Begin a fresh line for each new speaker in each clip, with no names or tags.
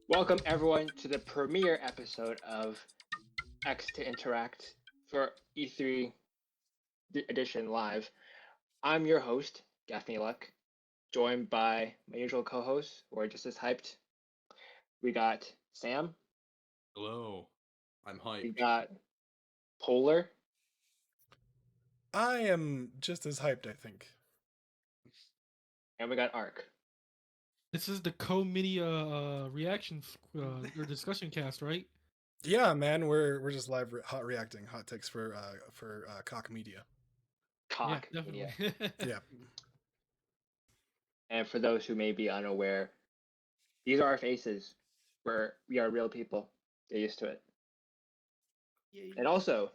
Welcome everyone to the premiere episode of X to Interact for E3 edition live. I'm your host, Gaffney Luck, joined by my usual co-hosts who are just as hyped. We got Sam.
Hello, I'm
We
hyped.
got Polar.
I am just as hyped, I think.
And we got Ark.
This is the co-mini reaction or discussion cast, right?
Yeah, man, we're just live hot reacting hot takes for Cock Media.
Cock
Yeah,
Media.
definitely.
Yeah.
And for those who may be unaware, these are our faces. We are real people. Get used to it.
Yay.
And also,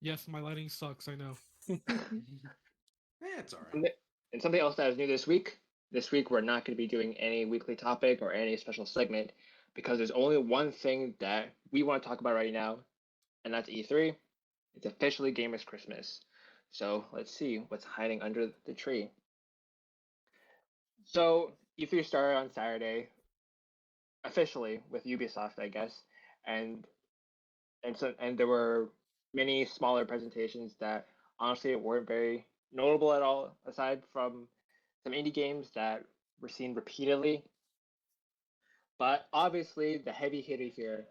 Yes, my lighting sucks. I know.
It's all right.
and something else that is new this week. This week, we're not going to be doing any weekly topic or any special segment because there's only one thing that we want to talk about right now, and that's E3. It's officially Gamers Christmas. So let's see what's hiding under the tree. So E3 started on Saturday, officially with Ubisoft, I guess, and there were many smaller presentations that honestly weren't very notable at all, aside from some indie games that were seen repeatedly. But obviously, the heavy hitter here,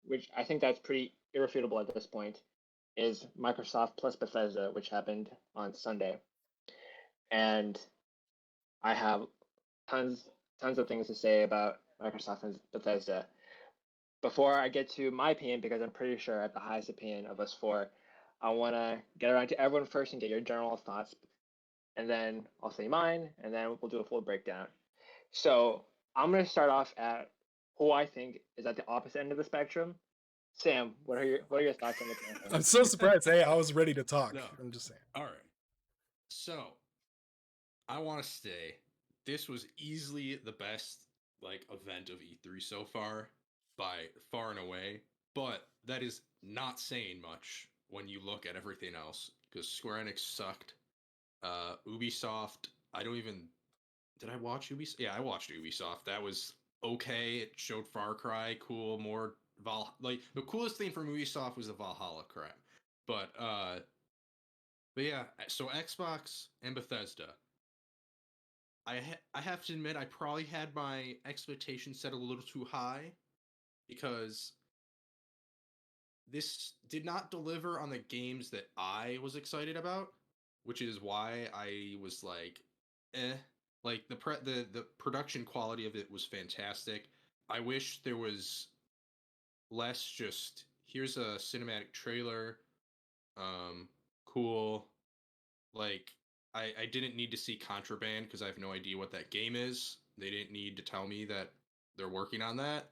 which I think that's pretty irrefutable at this point, is Microsoft plus Bethesda, which happened on Sunday. And I have tons of things to say about Microsoft and Bethesda. Before I get to my opinion, because I'm pretty sure I have the highest opinion of us four, I want to get around to everyone first and get your general thoughts. And then I'll say mine, and then we'll do a full breakdown. So I'm going to start off at who I think is at the opposite end of the spectrum. Sam, what are your thoughts on the campaign?
I'm so surprised. Hey, I was ready to talk.
No.
I'm just saying.
All right. So, I want to say this was easily the best event of E3 so far, by far and away. But that is not saying much when you look at everything else, because Square Enix sucked. Ubisoft, I don't even. Did I watch Ubisoft? Yeah, I watched Ubisoft. That was okay. It showed Far Cry, cool, more the coolest thing from Ubisoft was the Valhalla crap. But yeah, so Xbox and Bethesda. I have to admit I probably had my expectations set a little too high because this did not deliver on the games that I was excited about, which is why I was like, eh. Like the production quality of it was fantastic. I wish there was less just here's a cinematic trailer, cool. Like I didn't need to see Contraband because I have no idea what that game is. They didn't need to tell me that they're working on that.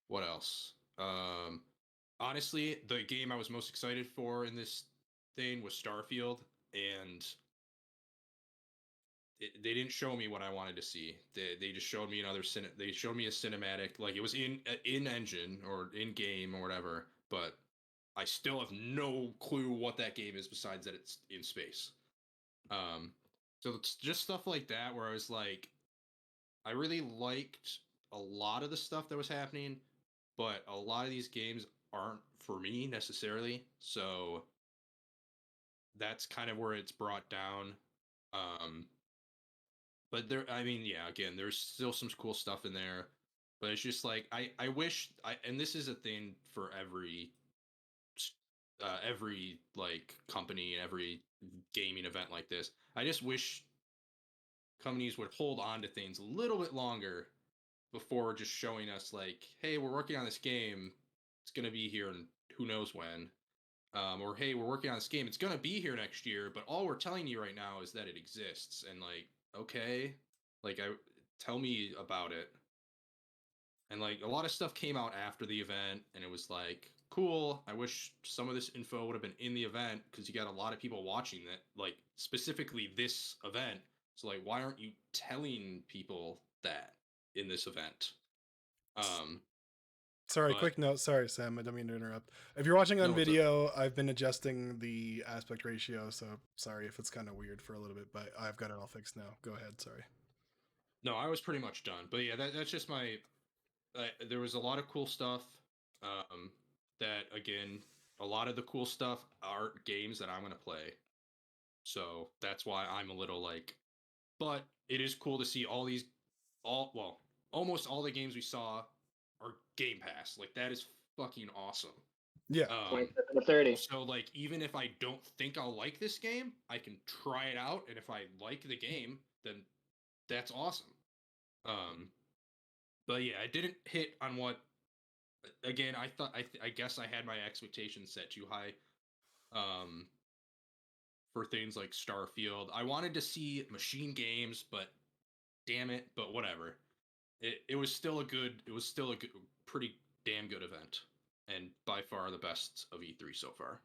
What else? Honestly, the game I was most excited for in this thing was Starfield, and they didn't show me what I wanted to see. They just showed me they showed me a cinematic, like it was in engine or in game or whatever, but I still have no clue what that game is besides that it's in space. So it's just stuff like that where I was like, I really liked a lot of the stuff that was happening, but a lot of these games aren't for me necessarily. So that's kind of where it's brought down. But I mean, yeah, again, there's still some cool stuff in there, but it's just like I wish and this is a thing for every like company and every gaming event like this. I just wish companies would hold on to things a little bit longer before just showing us like, hey, we're working on this game, it's gonna be here and who knows when. Or hey, we're working on this game, it's gonna be here next year, but all we're telling you right now is that it exists. And like, okay, like tell me about it. And like a lot of stuff came out after the event, and it was like, cool. I wish some of this info would have been in the event because you got a lot of people watching that, like specifically this event. So like, why aren't you telling people that in this event?
Sorry,
But
quick note. Sorry, Sam. I don't mean to interrupt. If you're watching on
No,
video, I've been adjusting the aspect ratio, so sorry if it's kind of weird for a little bit, but I've got it all fixed now. Go ahead. Sorry.
no, I was pretty much done. But yeah, that's just my there was a lot of cool stuff. That again, a lot of the cool stuff aren't games that I'm gonna play. So that's why I'm a little like. But it is cool to see almost all the games we saw are Game Pass. Like that is fucking awesome.
Yeah.
27 to 30.
So like even if I don't think I'll like this game, I can try it out, and if I like the game, then that's awesome. But yeah, I didn't hit on what. Again, I thought I guess I had my expectations set too high. Um, for things like Starfield, I wanted to see machine games, but damn it, but whatever. It was still a good. It was still a good, pretty damn good event, and by far the best of E3 so far.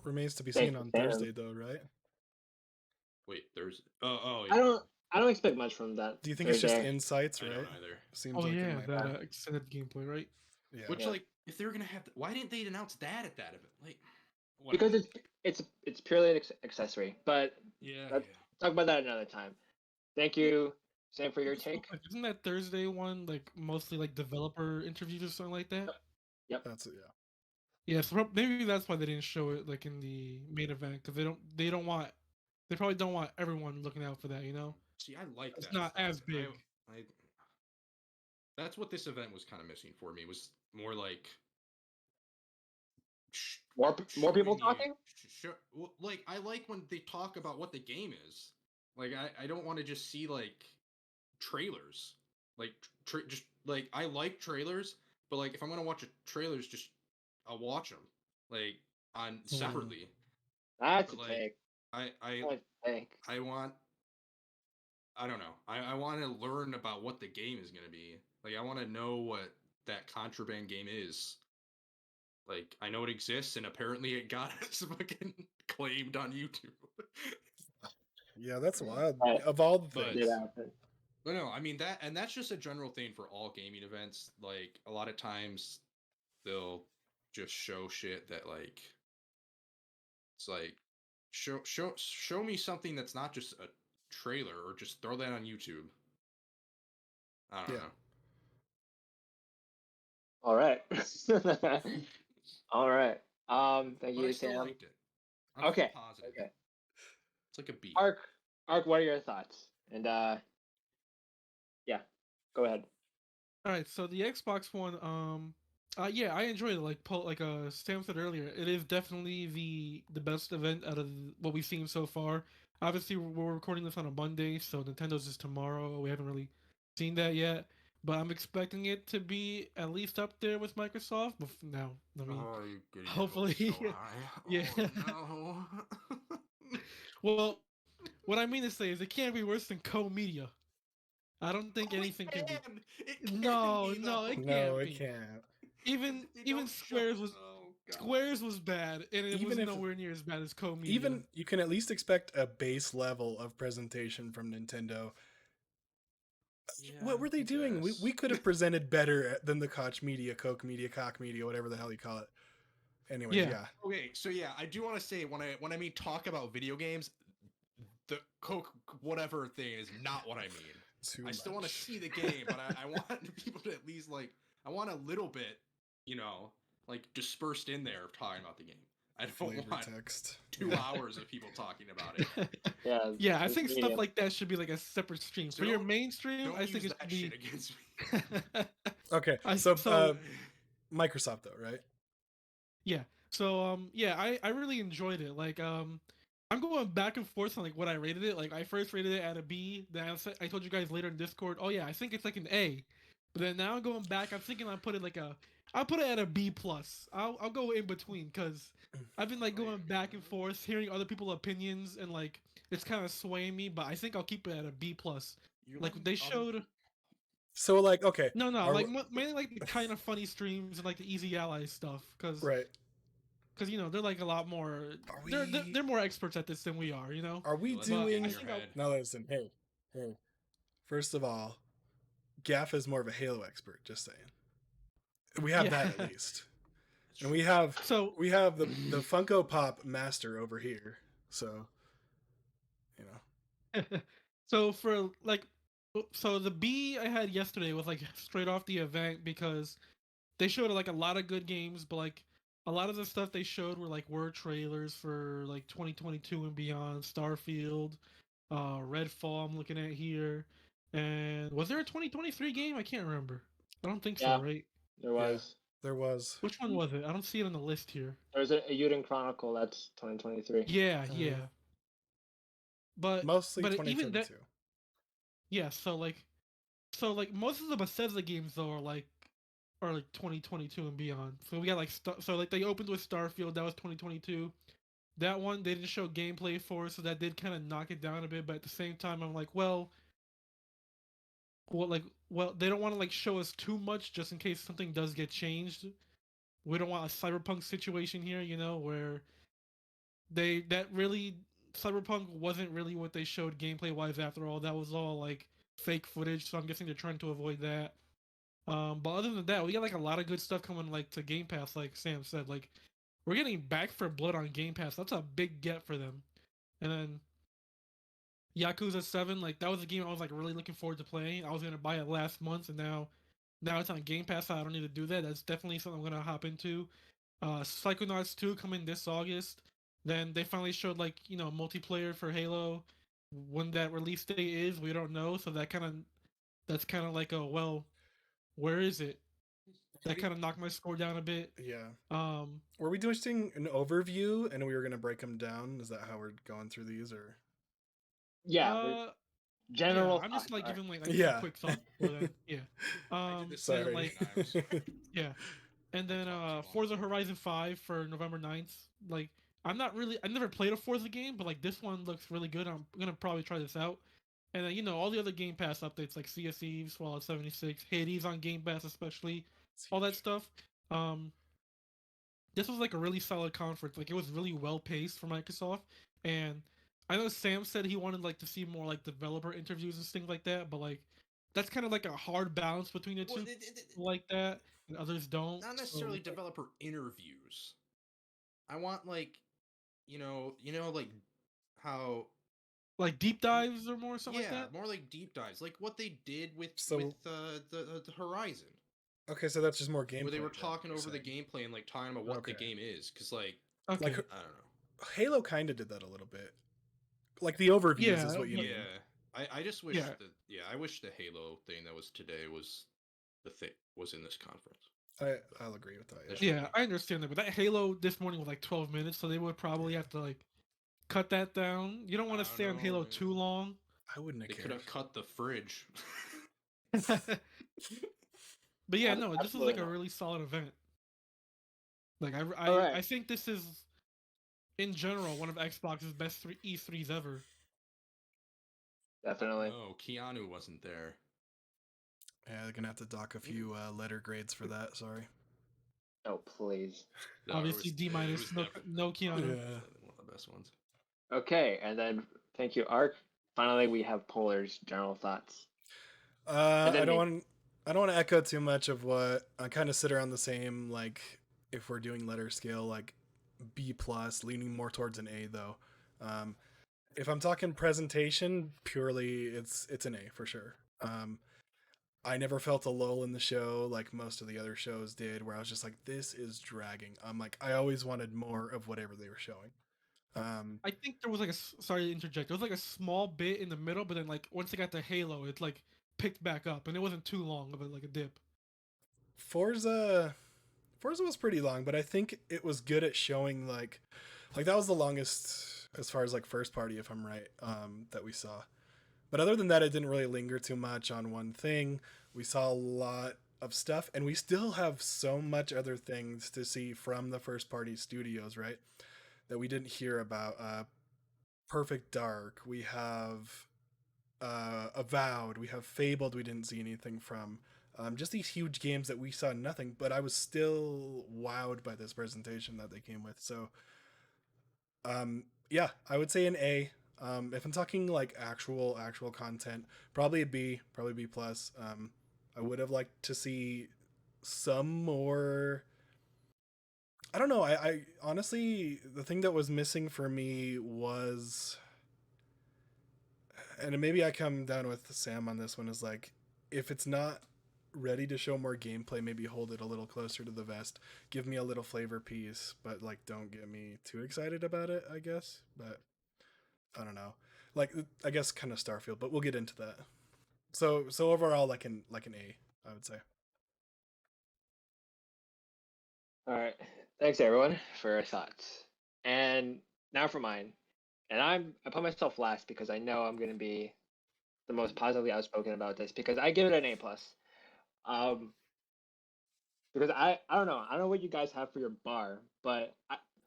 Remains to be
Thank
seen
you,
on
Sam.
Thursday, though, right?
Wait, there's oh
I don't expect much from that.
Do you think it's just
Thursday.
insights,
I
right?
don't either.
Seems
Oh
like
yeah,
it might.
that extended gameplay, right?
Yeah.
Which
Yeah.
like if they were gonna have, why didn't they announce that at that event? Like,
Because
whatever.
it's purely an accessory. But
Yeah,
let's talk about that another time. Thank you, Sam, for your
So,
take.
like, isn't that Thursday one like mostly like developer interviews or something like that?
Yep.
That's it. Yeah.
Yeah, so maybe that's why they didn't show it like in the main event because they probably don't want everyone looking out for that, you know?
See, I like
It's
that.
not
stuff.
as big.
I that's what this event was kind of missing for me. Was more like
More people
showing you-
talking.
like I like when they talk about what the game is. Like I don't want to just see like trailers. Like just like I like trailers, but like if I'm gonna watch a trailers, just I'll watch them like on separately.
That's a
But like
take.
I
That's a take.
I want. I don't know. I want to learn about what the game is going to be. Like, I want to know what that contraband game is. Like, I know it exists, and apparently it got fucking claimed on YouTube.
Yeah, that's wild.
But
Of all the
But-
things.
did happen.
But no, I mean that's just a general thing for all gaming events. Like, a lot of times they'll just show shit that like it's like show me something that's not just a trailer, or just throw that on YouTube. I don't
Yeah.
know.
All right. All right. Thank
But I
you,
still
Sam.
liked it. I'm still
Okay.
positive.
Okay.
It's like a B.
Ark, what are your thoughts? And yeah, go ahead.
All right, so the Xbox One, yeah, I enjoyed it. Like Sam said earlier, it is definitely the best event out of what we've seen so far. Obviously, we're recording this on a Monday, so Nintendo's is tomorrow. We haven't really seen that yet, but I'm expecting it to be at least up there with Microsoft. But now, I mean,
you're getting
hopefully-
so high.
yeah.
Oh, no.
well, what I mean to say is it can't be worse than Co-Media. I don't think anything can be.
It can
No,
be,
no,
though.
it
No,
can't
it
be.
can't.
Even
They
even
don't show-
Squares was
oh, God.
Squares was bad, and it
Even
was
if-
nowhere near as bad as Co-Media.
Even you can at least expect a base level of presentation from Nintendo.
Yeah,
What were they
I
doing? We
guess.
could have presented better than the Koch Media, Coke Media, Cock Media, whatever the hell you call it. Anyways,
Yeah.
yeah.
Okay, so yeah, I do want to say when I mean talk about video games, the Coke whatever thing is not what I mean.
Too
I still want to
much.
see the game, but I want people to at least like I want a little bit, like dispersed in there of talking about the game. I don't
Flavor
want
text.
2 hours of people talking about it.
Yeah.
yeah, I
it's
think
medium.
stuff like that should be like a separate stream. For your
Don't-
mainstream,
Don't
I think
use
it
that
should
shit
be.
against me.
Okay,
I-
so,
so-
Microsoft though, right?
Yeah. So yeah, I really enjoyed it. Like I'm going back and forth on like what I rated it. Like I first rated it at a B. Then I told you guys later in Discord, oh yeah, I think it's like an A. But then now going back, I'm thinking I'll put it at a B plus. I'll go in between because I've been like going back and forth, hearing other people's opinions, and like it's kind of swaying me. But I think I'll keep it at a B plus.
You're
Like
letting
they
other
showed.
people-
So like, okay,
No,
Are
like
we-
mainly like the kind of funny streams and like the Easy Ally stuff, because
right?
they're like a lot more.
Are
They're more experts at this than we are, you know.
Are we
You're letting it get
doing?
in
I
your
think I'll-
head.
Now listen, hey. First of all, Gaff is more of a Halo expert. Just saying. We have that
Yeah.
at least, and we have
So
the Funko Pop master over here. So, you know,
so for like So the B I had yesterday was like straight off the event because they showed like a lot of good games, but like a lot of the stuff they showed were trailers for like 2022 and beyond. Starfield, Redfall. I'm looking at here, and was there a 2023 game? I can't remember. I don't think so.
Yeah,
Right?
there
Yeah.
was.
There was.
Which one was it? I don't see it on the list here.
There was a Yuden Chronicle. That's 2023.
Yeah,
Uh,
yeah. But
Mostly
even that,
2022.
yeah. So like most of the Bethesda games though are like 2022 and beyond. So we got like so like they opened with Starfield, that was 2022. That one they didn't show gameplay for, so that did kind of knock it down a bit. But at the same time, I'm like, well, they don't want to like show us too much just in case something does get changed. We don't want a cyberpunk situation here, where that really cyberpunk wasn't really what they showed gameplay wise. After all, that was all like fake footage. So I'm guessing they're trying to avoid that. But other than that, we got like a lot of good stuff coming like to Game Pass, like Sam said. Like we're getting Back for Blood on Game Pass. That's a big get for them. And then Yakuza 7, like that was a game I was like really looking forward to playing. I was gonna buy it last month, and now it's on Game Pass. So I don't need to do that. That's definitely something I'm gonna hop into. Psychonauts 2 coming this August. Then they finally showed like multiplayer for Halo. When that release date is, we don't know. So that's kind of like, where is it? That kind of knocked my score down a bit.
Yeah.
Um,
Were we doing an overview and we were going to break them down? Is that how we're going through these, or?
Yeah,
yeah,
general.
I'm just like
thoughts,
giving like
Yeah.
some quick thoughts for that. Yeah.
I did the
And
same
then,
Sorry.
thing, and I was
yeah, and then
talked too long.
Forza Horizon 5 for November 9th. Like I've never played a Forza game, but like this one looks really good. I'm gonna probably try this out. And then all the other Game Pass updates like Sea of Thieves, Fallout 76, Hades on Game Pass especially,
It's
all that
huge.
stuff. Um, this was like a really solid conference. Like it was really well paced for Microsoft. And I know Sam said he wanted like to see more like developer interviews and things like that, but like that's kind of like a hard balance between the two, like that, and others don't.
not
So,
necessarily developer interviews. I want like, like how
like deep dives or more something like
yeah,
that.
more like deep dives, like what they did with
So-
the Horizon,
Okay, so that's just more gameplay.
where they were
then,
talking
you're
over the
saying.
gameplay and like talking about what the
Okay.
game is, because like
Okay.
Like
I don't know.
Halo kind of did that a little bit. Like the overviews
Yeah,
is what you
but-
mean.
I just wish
Yeah.
I wish the Halo thing that was today was was in this conference.
I'll agree with that.
Yeah, I understand that, but that Halo this morning was like 12 minutes, so they would probably have to like cut that down. You don't want
I
to
don't
stay on
know,
Halo
man.
too long.
I wouldn't
They
have
could
cared.
have cut the fridge.
But yeah, no, this was like
Absolutely
a
not.
really solid event. Like
All right.
I think this is in general one of Xbox's best E3s ever.
Definitely.
No, Keanu wasn't there.
Yeah, they're gonna have to dock a few letter grades for that. Sorry.
Oh, please.
No, it
Obviously
was-
D
it
minus,
was
no
definitely-
no Keanu.
Yeah.
One of the best ones.
Okay, and then thank you, Ark. Finally, we have Polar's general thoughts. And then
I don't want to echo too much of what I kind of sit around the same. Like if we're doing letter scale, like B plus, leaning more towards an A though. If I'm talking presentation, purely it's an A for sure. I never felt a lull in the show like most of the other shows did, where I was just like, this is dragging. I'm like, I always wanted more of whatever they were showing.
I think there was like sorry to interject. There was like a small bit in the middle, but then like once they got to Halo, it like picked back up, and it wasn't too long of a dip.
Forza was pretty long, but I think it was good at showing like that was the longest as far as like first party, if I'm right, that we saw. But other than that, it didn't really linger too much on one thing. We saw a lot of stuff, and we still have so much other things to see from the first party studios, right? That we didn't hear about. Perfect Dark. We have Avowed. We have Fabled. We didn't see anything from. Just these huge games that we saw nothing, but I was still wowed by this presentation that they came with. So, yeah, I would say an A. If I'm talking like actual content, probably a B, probably B plus. I would have liked to see some more. I don't know. I honestly, the thing that was missing for me was, and maybe I come down with Sam on this one, is like, if it's not ready to show more gameplay, maybe hold it a little closer to the vest. Give me a little flavor piece, but like don't get me too excited about it, I guess. But I don't know. Like I guess kind of Starfield, but we'll get into that. So overall like an A, I would say.
All right. Thanks everyone for your thoughts. And now for mine. And I put myself last because I know I'm gonna be the most positively outspoken about this because I give it an A plus. Um, because I don't know what you guys have for your bar, but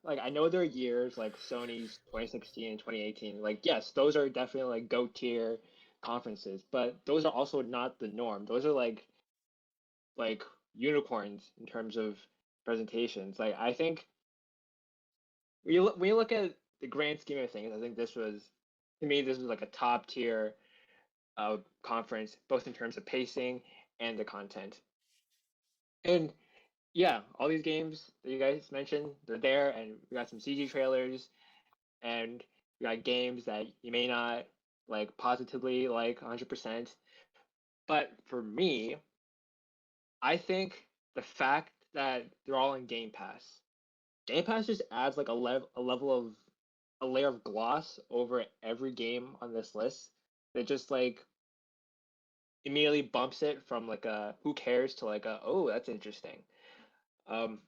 I know there are years like Sony's 2016 and 2018. Like yes, those are definitely like go tier conferences, but those are also not the norm. Those are like unicorns in terms of presentations. Like I think when you look at the grand scheme of things, I think this was to me this was like a top tier conference, both in terms of pacing and the content. And yeah, all these games that you guys mentioned, they're there, and we got some CG trailers, and we got games that you may not like positively like 100%. But for me, I think the fact that they're all in Game Pass just adds like a level of a layer of gloss over every game on this list that just like immediately bumps it from like a who cares to like a oh that's interesting. Um,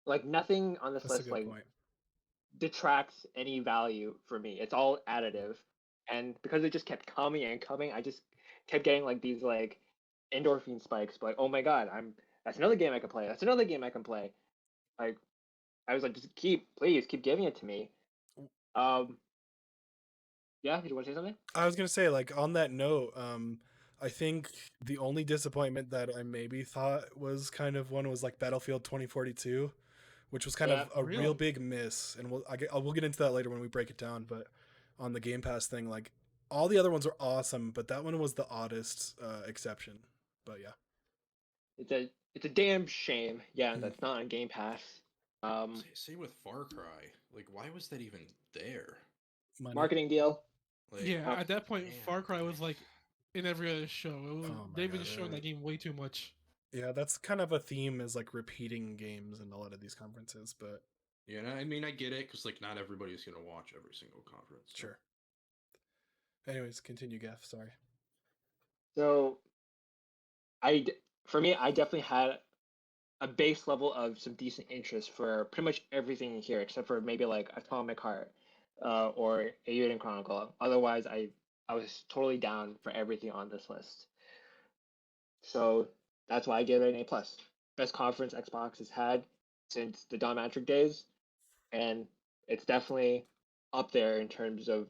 like nothing on this
That's a
list
good
like
point.
detracts any value for me. It's all additive, and because it just kept coming and coming, I just kept getting like these like endorphin spikes. Like oh my god, that's another game I can play. That's another game I can play. Like I was like just please keep giving it to me. Um, yeah, did you want to say something?
I was gonna say, like on that note, I think the only disappointment that I maybe thought was kind of one was like Battlefield 2042, which was kind
Yeah,
of a real
Really?
big miss, and we'll get into that later when we break it down. But on the Game Pass thing, like all the other ones are awesome, but that one was the oddest exception. But yeah,
it's a damn shame. Yeah,
mm,
that's not on Game Pass. Um,
Same with Far Cry. Like, why was that even there?
money.
marketing deal.
Like,
Yeah,
Uh,
at that point,
man,
Far Cry was
like,
like in every other show.
Oh my
They've been
god.
showing that game way too much.
Yeah, that's kind of a theme, is like repeating games in a lot of these conferences, but
you know, I mean, I get it because like not everybody's gonna watch every single conference. So.
sure. Anyways, continue, Gaff. Sorry.
so for me, I definitely had a base level of some decent interest for pretty much everything here, except for maybe like Atomic Heart, or Eiyuden Chronicle. Otherwise, I was totally down for everything on this list. So that's why I give it an A plus. Best conference Xbox has had since the Don Matrick days, and it's definitely up there in terms of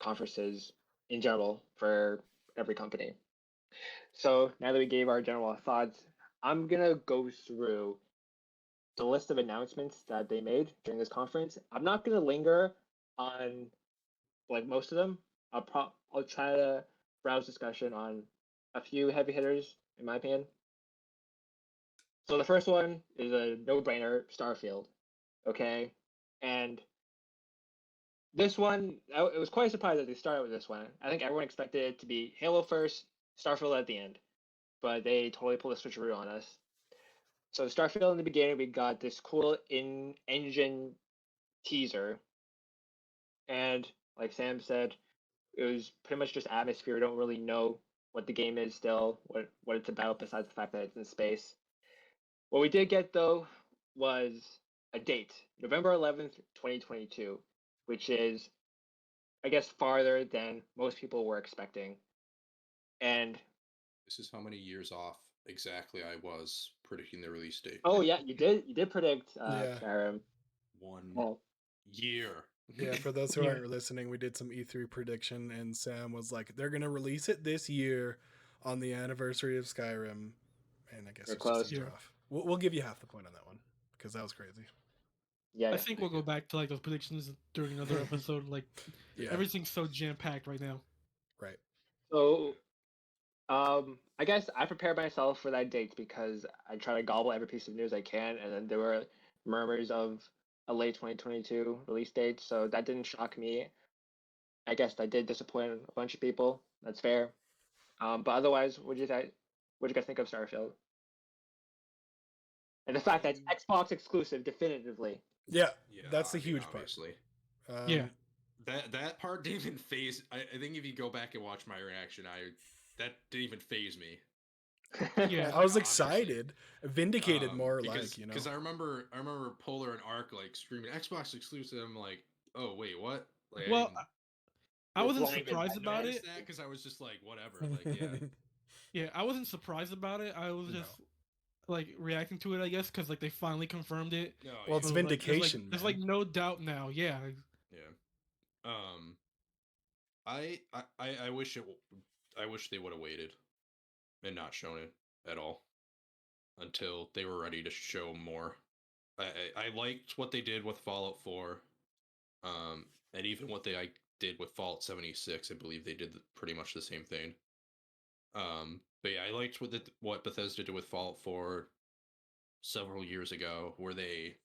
conferences in general for every company. So now that we gave our general thoughts, I'm gonna go through the list of announcements that they made during this conference. I'm not gonna linger on like most of them. I'll try to browse discussion on a few heavy hitters in my opinion. So the first one is a no-brainer, Starfield. Okay, and this one, it was quite surprised that they started with this one. I think everyone expected it to be Halo first, Starfield at the end, but they totally pulled a switcheroo on us. So Starfield in the beginning, we got this cool in-engine teaser, and like Sam said, it was pretty much just atmosphere. We don't really know what the game is still, what it's about, besides the fact that it's in space. What we did get though was a date, November 11th, 2022, which is I guess farther than most people were expecting. And
This is how many years off exactly I was predicting the release date.
oh yeah, you did predict
Yeah.
Skyrim.
1 year.
Yeah, for those who
Yeah.
aren't listening, we did some E3 prediction, and Sam was like, "They're gonna release it this year on the anniversary of Skyrim," and I guess
You're
it's just a
close.
year
Yeah.
off. We'll give you half the point on that one because that was crazy.
Yeah,
I
yeah.
think we'll go back to like those predictions during another episode. Like
Yeah,
everything's so jam packed right now.
right.
So I guess I prepared myself for that date because I try to gobble every piece of news I can, and then there were murmurs of a late 2022 release date, so that didn't shock me. I guess that did disappoint a bunch of people. That's fair. But otherwise, what do you guys think of Starfield? And the fact that it's Xbox exclusive definitively.
Yeah,
Yeah,
that's the
I mean,
huge part.
obviously.
Yeah.
That part didn't even phase. I think if you go back and watch my reaction, that didn't even phase me.
Yeah.
I was
obviously.
excited, vindicated more,
because
like,
because I remember Polar and Arc like screaming Xbox exclusive. I'm like, oh wait, what? Like,
Well, I
You're
wasn't
blinded
surprised
by
about
noticed
it.
that because I was just like, whatever. Like, yeah,
Yeah, I wasn't surprised about it. I was
No.
just like reacting to it, I guess, because like they finally confirmed it.
no,
Well, it's
So,
yeah,
like,
vindication,
there's
man.
like no doubt now. Yeah.
yeah. I wish I wish they would have waited and not shown it at all until they were ready to show more. I liked what they did with Fallout 4, and even what they did with Fallout 76. I believe they did pretty much the same thing. But yeah, I liked what Bethesda did with Fallout 4 several years ago, where they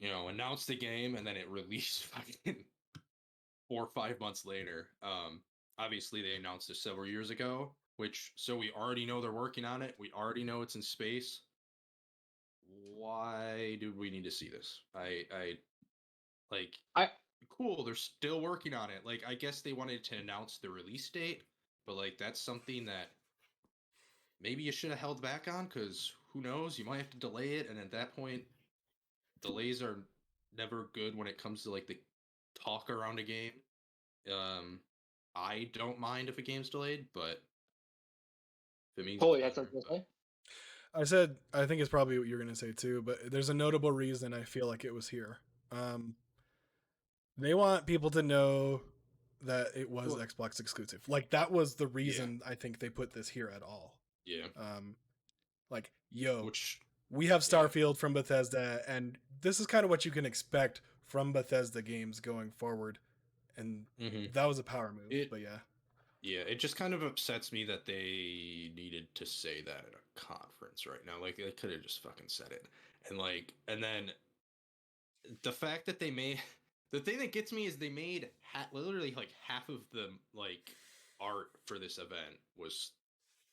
announced the game and then it released fucking 4 or 5 months later. Obviously they announced it several years ago, so we already know they're working on it. We already know it's in space. Why do we need to see this? I like
I
cool, they're still working on it. Like I guess they wanted to announce the release date, but like that's something that maybe you should have held back on, because who knows, you might have to delay it, and at that point delays are never good when it comes to like the talk around a game. I don't mind if a game's delayed, but if it means it's
totally had
better.
something to
But
say.
I said, I think it's probably what you're going to say too, but there's a notable reason I feel like it was here. They want people to know that it was
Well,
Xbox exclusive. Like, that was the
yeah,
reason I think they put this here at all.
yeah,
Like, yo,
which
we have
yeah,
Starfield from Bethesda, and this is kind of what you can expect from Bethesda games going forward. And that was a power move,
it
but yeah.
yeah, it just kind of upsets me that they needed to say that at a conference right now. Like they could have just fucking said it, and then the fact that they made the thing that gets me is they made literally like half of the like art for this event was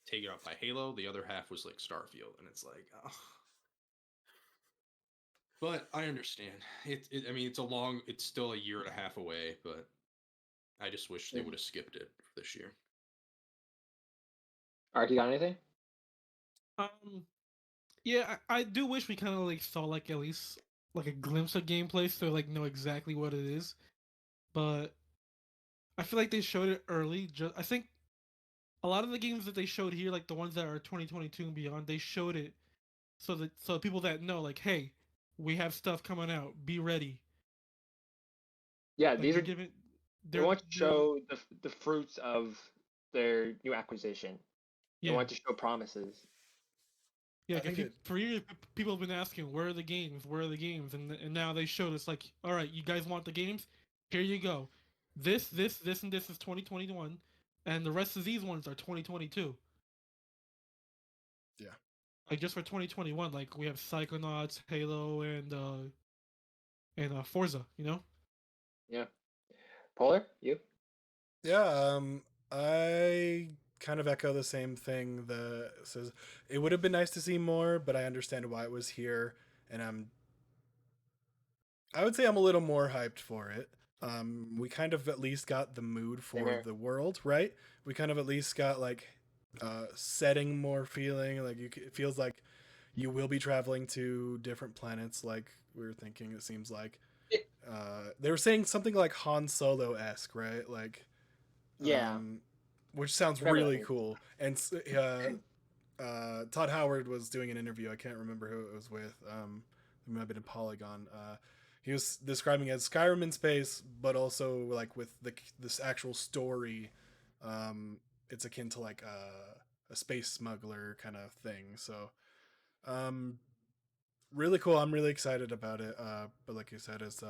taken up by Halo. The other half was like Starfield, and it's like, oh. But I understand. I mean, it's still a year and a half away, but I just wish they would have skipped it for this year.
Art, you got anything?
Yeah, I do wish we kind of like saw like at least like a glimpse of gameplay so like know exactly what it is. But I feel like they showed it early. I think a lot of the games that they showed here, like the ones that are 2022 and beyond, they showed it so people that know, like, hey, we have stuff coming out. Be ready.
Yeah,
Like
these
they're
are
giving,
they want to show the fruits of their new acquisition. They
yeah.
want to show promises.
Yeah,
I
because
think it.
for years people have been asking, "Where are the games? Where are the games?" And now they showed us, like, all right, you guys want the games? Here you go. This, and this is 2021, and the rest of these ones are 2022.
Yeah.
Like just for 2021, like we have Psychonauts, Halo, and Forza. You know?
Yeah. Polar, you?
Yeah, I kind of echo the same thing. The says it would have been nice to see more, but I understand why it was here, and I would say I'm a little more hyped for it. We kind of at least got the mood
Same
for
here.
the world, right? We kind of at least got like setting more feeling. Like it feels like you will be traveling to different planets. Like we were thinking, it seems like
It,
they were saying something like Han Solo esque, right? Like
yeah.
which sounds
Whatever that
really
means.
cool. And Todd Howard was doing an interview. I can't remember who it was with. It might have been a Polygon. He was describing it as Skyrim in space, but also like with this actual story. It's akin to like a space smuggler kind of thing. So, really cool. I'm really excited about it. But like you said, it's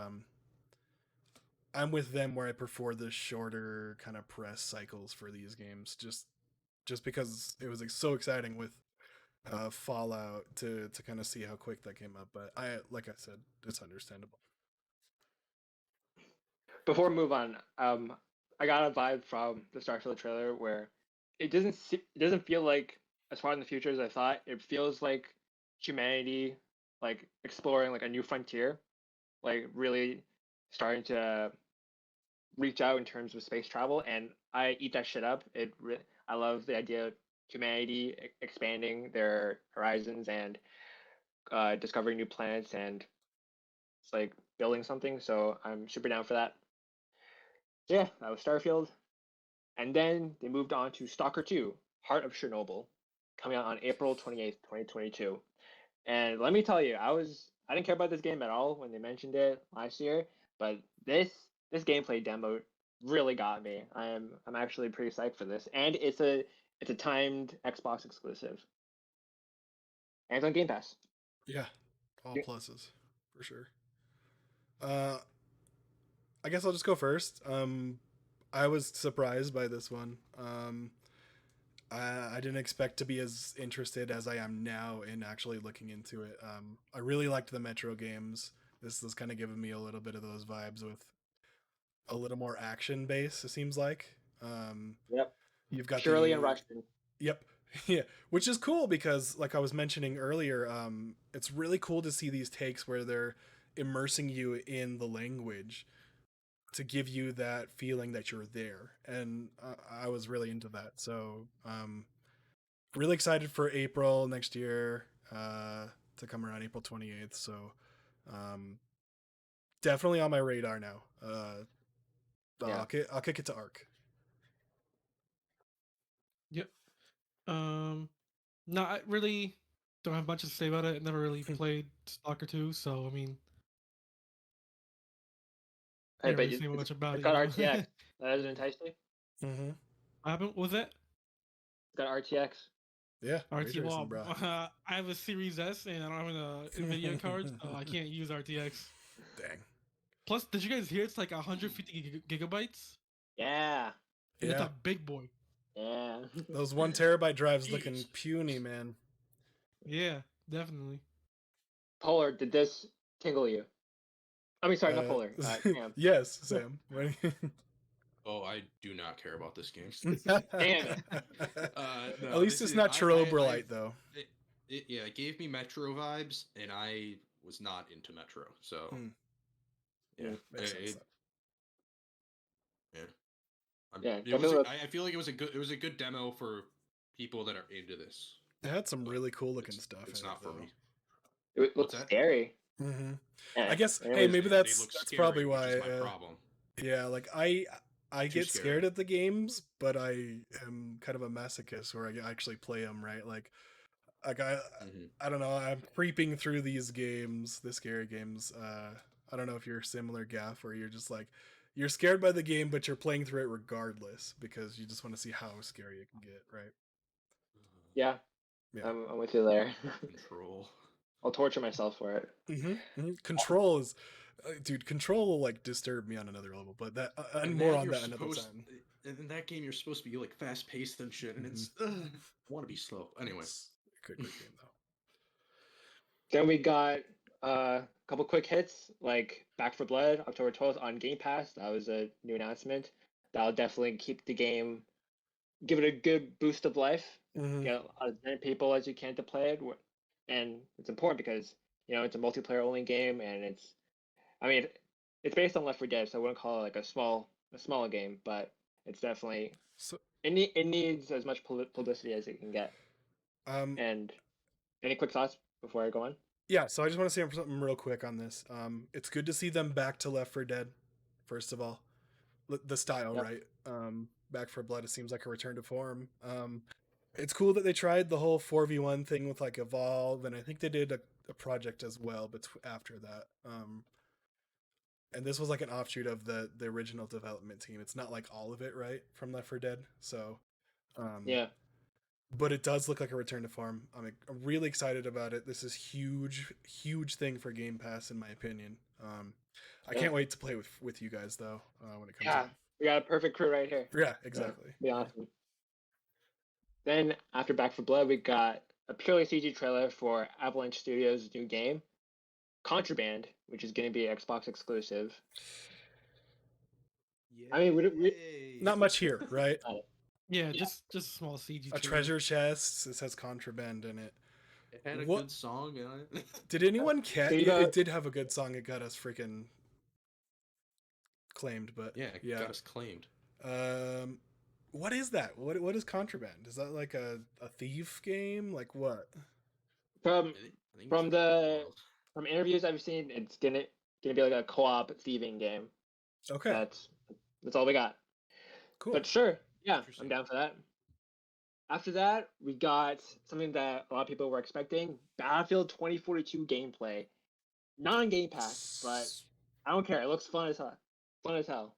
I'm with them where I prefer the shorter kind of press cycles for these games. Just because it was like so exciting with Fallout to kind of see how quick that came up. But like I said, it's understandable.
before we move on, I got a vibe from the Starfield trailer where it doesn't feel like as far in the future as I thought. It feels like humanity like exploring like a new frontier, like really starting to reach out in terms of space travel, and I eat that shit up. I love the idea of humanity expanding their horizons and discovering new planets and it's like building something. So I'm super down for that. Yeah, that was Starfield. And then they moved on to Stalker 2, Heart of Chernobyl, coming out on April 28th, 2022. And let me tell you, I didn't care about this game at all when they mentioned it last year, but this gameplay demo really got me. I'm actually pretty psyched for this. And it's a timed Xbox exclusive. And it's on Game Pass.
Yeah, all
Yeah.
pluses for sure. I guess I'll just go first. I was surprised by this one. I didn't expect to be as interested as I am now in actually looking into it. I really liked the Metro games. This is kind of giving me a little bit of those vibes with a little more action base. It seems like.
Yep.
You've got
Purely and Russian.
Yep. Yeah, which is cool because, like I was mentioning earlier, it's really cool to see these takes where they're immersing you in the language to give you that feeling that you're there, and I was really into that. So, really excited for April next year to come around April 28th. So, um, definitely on my radar now.
Yeah.
I'll kick it to Arc.
Yep. No, I really don't have much to say about it. I never really played Stalker 2, so I mean,
Hey,
can't
but
really say much about
it's
it, you
got
know.
RTX. That doesn't entice you?
Mm-hmm.
What happened? What was that?
It's got RTX.
Yeah, ray
RT
tracing,
Wall.
bro.
I have a Series S and I don't have a Nvidia card, so I can't use RTX.
Dang.
Plus, did you guys hear it's like 150 gigabytes?
Yeah.
And it's
Yeah,
a big boy.
Yeah.
those 1 terabyte drives
Jeez.
looking puny, man.
Yeah, definitely.
Polar, did this tingle you? I mean, sorry, not
Uh,
Polar. Sam.
yes, Sam.
Oh, I do not care about this game.
Damn it.
At
No,
least
this
it's
is
not Chernobyl
I've,
though.
yeah, it gave me Metro vibes, and I was not into Metro, so
Hmm.
yeah,
Makes sense.
yeah.
Yeah,
It was.
definitely.
I feel like it was a good demo for people that are into this.
It had some
But
really cool looking stuff.
It's
in
not
it,
for
though.
me.
It
What's
looks
that?
scary.
Mm-hmm.
Yeah,
I guess. Hey,
anyways,
maybe
They
that's
look scary,
probably
which
why.
is my problem.
Yeah, like I
Too
get
scary.
scared at the games, but I am kind of a masochist where I actually play them right. Like
Mhm.
I don't know. I'm creeping through these games, the scary games. I don't know if you're similar, Gaff, where you're just like you're scared by the game, but you're playing through it regardless because you just want to see how scary it can get, right?
yeah,
Yeah.
I'm with you there.
Control.
I'll torture myself for it.
Control is, dude. Control will like disturb me on another level, but that and more
that
on
you're
that another
supposed.
time.
In that game, you're supposed to be like fast paced and shit, and it's. I want to be slow. Anyway.
It's a great game though.
Then we got a couple quick hits like Back for Blood, October 12th on Game Pass. That was a new announcement. That'll definitely keep the game, give it a good boost of life.
Mm-hmm.
Get as many people as you can to play it, and it's important because it's a multiplayer only game, and I mean, it's based on Left 4 Dead, so I wouldn't call it like a small game, but it's definitely
So,
it needs as much publicity as it can get. And any quick thoughts before I go on?
yeah, so I just want to say something real quick on this. It's good to see them back to Left 4 Dead. First of all, the style,
Yep.
right? Back for Blood, it seems like a return to form. It's cool that they tried the whole 4v1 thing with like Evolve, and I think they did a project as well, but after that. And this was like an offshoot of the original development team. It's not like all of it, right, from Left 4 Dead. So,
Yeah.
but it does look like a return to form. I'm really excited about it. This is huge thing for Game Pass, in my opinion. I can't wait to play with you guys though when it comes out.
We got a perfect crew right here.
Yeah, exactly.
Be awesome. Then after Back for Blood, we got a purely CG trailer for Avalanche Studios' new game, Contraband, which is going to be Xbox exclusive. I mean,
Yay!
Not much here, right?
Yeah,
Yeah.
just a small CG
A
trailer.
treasure chest. It says contraband in it.
It had a
What-
good song on it.
Did anyone catch?
So you
It,
got-
it did have a good song. It got us freaking claimed, but
Yeah, it got us claimed.
what is that? What is contraband? Is that like a thief game? Like what?
from
I think
from
it's
the
World.
from interviews I've seen, it's gonna be like a co-op thieving game.
Okay,
That's all we got.
cool.
But sure, yeah, I'm
Interesting.
down for that. After that, we got something that a lot of people were expecting: Battlefield 2042 gameplay. Not on Game Pass, but I don't care. It looks fun as hell. Fun as hell.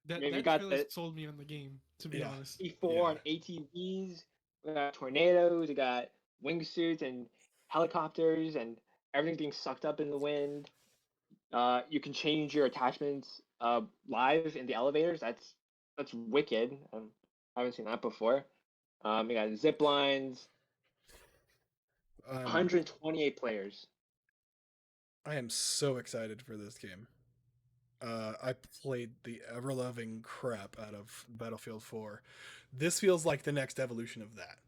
That
We
that
got
trailer
the
sold me on the game, to be
Yeah.
honest.
C4 and ATVs. We got tornadoes. We got wingsuits and helicopters, and everything being sucked up in the wind. You can change your attachments live in the elevators. That's wicked. I haven't seen that before. We got zip lines. 128 players.
I am so excited for this game. I played the ever loving crap out of Battlefield 4. This feels like the next evolution of that.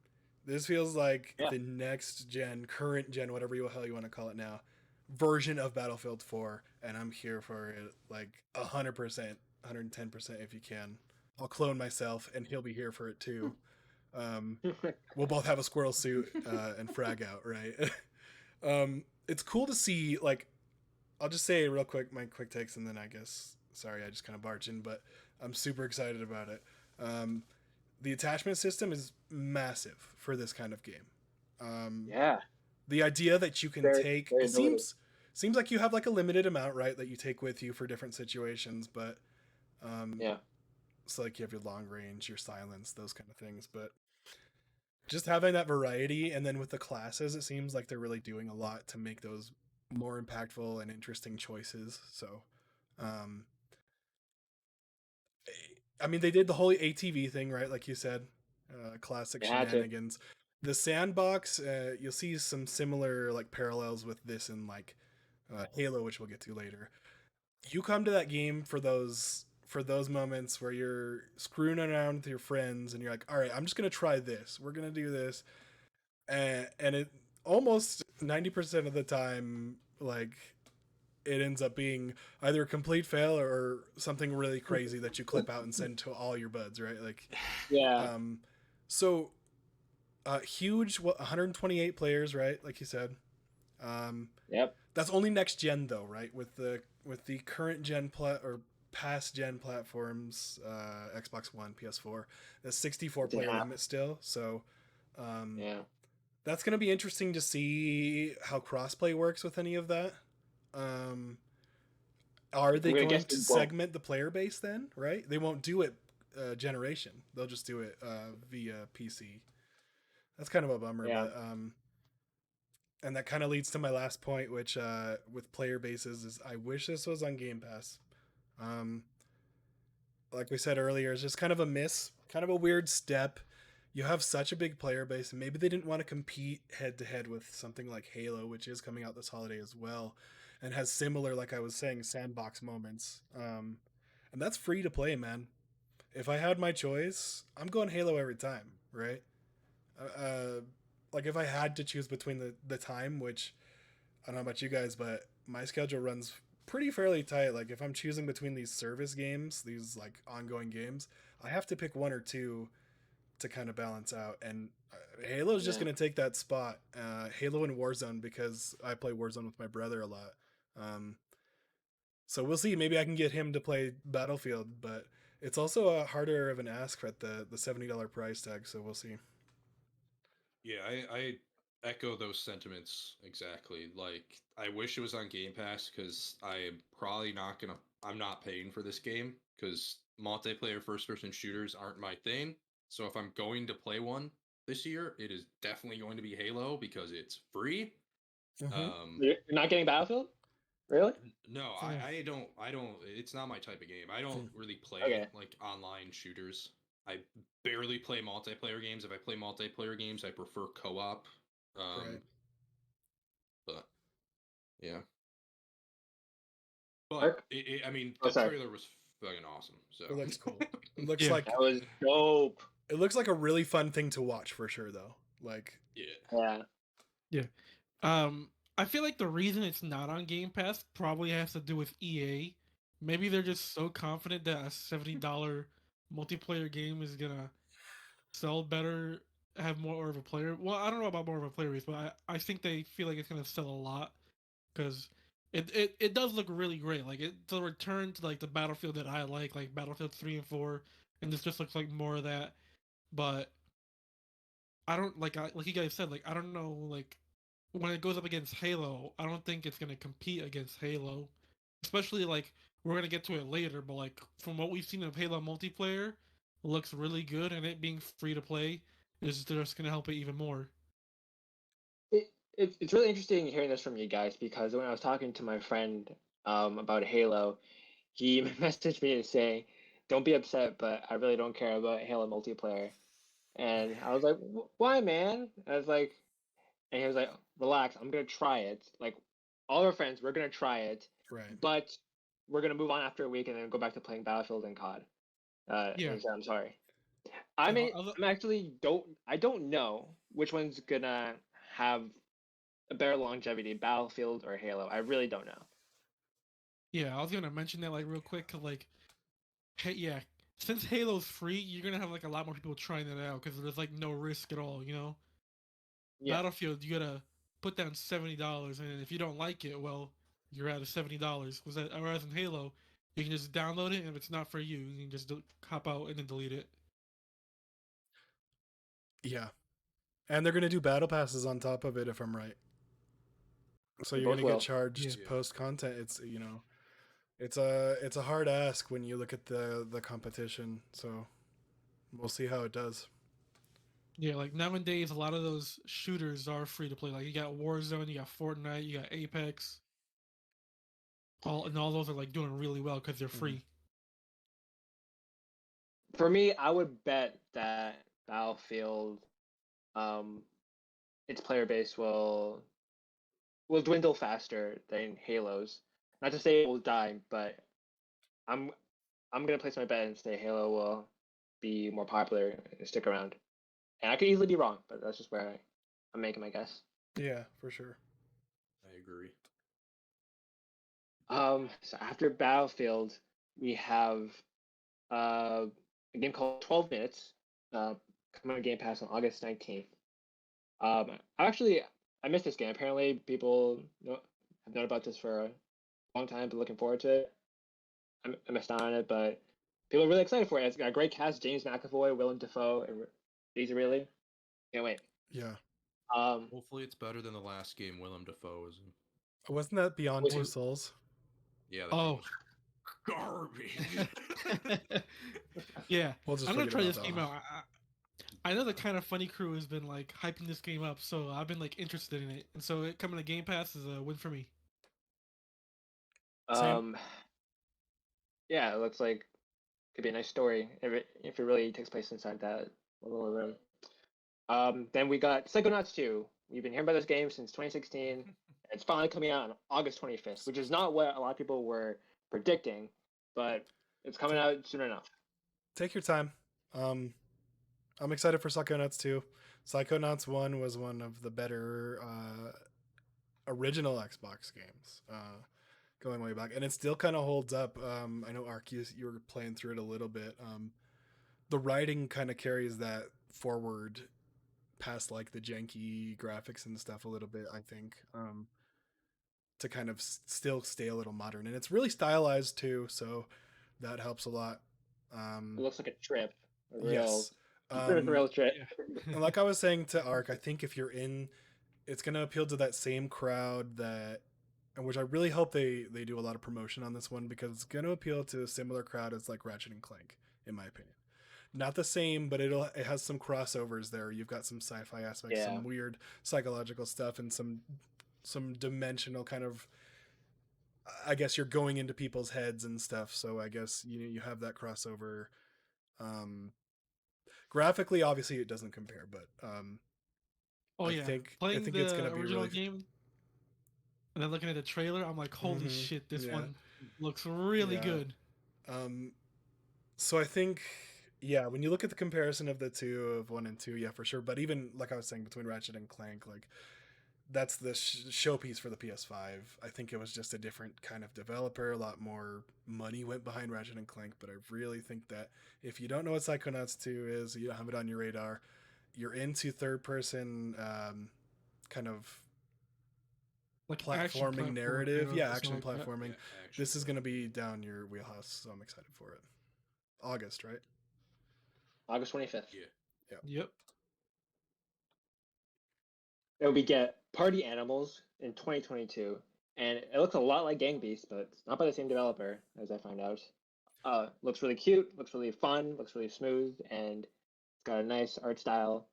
This feels like
Yeah.
the next gen, current gen, whatever the hell you want to call it now, version of Battlefield 4, and I'm here for it like 100%, 110% if you can. I'll clone myself, and he'll be here for it too. We'll both have a squirrel suit and frag out, right? It's cool to see, like, I'll just say real quick my quick takes, and then I guess, sorry, I just kind of barged in, but I'm super excited about it. The attachment system is massive for this kind of game.
Yeah.
The idea that you can take,
very
it seems like you have like a limited amount, right, that you take with you for different situations, but
Yeah.
so like you have your long range, your silence, those kind of things, but just having that variety, and then with the classes, it seems like they're really doing a lot to make those more impactful and interesting choices. So, I mean, they did the whole ATV thing, right? Like you said, classic
They had to.
shenanigans. The sandbox, you'll see some similar like parallels with this in like Halo, which we'll get to later. You come to that game for those moments where you're screwing around with your friends and you're like, all right, I'm just gonna try this. We're gonna do this, and it almost 90% of the time, like, it ends up being either a complete fail or something really crazy that you clip out and send to all your buds, right? Like,
Yeah.
So huge, 128 players, right? Like you said.
Yep.
That's only next gen though, right? With the current gen or past gen platforms, Xbox One, PS4, the 64 player limit still. So
Yeah.
that's going to be interesting to see how crossplay works with any of that. Are they going to segment the player base then? Right? They won't do it generation. They'll just do it via PC. That's kind of a bummer,
Yeah.
but and that kind of leads to my last point, which with player bases is I wish this was on Game Pass. Like we said earlier, it's just kind of a miss, kind of a weird step. You have such a big player base, and maybe they didn't want to compete head to head with something like Halo, which is coming out this holiday as well, and has similar, like I was saying, sandbox moments. And that's free to play, man. If I had my choice, I'm going Halo every time, right? Like if I had to choose between the time, which I don't know about you guys, but my schedule runs pretty fairly tight. Like if I'm choosing between these service games, these like ongoing games, I have to pick one or two to kind of balance out. And Halo is just going to take that spot. Halo and Warzone, because I play Warzone with my brother a lot. So we'll see. Maybe I can get him to play Battlefield, but it's also a harder of an ask at the $70 price tag. So we'll see.
Yeah, I echo those sentiments exactly. Like, I wish it was on Game Pass because I'm probably not gonna. I'm not paying for this game because multiplayer first-person shooters aren't my thing. So if I'm going to play one this year, it is definitely going to be Halo because it's free.
Mm-hmm.
You're not getting Battlefield? Really?
No, I don't. It's not my type of game. I don't really play like online shooters. I barely play multiplayer games. If I play multiplayer games, I prefer co-op.
Right.
But yeah. But I mean,
Oh,
the
sorry.
trailer was fucking awesome. So
It looks cool. It looks
Yeah.
like
That was dope.
it looks like a really fun thing to watch for sure, though. Like,
yeah.
Yeah.
I feel like the reason it's not on Game Pass probably has to do with EA. Maybe they're just so confident that a $70 multiplayer game is gonna sell better, have more of a player. Well, I don't know about more of a player base, but I think they feel like it's gonna sell a lot because it does look really great. Like it's a return to like the Battlefield that I like Battlefield 3 and 4, and this just looks like more of that. But I don't like you guys said, like I don't know, like when it goes up against Halo, I don't think it's gonna compete against Halo. Especially like we're gonna get to it later, but like from what we've seen of Halo multiplayer, it looks really good, and it being free to play is just gonna help it even more.
It's really interesting hearing this from you guys because when I was talking to my friend about Halo, he messaged me and saying, "Don't be upset, but I really don't care about Halo multiplayer." And I was like, "Why, man?" I was like, and he was like, "Relax, I'm gonna try it. Like, all our friends, we're gonna try it,
right.
but we're gonna move on after a week and then go back to playing Battlefield and COD." And
Yeah.
he said, "I'm sorry."
Yeah,
I'm actually don't know which one's gonna have a better longevity, Battlefield or Halo. I really don't know.
yeah, I was gonna mention that like real quick, 'cause, like, hey, yeah, since Halo's free, you're gonna have like a lot more people trying it out because there's like no risk at all, you know.
Yeah.
Battlefield, you gotta put down $70, and if you don't like it, well, you're out of $70. Whereas in Halo, you can just download it, and if it's not for you, you can just hop out and then delete it.
Yeah, and they're gonna do battle passes on top of it, if I'm right. So
They
you're
both
gonna get
will.
charged
Yeah.
post content. It's a hard ask when you look at the competition. So we'll see how it does.
Yeah, like nowadays, a lot of those shooters are free to play. Like you got Warzone, you got Fortnite, you got Apex. All those are like doing really well because they're free.
For me, I would bet that Battlefield, um, its player base will dwindle faster than Halo's. Not to say it will die, but I'm I'm gonna place my bet and say Halo will be more popular and stick around. And I could easily be wrong, but that's just where I'm making my guess.
Yeah, for sure.
I agree.
So after Battlefield, we have a game called 12 Minutes, coming on Game Pass on August 19th. I missed this game. Apparently, people have known about this for a long time, been looking forward to it. I missed out on it, but people are really excited for it. It's got a great cast: James McAvoy, Willem Dafoe, and Daisy Ridley. Can't wait.
Yeah.
Hopefully, it's better than the last game Willem Dafoe was in.
Wasn't that Beyond
Wait,
Two Souls?
Yeah, that game
Oh,
was garbage.
yeah.
We'll just
I'm gonna
forget
try
about
this
that
game
one.
out. I know the kind of funny crew has been like hyping this game up, so I've been like interested in it, and so it coming to Game Pass is a win for me.
Same.
Yeah, it looks like could be a nice story if it really takes place inside that little room. Then we got Psychonauts 2. We've been hearing about this game since 2016. It's finally coming out on August 25th, which is not what a lot of people were predicting, but it's coming out soon enough.
Take your time. I'm excited for Psychonauts 2. Psychonauts 1 was one of the better original Xbox games, going way back, and it still kind of holds up. I know Ark, you were playing through it a little bit. The writing kind of carries that forward past like the janky graphics and stuff a little bit. I think, to kind of still stay a little modern, and it's really stylized too, so that helps a lot.
It looks like a trip, a real,
Yes.
real trip.
And like I was saying to Ark, I think if you're in, it's going to appeal to that same crowd that, and which I really hope they do a lot of promotion on this one, because it's going to appeal to a similar crowd as like Ratchet and Clank, in my opinion. Not the same, but it has some crossovers there. You've got some sci-fi aspects,
Yeah.
some weird psychological stuff, and some dimensional kind of, I guess you're going into people's heads and stuff. So I guess you have that crossover. Graphically, obviously, it doesn't compare, but
Oh
I
yeah,
think
playing
it's gonna
the
be
original
really.
game and then looking at the trailer, I'm like, holy shit, this
Yeah.
one. Looks really
Yeah.
good.
So I think, yeah, when you look at the comparison of the two, of 1 and 2, yeah, for sure. But even like I was saying, between Ratchet and Clank, like that's the showpiece for the PS5. I think it was just a different kind of developer. A lot more money went behind Ratchet and Clank, but I really think that if you don't know what Psychonauts 2 is, you don't have it on your radar, you're into third person kind of
Like action
platforming
platform,
narrative. Yeah,
something
action
like that.
platforming.
Yeah, action.
This is going to be down your wheelhouse, so I'm excited for it. August, right?
August 25th.
Yeah.
Yep.
Then we get Party Animals in 2022, and it looks a lot like Gang Beasts, but it's not by the same developer, as I found out. Looks really cute, looks really fun, looks really smooth, and it's got a nice art style.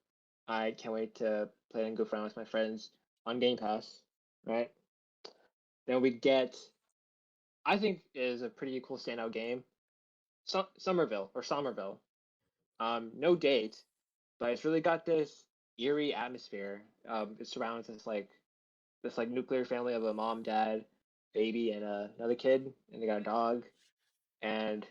I can't wait to play and goof around with my friends on Game Pass, right? Then we get, I think, is a pretty cool standout game, Somerville. No date, but it's really got this eerie atmosphere. It surrounds this nuclear family of a mom, dad, baby, and another kid, and they got a dog. And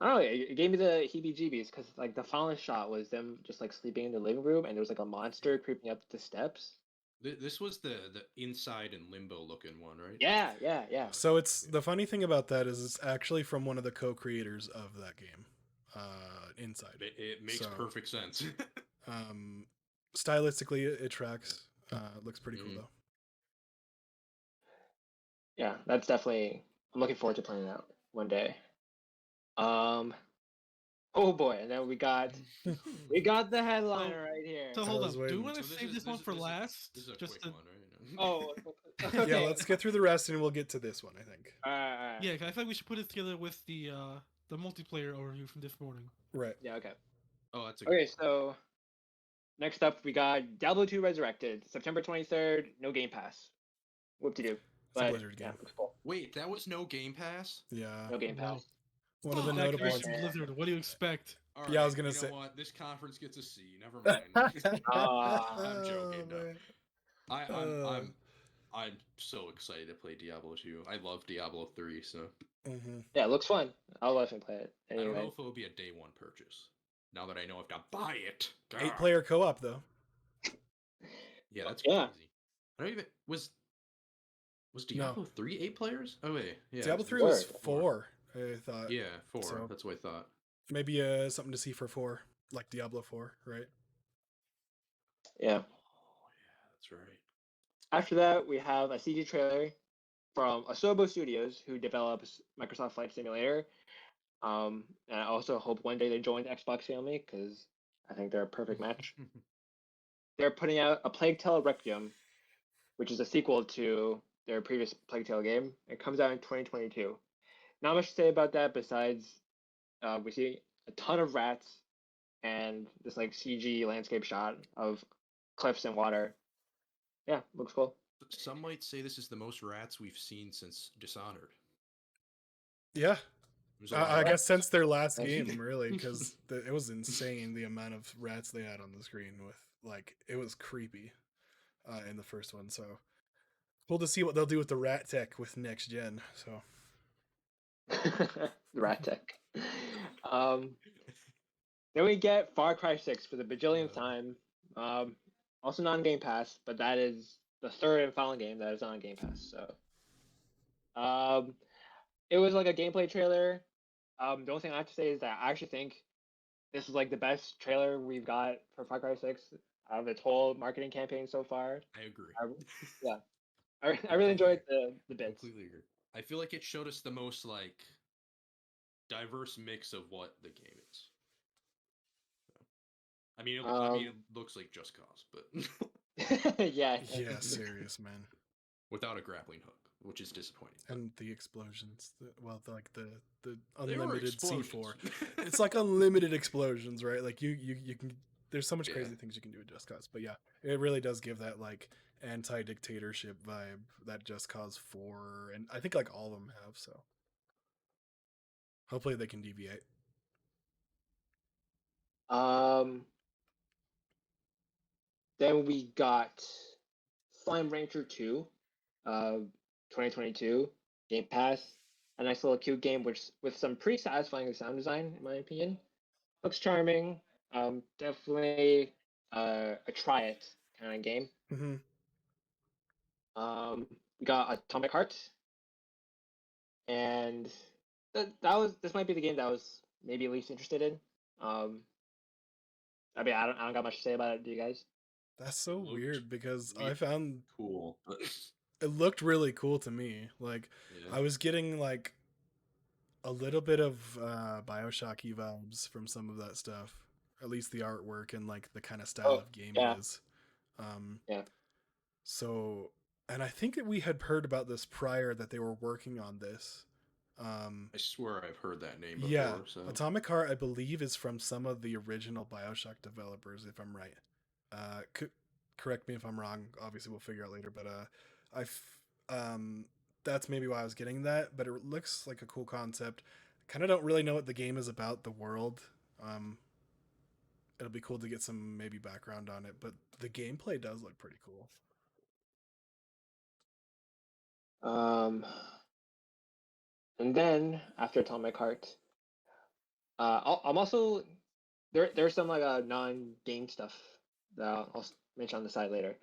I don't know, it gave me the heebie-jeebies because like the final shot was them just like sleeping in the living room, and there was like a monster creeping up the steps.
This was the inside and limbo looking one, right?
Yeah.
So it's the funny thing about that is it's actually from one of the co-creators of that game, Inside.
It makes perfect sense.
Stylistically, it tracks. It looks pretty cool though.
Yeah, that's definitely. I'm looking forward to playing that one day. Oh boy, and then we got the headliner right here.
So
I
hold
was
up. Do we
waiting.
want to save this one for last?
This is a
Just
quick
to...
one, right?
Oh,
Yeah,
okay.
let's get through the rest and we'll get to this one, I think.
Yeah, 'cause I think we should put it together with the multiplayer overview from this morning.
Right.
Yeah, okay.
Oh, that's a good
Okay,
one.
so next up we got Diablo 2 Resurrected, September 23rd, no Game Pass. Whoop to do.
It's a
But
Blizzard game.
looks cool.
Wait, that was no Game Pass?
Yeah.
No Game
No.
Pass.
One of the
It's
notable
Activision
ones.
Blizzard. What do you expect?
All
Yeah, I
right,
was gonna
you
say-
know what? This conference gets a C. Never mind. I'm joking. No. I'm so excited to play Diablo 2. I love Diablo 3, so
Yeah, it looks fun. I'll let him play it.
I don't know
Anyway.
if it will be a day one purchase. Now that I know I have to buy it.
8-player co-op though.
Yeah, that's
Yeah.
crazy. I don't even was Diablo 3 8 players? Oh wait, yeah.
Diablo
it's
3 was
4.
4, I thought.
Yeah, 4.
So-
That's what I thought.
Maybe something to see for 4, like Diablo 4, right?
Yeah.
Oh yeah, that's right.
After that, we have a CG trailer from Asobo Studios, who develops Microsoft Flight Simulator. And I also hope one day they join the Xbox family because I think they're a perfect match. They're putting out a Plague Tale Requiem, which is a sequel to their previous Plague Tale game. It comes out in 2022. Not much to say about that besides we see a ton of rats and this like CG landscape shot of cliffs and water. Yeah, looks cool.
Some might say this is the most rats we've seen since Dishonored.
Yeah.
There's a lot
I
of
guess
rats.
since their last game, really, because it was insane the amount of rats they had on the screen. With like, it was creepy in the first one. So cool to see what they'll do with the rat tech with next gen. So
Rat tech. Then we get Far Cry 6 for the bajillionth time. Also not on Game Pass, but that is the third and final game that is on Game Pass. So, it was like a gameplay trailer. The only thing I have to say is that I actually think this is like the best trailer we've got for Far Cry 6 out of its whole marketing campaign so far.
I agree.
Yeah, I really enjoyed the bits.
Completely agree. I feel like it showed us the most like diverse mix of what the game is. I mean, it looks like Just Cause, but
Yeah.
yeah, serious man.
without a grappling hook, which is disappointing.
And the explosions, the
They were
unlimited
explosions.
C4. It's like unlimited explosions, right? Like you can. There's so much
Yeah.
crazy things you can do with Just Cause, but yeah, it really does give that like anti-dictatorship vibe that Just Cause 4, and I think like all of them have. So hopefully they can deviate.
Then we got Slime Rancher 2, 2022. Game Pass. A nice little cute game, which with some pretty satisfying sound design, in my opinion. Looks charming. Definitely a try it kind of game.
Mm-hmm.
We got Atomic Heart, and this might be the game that I was maybe least interested in. I mean, I don't got much to say about it. Do you guys?
That's so
Looked
weird because I
weird.
found
Cool.
it looked really cool to me. Like
Yeah.
I was getting like a little bit of Bioshocky vibes from some of that stuff. At least the artwork and like the kind of style
Oh,
of game
yeah.
it is.
Yeah.
So, and I think that we had heard about this prior that they were working on this.
I swear I've heard that name before.
Yeah,
So
Atomic Heart, I believe, is from some of the original Bioshock developers, if I'm right. Correct me if I'm wrong. Obviously, we'll figure out later. But I, that's maybe why I was getting that. But it looks like a cool concept. Kind of don't really know what the game is about. The world. It'll be cool to get some maybe background on it. But the gameplay does look pretty cool.
And then after Atomic Heart, I'm also there's some like non-game stuff that I'll mention on the side later.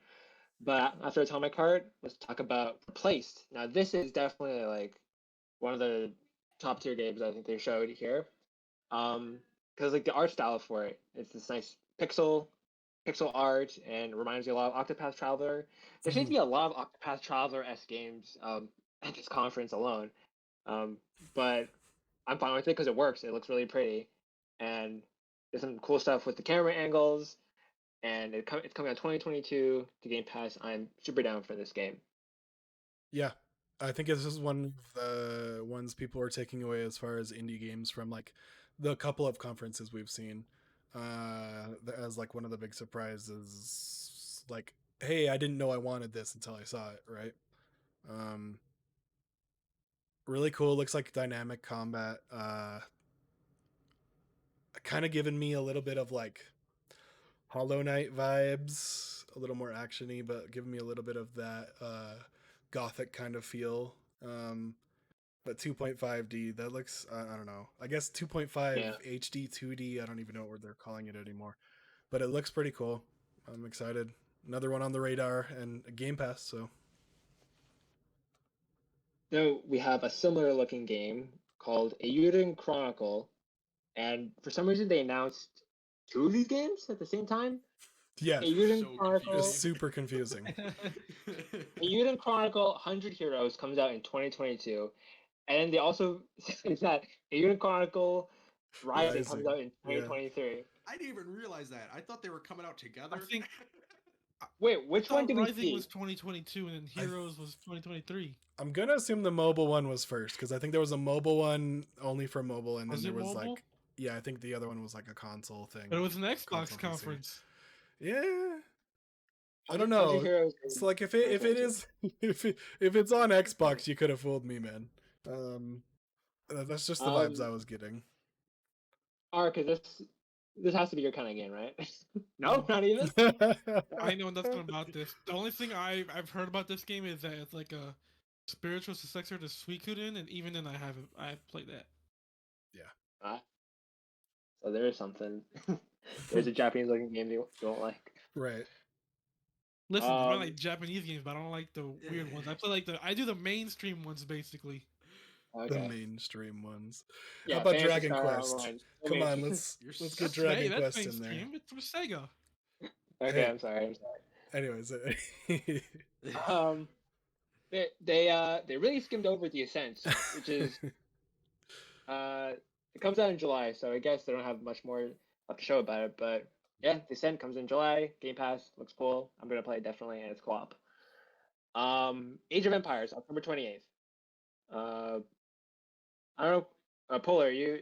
But after Atomic Heart, let's talk about Replaced. Now this is definitely like one of the top tier games I think they showed here. Because like the art style for it, it's this nice pixel art and reminds you a lot of Octopath Traveler. There seems to be a lot of Octopath Traveler-esque games at this conference alone. But I'm fine with it because it works. It looks really pretty, and there's some cool stuff with the camera angles. And it's coming out 2022 to Game Pass. I'm super down for this game.
Yeah, I think this is one of the ones people are taking away as far as indie games from like the couple of conferences we've seen. As like one of the big surprises, like, hey, I didn't know I wanted this until I saw it, right? Um, really cool. Looks like dynamic combat. Kind of giving me a little bit of like Hollow Knight vibes, a little more actiony, but giving me a little bit of that gothic kind of feel. But 2.5D, that looks, I don't know. I guess 2.5
Yeah.
HD 2D, I don't even know what they're calling it anymore. But it looks pretty cool. I'm excited. Another one on the radar and a Game Pass, so.
So we have a similar looking game called Eiyuden Chronicle, and for some reason they announced two of these games at the same time.
Yeah,
Eiyuden
so
Chronicle.
it's super confusing.
Eiyuden Chronicle 100 Heroes comes out in 2022, and then they also say that Eiyuden Chronicle Rising comes out in 2023.
I didn't even realize that. I thought they were coming out together.
I think
Wait, which one did we
Rising
see?
was 2022 and then Heroes was 2023.
I'm gonna assume the mobile one was first because I think there was a mobile one only for mobile, and then
Was
there
it
was
mobile?
like, yeah, I think the other one was like a console thing.
But it was an Xbox
Console PC.
conference.
Yeah, I
100
don't know.
Heroes
It's
in
like if it
2022.
is if it's on Xbox, you could have fooled me, man. That's just the vibes I was getting.
Because this has to be your kind of game, right? No, not even.
I know nothing about this. The only thing I've heard about this game is that it's like a spiritual successor to Suikoden, and even then I've played that.
Ah, so there is something. There's a Japanese looking game you don't like.
Right.
Listen, I like Japanese games, but I don't like the weird ones.
Yeah.
I do the mainstream ones basically.
Okay.
The mainstream ones.
Yeah,
How about
Phantasy
Dragon
Star
Quest?
Online.
Come on,
You're
let's get Dragon
That's
Quest in there.
mainstream. It's from Sega.
Okay,
Hey.
I'm sorry.
Anyways,
They really skimmed over the Ascent, which is it comes out in July, so I guess they don't have much more up to show about it. But yeah, the Ascent comes in July. Game Pass looks cool. I'm gonna play it definitely, and it's co-op. Age of Empires, October 28th. I don't know, Polar, you're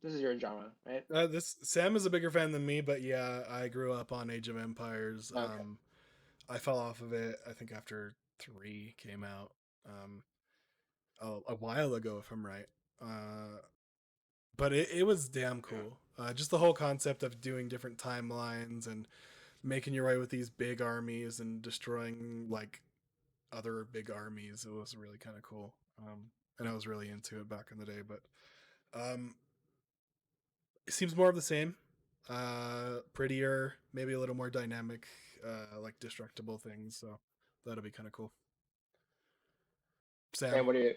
this is your genre, right?
this Sam is a bigger fan than me, but yeah, I grew up on Age of Empires.
Okay.
I fell off of it, I think after 3 came out. A while ago, if I'm right. But it was damn cool. Just the whole concept of doing different timelines and making your way with these big armies and destroying like other big armies. It was really kind of cool. And I was really into it back in the day, but it seems more of the same. Prettier, maybe a little more dynamic, like destructible things. So that'll be kind of cool. Sam,
Sam, what do you?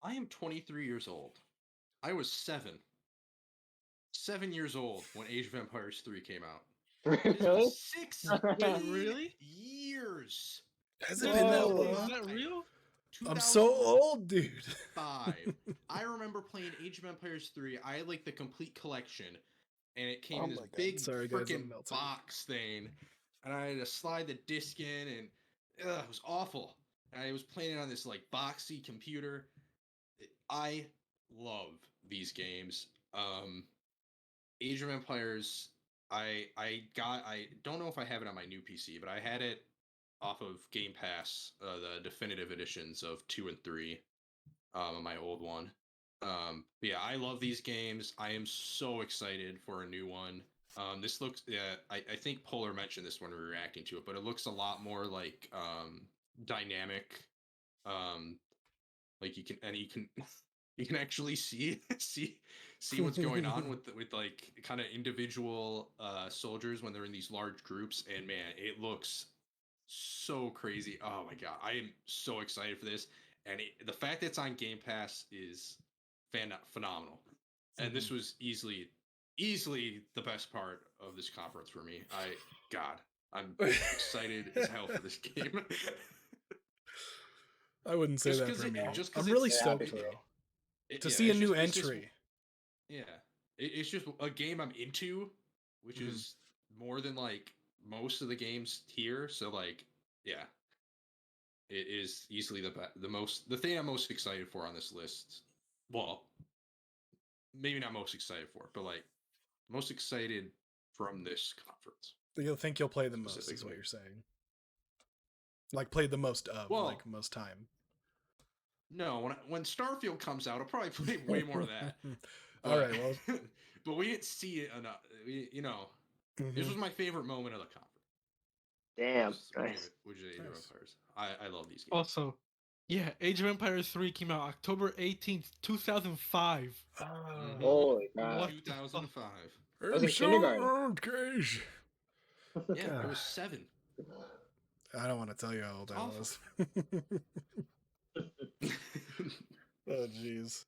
I am 23 years old. I was 7 years old when Age of Empires 3 came out. It has been
Really?
16
Really?
years.
has
Is
it been that
Whoa.
long?
that real?
I'm so
2005.
old, dude.
I remember playing Age of Empires 3. I had like the complete collection, and it came
Oh
in this
my God.
big
Sorry, guys, I'm
freaking
melting.
box thing, and I had to slide the disc in, and it was awful. And I was playing it on this like boxy computer. I love these games. Age of Empires. I don't know if I have it on my new PC, but I had it off of Game Pass, the definitive editions of 2 and 3, on my old one. But yeah, I love these games. I am so excited for a new one. This looks, yeah, I think Polar mentioned this when we were reacting to it, but it looks a lot more like dynamic. Um, like you can you can actually see what's going on with like kind of individual soldiers when they're in these large groups, and man, it looks so crazy. Oh my god, I am so excited for this, and the fact that it's on Game Pass is phenomenal. And this was easily the best part of this conference for me. I'm excited as hell for this game.
I wouldn't say
Just
that
'cause
for
it-
me.
just 'cause
I'm
it's-
really
Yeah,
stoked
obviously.
though to
Yeah,
see a
it's
new
it's
entry.
Yeah, it's just a game I'm into, which
Mhm.
is more than like most of the games here. So like, yeah, it is easily the thing I'm most excited for on this list. Well, maybe not most excited for, but like most excited from this conference
You'll think you'll play the most, is
specifically.
what you're saying. Like played the most of,
Well,
like most time.
no, when Starfield comes out, I'll probably play way more of that.
All right, well,
but we didn't see it enough. This
mhm.
was my favorite moment of the conference.
Damn.
Which
Nice.
is Age of
Nice.
Empires. I love these games.
Also, yeah, Age of Empires 3 came out October 18th, 2005.
Holy God.
What?
2005.
I was in kindergarten.
old, Cage.
Yeah, I was 7.
I don't want to tell you how old I
Awful.
was. Oh, jeez.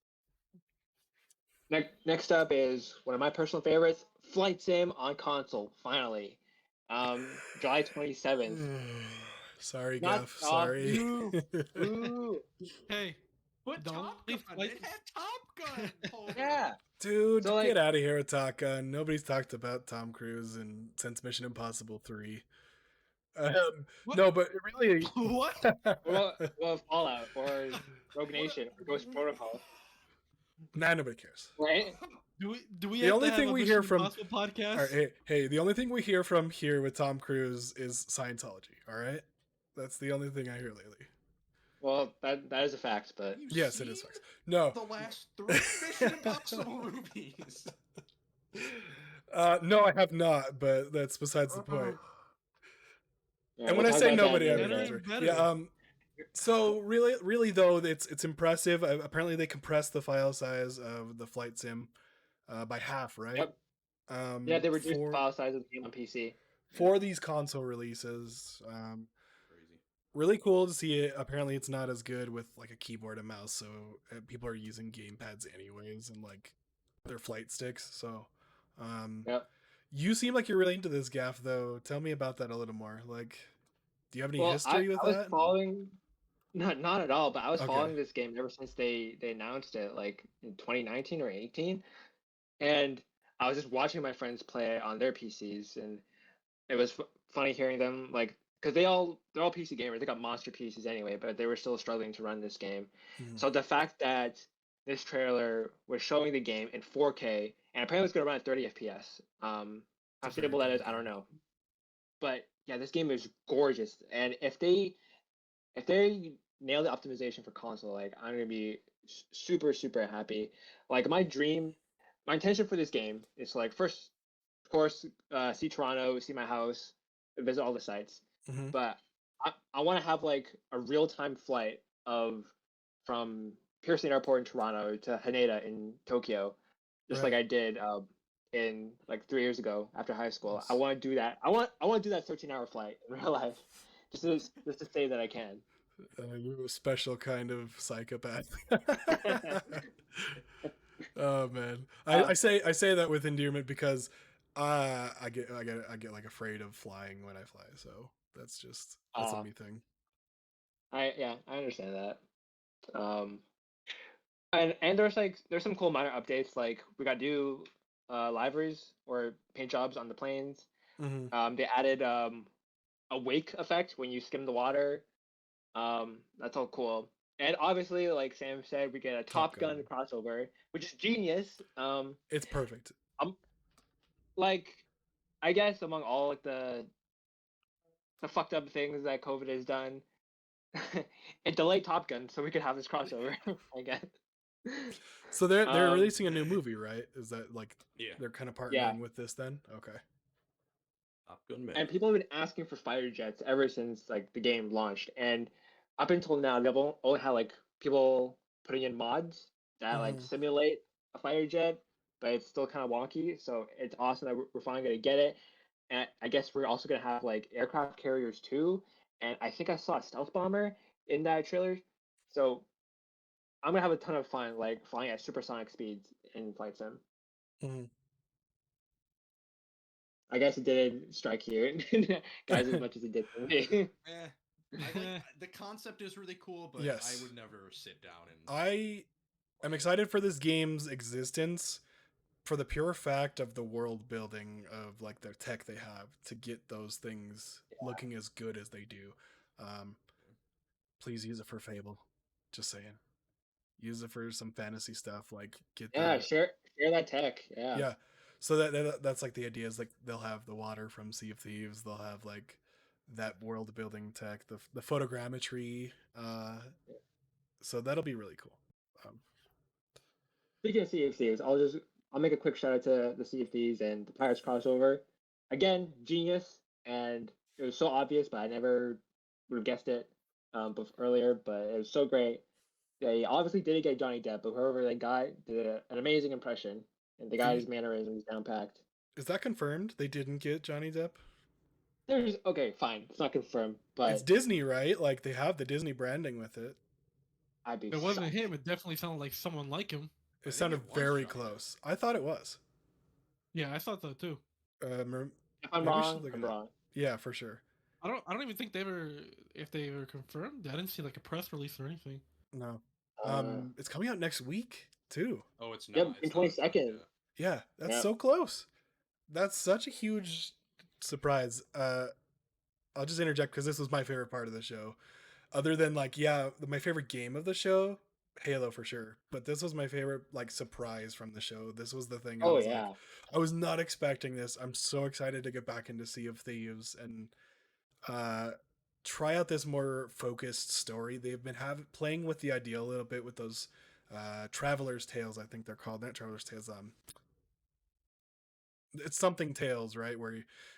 Next up is one of my personal favorites, Flight Sim on console. Finally, July 27th.
Sorry,
Not
Gaff.
off
Sorry.
you. Ooh.
Hey,
But
the
Top
only
Gun!
flight-
It had Top Gun! Holy-
Yeah.
Dude,
So, like-
get out of here with Top Gun. Nobody's talked about Tom Cruise since Mission Impossible 3.
What?
No, but it really.
What?
Well, Fallout or Rogue Nation or Ghost Protocol,
Nah, nobody cares.
right?
Do we
The
have
only
to have
thing
a
we
Mission
hear from-
Impossible podcast?
All right, hey, the only thing we hear from here with Tom Cruise is Scientology. All right, that's the only thing I hear lately.
Well, that is a fact, but
You
Yes, it is
seen
facts. No,
the last 3 Mission Impossible movies.
no, I have not, but that's besides the point.
yeah,
And
we'll
when I
talk
say
about that
nobody, I
another
mean
day.
Better.
Andrew. Yeah. So really though, it's impressive. Apparently, they compressed the file size of the flight sim by half, right?
Yep. Yeah, they reduced the
for
file size of the game on PC.
for these console releases.
Crazy.
Really cool to see it. Apparently, it's not as good with like a keyboard and mouse, so people are using game pads anyways, and like their flight sticks. So,
Yep.
you seem like you're really into this, Gaff. Though, tell me about that a little more. Like, do you have any
Well,
history with
I was
that?
following, not at all, but I was
Okay.
following this game ever since they announced it, like in 2019 or 18, and I was just watching my friends play on their PCs, and it was funny hearing them like because they're all PC gamers. They got monster PCs anyway, but they were still struggling to run this game.
Mhm.
So the fact that this trailer was showing the game in 4K and apparently it's going to run at 30 FPS. How
It's a very
stable that
cool
is, I don't
game.
know. But yeah, this game is gorgeous, and if they nail the optimization for console, like I'm gonna be super happy. Like my intention for this game is to, like, first, of course, see Toronto, see my house, visit all the sites.
Mhm.
But I want to have like a real time flight of from Pearson Airport in Toronto to Haneda in Tokyo, just like
Right.
I did in like 3 years ago after high school. I
Nice.
want to do that. I want to do that 13-hour flight in real life, just to say that I can.
You're a special kind of psychopath. Oh man,
uh,
I say that with endearment because I get like afraid of flying when I fly. So that's a
uh,
me thing.
I understand that. Um, and there's some cool minor updates like we got new liveries or paint jobs on the planes.
Mm-hmm.
They added a wake effect when you skim the water. That's all cool. And obviously, like Sam said, we get a
Top
Top Gun
Gun.
crossover, which is genius.
It's perfect.
I'm like, I guess among all like the fucked up things that COVID has done, it delayed Top Gun so we could have this crossover. I guess.
So they're
Um,
releasing a new movie, right? Is that like
Yeah,
they're kind of
yeah,
partnering with this then? Okay.
Top Gun
and
Maverick.
people have been asking for fighter jets ever since like the game launched, and up until now they've only had like people putting in mods that like
Mm-hmm.
simulate a fighter jet, but it's still kind of wonky. So it's awesome that we're finally gonna get it, and I guess we're also gonna have like aircraft carriers too. And I think I saw a stealth bomber in that trailer, so I'm gonna have a ton of fun like flying at supersonic speeds in flight sim.
Mm-hmm.
I guess it didn't strike you guys as much as it did for me.
I like the concept is really cool, but I
Yes.
would never sit down and.
I am excited for this game's existence for the pure fact of the world building of like the tech they have to get those things looking as good as they do. Um, please use it for Fable. Just saying. Use it for some fantasy stuff. Like get
Yeah,
the
share that tech. Yeah.
yeah. So that's like the idea is like they'll have the water from Sea of Thieves. They'll have like that world building tech, the photogrammetry. So that'll be really cool. Um,
Speaking of Sea of Thieves, I'll make a quick shout out to the Sea of Thieves and the Pirates crossover. Again, genius, and it was so obvious, but I never would have guessed it earlier. But it was so great. They obviously didn't get Johnny Depp, but whoever they got did an amazing impression, and the
the
guy's mannerisms down packed.
is that confirmed? They didn't get Johnny Depp.
There's okay, fine, it's not confirmed,
It's
but
Disney, right? Like they have the Disney branding with it.
I'd be
It wasn't
shocked.
him. It definitely sounded like someone like him.
It
I think
sounded
it was
very
Johnny Depp.
close. I thought it was.
Yeah, I thought so too.
If I'm
Maybe we should
wrong,
look
I'm
it up.
wrong.
Yeah, for sure.
I don't even think they were if they were confirmed. I didn't see like a press release or anything.
No.
Uh,
It's coming out next week too.
Oh, it's not.
yep, in
It's not confirmed
22nd.
yet.
Yeah, that's
Yep.
so close. That's such a huge surprise. I'll just interject because this was my favorite part of the show. Other than like, yeah, my favorite game of the show, Halo for sure. But this was my favorite like surprise from the show. This was the thing I
Oh
was like,
yeah.
I was not expecting this. I'm so excited to get back into Sea of Thieves and uh try out this more focused story. They've been playing with the idea a little bit with those Traveler's Tales, I think they're called. Not Traveler's Tales, it's something tales, right? Where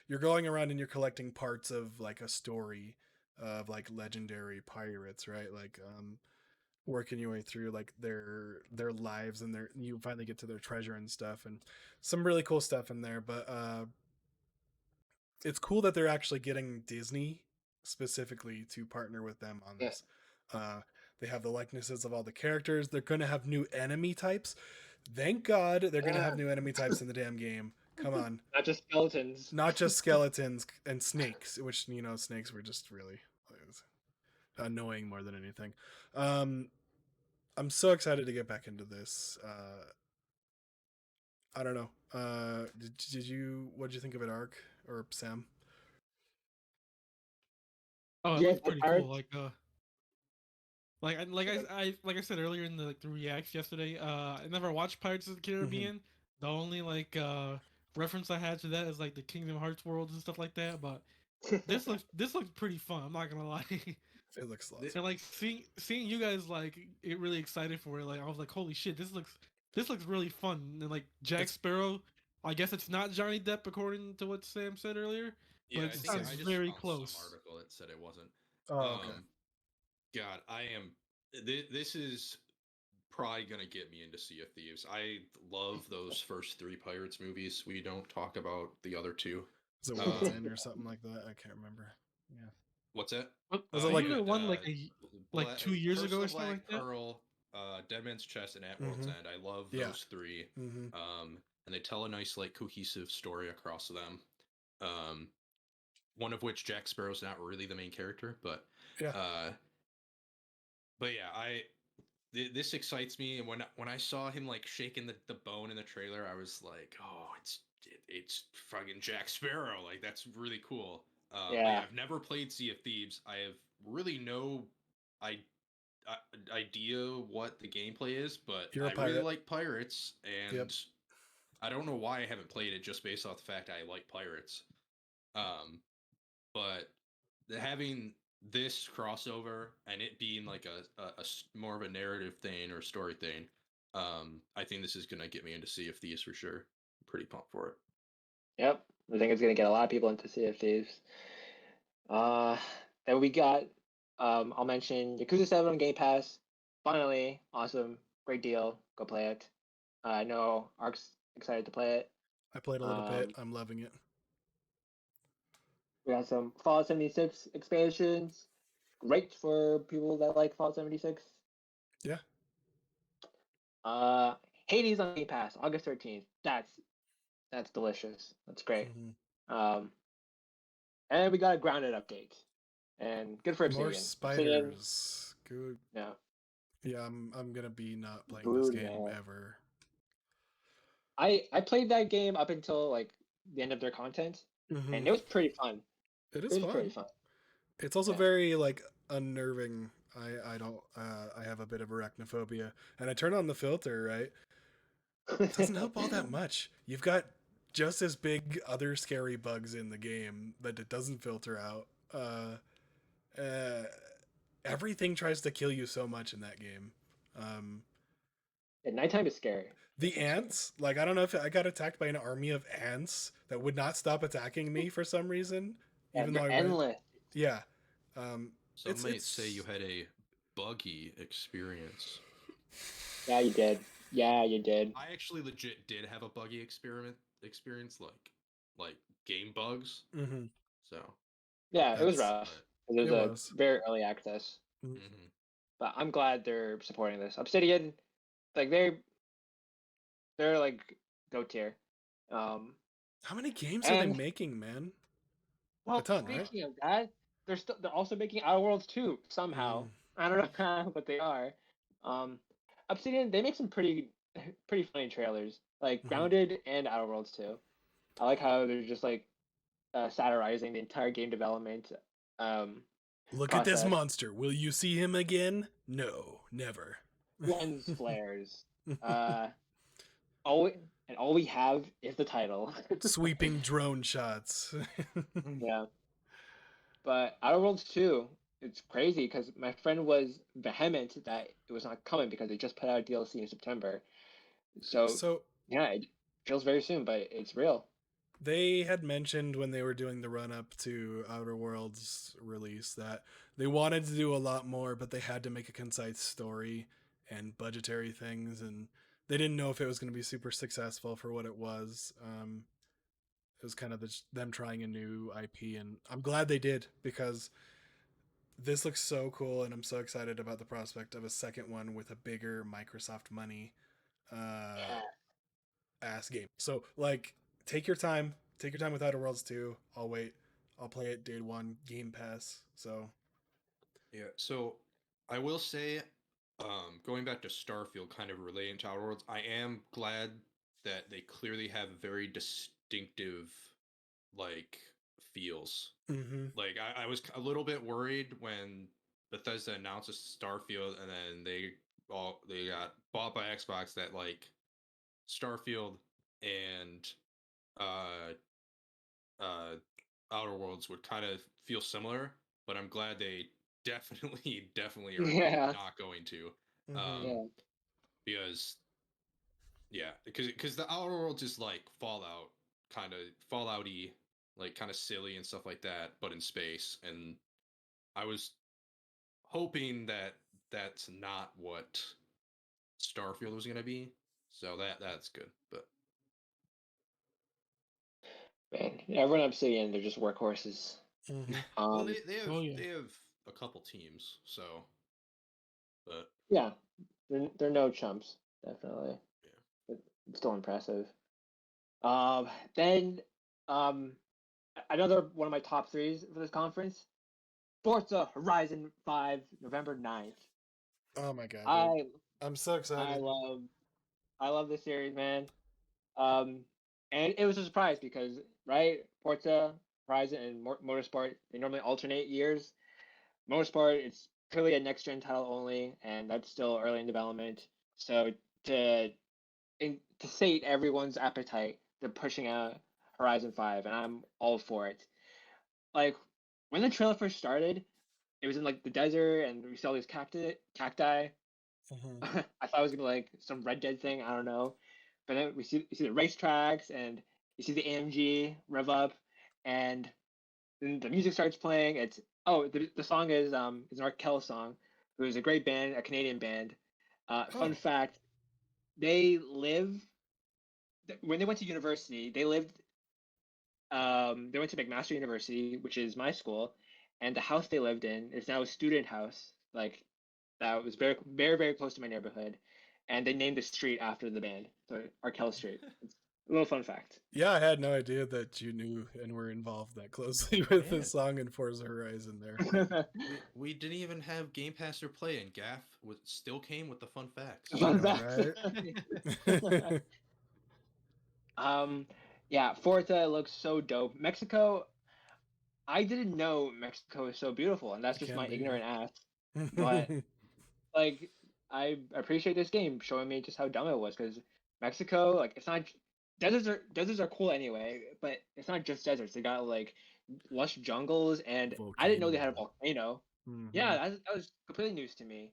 you're going around and you're collecting parts of like a story of like legendary pirates, right? Like working your way through like their lives and their you finally get to their treasure and stuff and some really cool stuff in there. But it's cool that they're actually getting Disney specifically to partner with them on
Yeah.
this. Uh they have the likenesses of all the characters. They're going to have new enemy types. Thank God they're going to have
Yeah.
new enemy types in the damn game. Come on.
Not just skeletons.
Not just skeletons and snakes, which snakes were just really annoying more than anything. I'm so excited to get back into this. I don't know. Did you? What did you think of it, Ark or Sam?
Oh, it
Yeah,
looks
the
pretty cool.
pirates.
Like I said earlier in the reacts yesterday. I never watched Pirates of the Caribbean. The only reference I had to that is like the Kingdom Hearts worlds and stuff like that. But this looks pretty fun. I'm not gonna lie.
It looks lots.
And like seeing you guys like get really excited for it, like I was like, holy shit, this looks really fun. And like Jack
It's-
Sparrow, I guess it's not Johnny Depp according to what Sam said earlier,
Yeah,
but
I
it
think
sounds
I just
very
found
close.
some article that said it wasn't.
Oh, okay.
God, I am. This is probably gonna get me into Sea of Thieves. I love those first three Pirates movies. We don't talk about the other two.
Is it World's End or something like that? I can't remember. Yeah.
What's that?
Was it
You
like-
Wasn't there
had,
one like 2 years
Curse
ago
of
or
the
something
Black
like that?
Pearl, Dead Man's Chest, and At World's End. I love
Yeah.
those three.
Mm-hmm.
And they tell a nice, like, cohesive story across them. One of which Jack Sparrow's not really the main character, but
Yeah.
but yeah, this excites me. And when I saw him like shaking the bone in the trailer, I was like, oh, it's fucking Jack Sparrow. Like that's really cool.
Yeah.
I've never played Sea of Thieves. I have really no I, idea what the gameplay is, but
You're a
I really
pirate.
like pirates, and
Yep.
I don't know why I haven't played it just based off the fact I like pirates. But having this crossover and it being like a more of a narrative thing or story thing, I think this is gonna get me into Sea of Thieves for sure. I'm pretty pumped for it.
Yep. I think it's gonna get a lot of people into Sea of Thieves. Then we got I'll mention Yakuza 7 on Game Pass. Finally, awesome, great deal. Go play it. I know Ark's excited to play it.
I played a little bit. I'm loving it.
We got some Fallout 76 expansions. Great for people that like Fallout 76.
Yeah.
Hades on Game Pass, August 13th. That's delicious. That's great.
Mm-hmm.
And we got a Grounded update. And good for Obsidian.
More spiders. Good.
Yeah.
Yeah, I'm gonna be not playing
Brood
this game
Wall.
ever.
I played that game up until like the end of their content,
Mm-hmm.
and it was pretty fun.
It
It
is
was
fun.
pretty fun.
It's also
Yeah.
very like unnerving. I don't I have a bit of arachnophobia, and I turn on the filter, right? It doesn't help all that much. You've got just as big other scary bugs in the game that it doesn't filter out. Everything tries to kill you so much in that game.
At nighttime is scary.
The ants, like I don't know if I got attacked by an army of ants that would not stop attacking me for some reason,
Yeah,
even
they're
though I went.
endless.
Yeah.
Some
It's-
might
it's-
say you had a buggy experience.
Yeah, you did. Yeah, you did.
I actually legit did have a buggy experience, like game bugs.
Mm-hmm.
So
Yeah, it was
That's-
rough. It was
It
a
was.
very early access,
mhm.
but I'm glad they're supporting this. Obsidian, like they're like go tier.
How many games are they
And-
making, man?
Well,
A ton, right?
speaking of that, they're also making Outer Worlds 2 somehow.
Mm.
I don't know how, but they are. Obsidian, they make some pretty funny trailers, like
Mhm.
Grounded and Outer Worlds 2. I like how they're just like satirizing the entire game development.
Look at this
process.
monster. Will you see him again? No, never.
Lens flares. All we have is the title.
Sweeping drone shots.
Yeah. But Outer Worlds 2, it's crazy because my friend was vehement that it was not coming because they just put out a DLC in September. So yeah, it feels very soon, but it's real.
They had mentioned when they were doing the run up to Outer Worlds release that they wanted to do a lot more, but they had to make a concise story and budgetary things, and they didn't know if it was going to be super successful for what it was. It was kind of them trying a new IP, and I'm glad they did because this looks so cool, and I'm so excited about the prospect of a second one with a bigger Microsoft money ass game. So like, take your time with Outer Worlds 2. I'll wait. I'll play it day one, Game Pass. So
Yeah, so I will say, going back to Starfield, kind of relating to Outer Worlds, I am glad that they clearly have very distinctive, like, feels.
mm-hmm.
Like, I was a little bit worried when Bethesda announced Starfield, and then they got bought by Xbox, that like Starfield and Outer Worlds would kind of feel similar, but I'm glad they definitely are
Yeah.
not going to,
Mm-hmm.
Yeah.
because the Outer Worlds is like Fallout, kind of Fallout-y, like kind of silly and stuff like that, but in space, and I was hoping that that's not what Starfield was going to be. So that's good. But
Man, everyone I'm seeing, they're just workhorses.
Mhm.
well,
Um,
they have a couple teams, so but
yeah, they're no chumps, definitely.
yeah.
But it's still impressive. Then um, another one of my top threes for this conference, Forza Horizon 5, November 9th.
Oh my god, dude.
I
I'm so
I
excited.
love this series, man. And it was a surprise because right, Forza Horizon and Motorsport, they normally alternate years. Motorsport, it's clearly a next gen title only, and that's still early in development. So to to sate everyone's appetite, they're pushing out Horizon 5, and I'm all for it. Like when the trailer first started, it was in like the desert, and we saw these cacti.
Mhm.
I thought it was gonna be like some Red Dead thing. I don't know, but then we see the racetracks, and you see the AMG rev up, and then the music starts playing. The song is an Arkell song, who is a great band, a Canadian band. Fun
Oh.
fact: they live when they went to university. They went to McMaster University, which is my school, and the house they lived in is now a student house. Like that was very, very, very close to my neighborhood, and they named the street after the band, so Arkell Street. It's a little fun fact.
Yeah, I had no idea that you knew and were involved that closely with
Man.
the song in Forza Horizon there.
We didn't even have Game Pass or Play, and Gaff still came with the fun facts.
Fun
Know,
fact. Yeah, Forza looks so dope. Mexico, I didn't know Mexico is so beautiful, and that's
It
just
can
my
be.
ignorant ass. But like, I appreciate this game showing me just how dumb it was, because Mexico, like, it's not deserts are cool anyway, but it's not just deserts. They got like lush jungles, and I didn't know they had a volcano. Yeah,
Mhm.
that was completely news to me.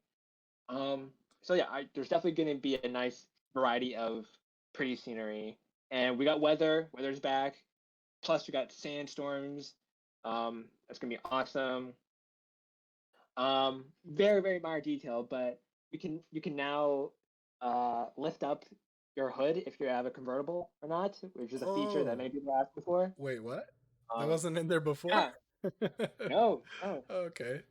So yeah, there's definitely going to be a nice variety of pretty scenery, and we got weather. Weather's back. Plus, we got sandstorms. That's gonna be awesome. Very very minor detail, but you can now lift up your hood if you have a convertible or not, which is a feature that
Oh,
many people asked before.
wait, what? That
Um,
wasn't in there before?
yeah, no, no.
Okay.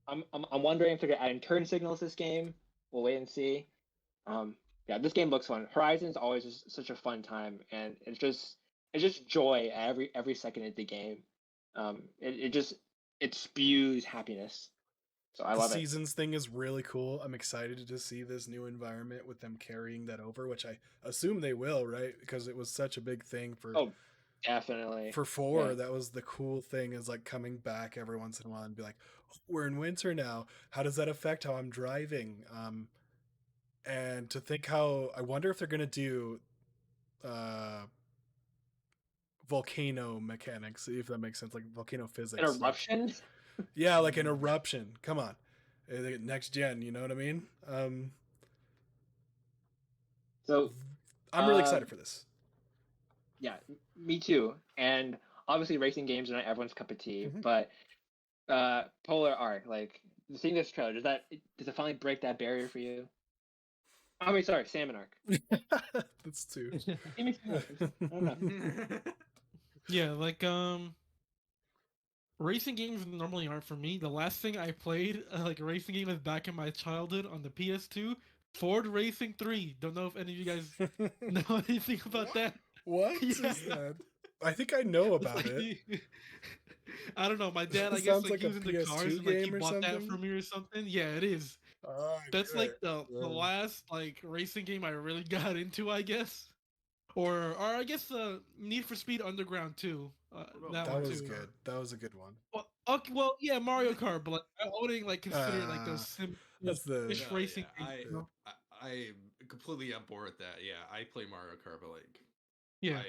I'm wondering if they're gonna add in turn signals this game. We'll wait and see. Um, yeah, this game looks fun. Horizon is always just such a fun time, and it's just joy every second of the game. It spews happiness, so I
The
love it.
seasons thing is really cool. I'm excited to see this new environment with them carrying that over, which I assume they will, right? Because it was such a big thing
Oh, definitely.
for
Yeah.
4. That was the cool thing, is like coming back every once in a while and be like, oh, we're in winter now. How does that affect how I'm driving? And to think how, I wonder if they're gonna do uh volcano mechanics, if that makes sense, like volcano physics, like
Interruptions.
yeah, like an eruption. Come on, next gen, you know what I mean?
So,
I'm really
uh,
excited for this.
yeah, me too. And obviously, racing games are not everyone's cup of tea,
Mhm.
but Polar are. Like, seeing this trailer, does it finally break that barrier for you? Oh wait, sorry, Salmon Arc.
That's two.
Give me Salmon Arc. I don't know.
Yeah, like racing games normally aren't for me. The last thing I played like a racing game was back in my childhood on the PS2, Ford Racing 3. Don't know if any of you guys know anything about that.
What is
Yeah.
that? I think I know
It's
about
like
it.
I don't know. My dad, I
It
guess,
sounds
like
like
he
a
was into cars
PS2
and like he
game or
bought that for
something.
me or something. Yeah, it is.
Oh, I
That's
knew
like
it.
the last like racing game I really got into, I guess. Or I guess Need for Speed Underground too. That
That
one
was
too.
good. That was a good one.
Well, okay, well, yeah, Mario Kart, but like I wouldn't like consider it like those
That's the
fish
No,
racing
yeah,
games. You know?
I'm completely on board with that. Yeah, I play Mario Kart, but like,
Yeah.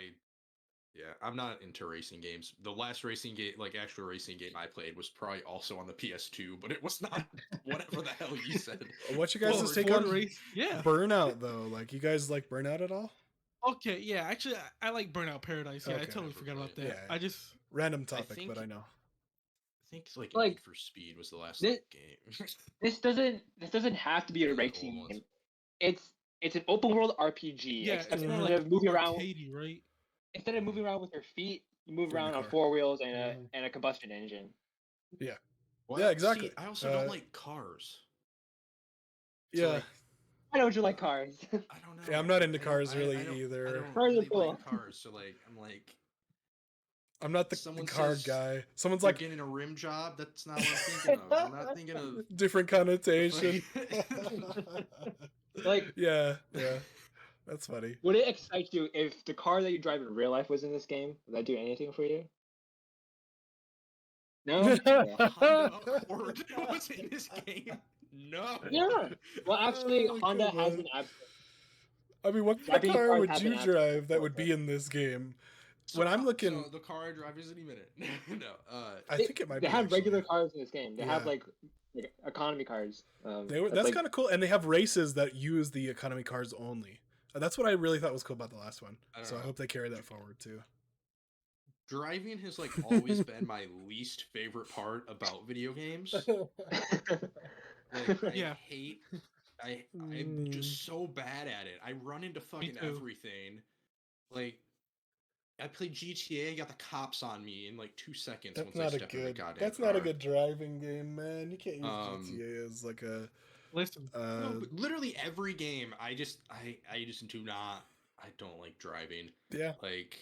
I'm not into racing games. The last racing game, like actual racing game I played, was probably also on the PS2, but it was not whatever the hell you said.
What's your
Well,
guys' take
Ford
on
Race, yeah.
Burnout though? Like, you guys like Burnout at all?
Okay, yeah. Actually, I like Burnout Paradise. Yeah, I
Okay.
totally
Never
forgot about
played.
that.
Yeah.
I just
Random
I
topic, but
think
I know.
think like
Like,
Need for Speed was the last
this-
game.
this doesn't have to be a
The
racing
old ones.
game. It's an open world RPG.
Yeah,
except
it's more
instead
like
of moving around
arcadey, right?
instead of moving around with your feet, you move
You're in a
around on
car.
4 wheels and
Mhm.
a combustion engine.
Well,
Yeah, exactly.
See, I also don't like cars. So,
Yeah.
like,
Why don't you like cars?
I don't know.
Yeah, I'm not into
I don't-
cars really
I don't,
either.
I don't
Cars are
really
cool.
like cars, so like I'm like,
I'm not the
Someone
car
says
guy. Someone's
you're
like
getting a rim job. That's not what I'm thinking of. I'm not thinking of
different connotation.
Like,
yeah, that's funny.
would it excite you if the car that you drive in real life was in this game? Would that do anything for you? No.
a Honda Accord was in this game. No.
Yeah. Well, actually,
Oh,
Honda
come
has
on.
an app.
I mean, what kind of
Driving
car
cars
would
have
you
an app
drive that
for
would
it.
be in this game?
So,
When I'm looking-
so the car I drive isn't even it. No.
I think it might
They
be.
have
actually.
regular cars in this game. They have
Yeah.
like economy cars.
That's
like,
kind of cool, and they have races that use the economy cars only. That's what I really thought was cool about the last one.
I don't
So I
know.
hope they carry that forward too.
Driving has like always been my least favorite part about video games. Like, I
Yeah.
hate. I'm just so bad at it. I run into fucking
too.
everything. Like, I played GTA, got the cops on me in like 2 seconds
That's
once I
not a
step in the
good.
goddamn
That's
car.
not a good driving game, man. You can't use
Um,
GTA as like a.
Listen,
No, but literally every game, I just do not. I don't like driving.
Yeah,
Like,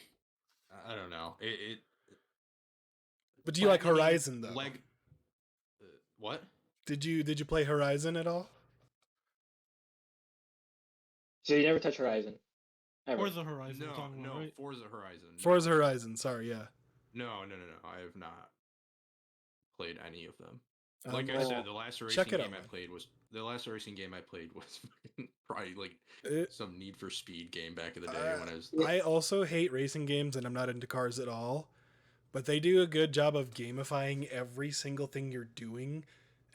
I don't know. It
but do you like
flattening
Horizon though?
What?
Did you play Horizon at all?
so you never touch Horizon. Ever.
Forza Horizon. we're
No,
talking about,
no,
right?
Forza Horizon. No.
Forza Horizon. Sorry, yeah.
No. I have not played any of them. Like I
well,
said, the last racing
check it
game
out,
I
man.
played was probably like
It-
some Need for Speed game back in the day when I was.
I also hate racing games, and I'm not into cars at all. But they do a good job of gamifying every single thing you're doing,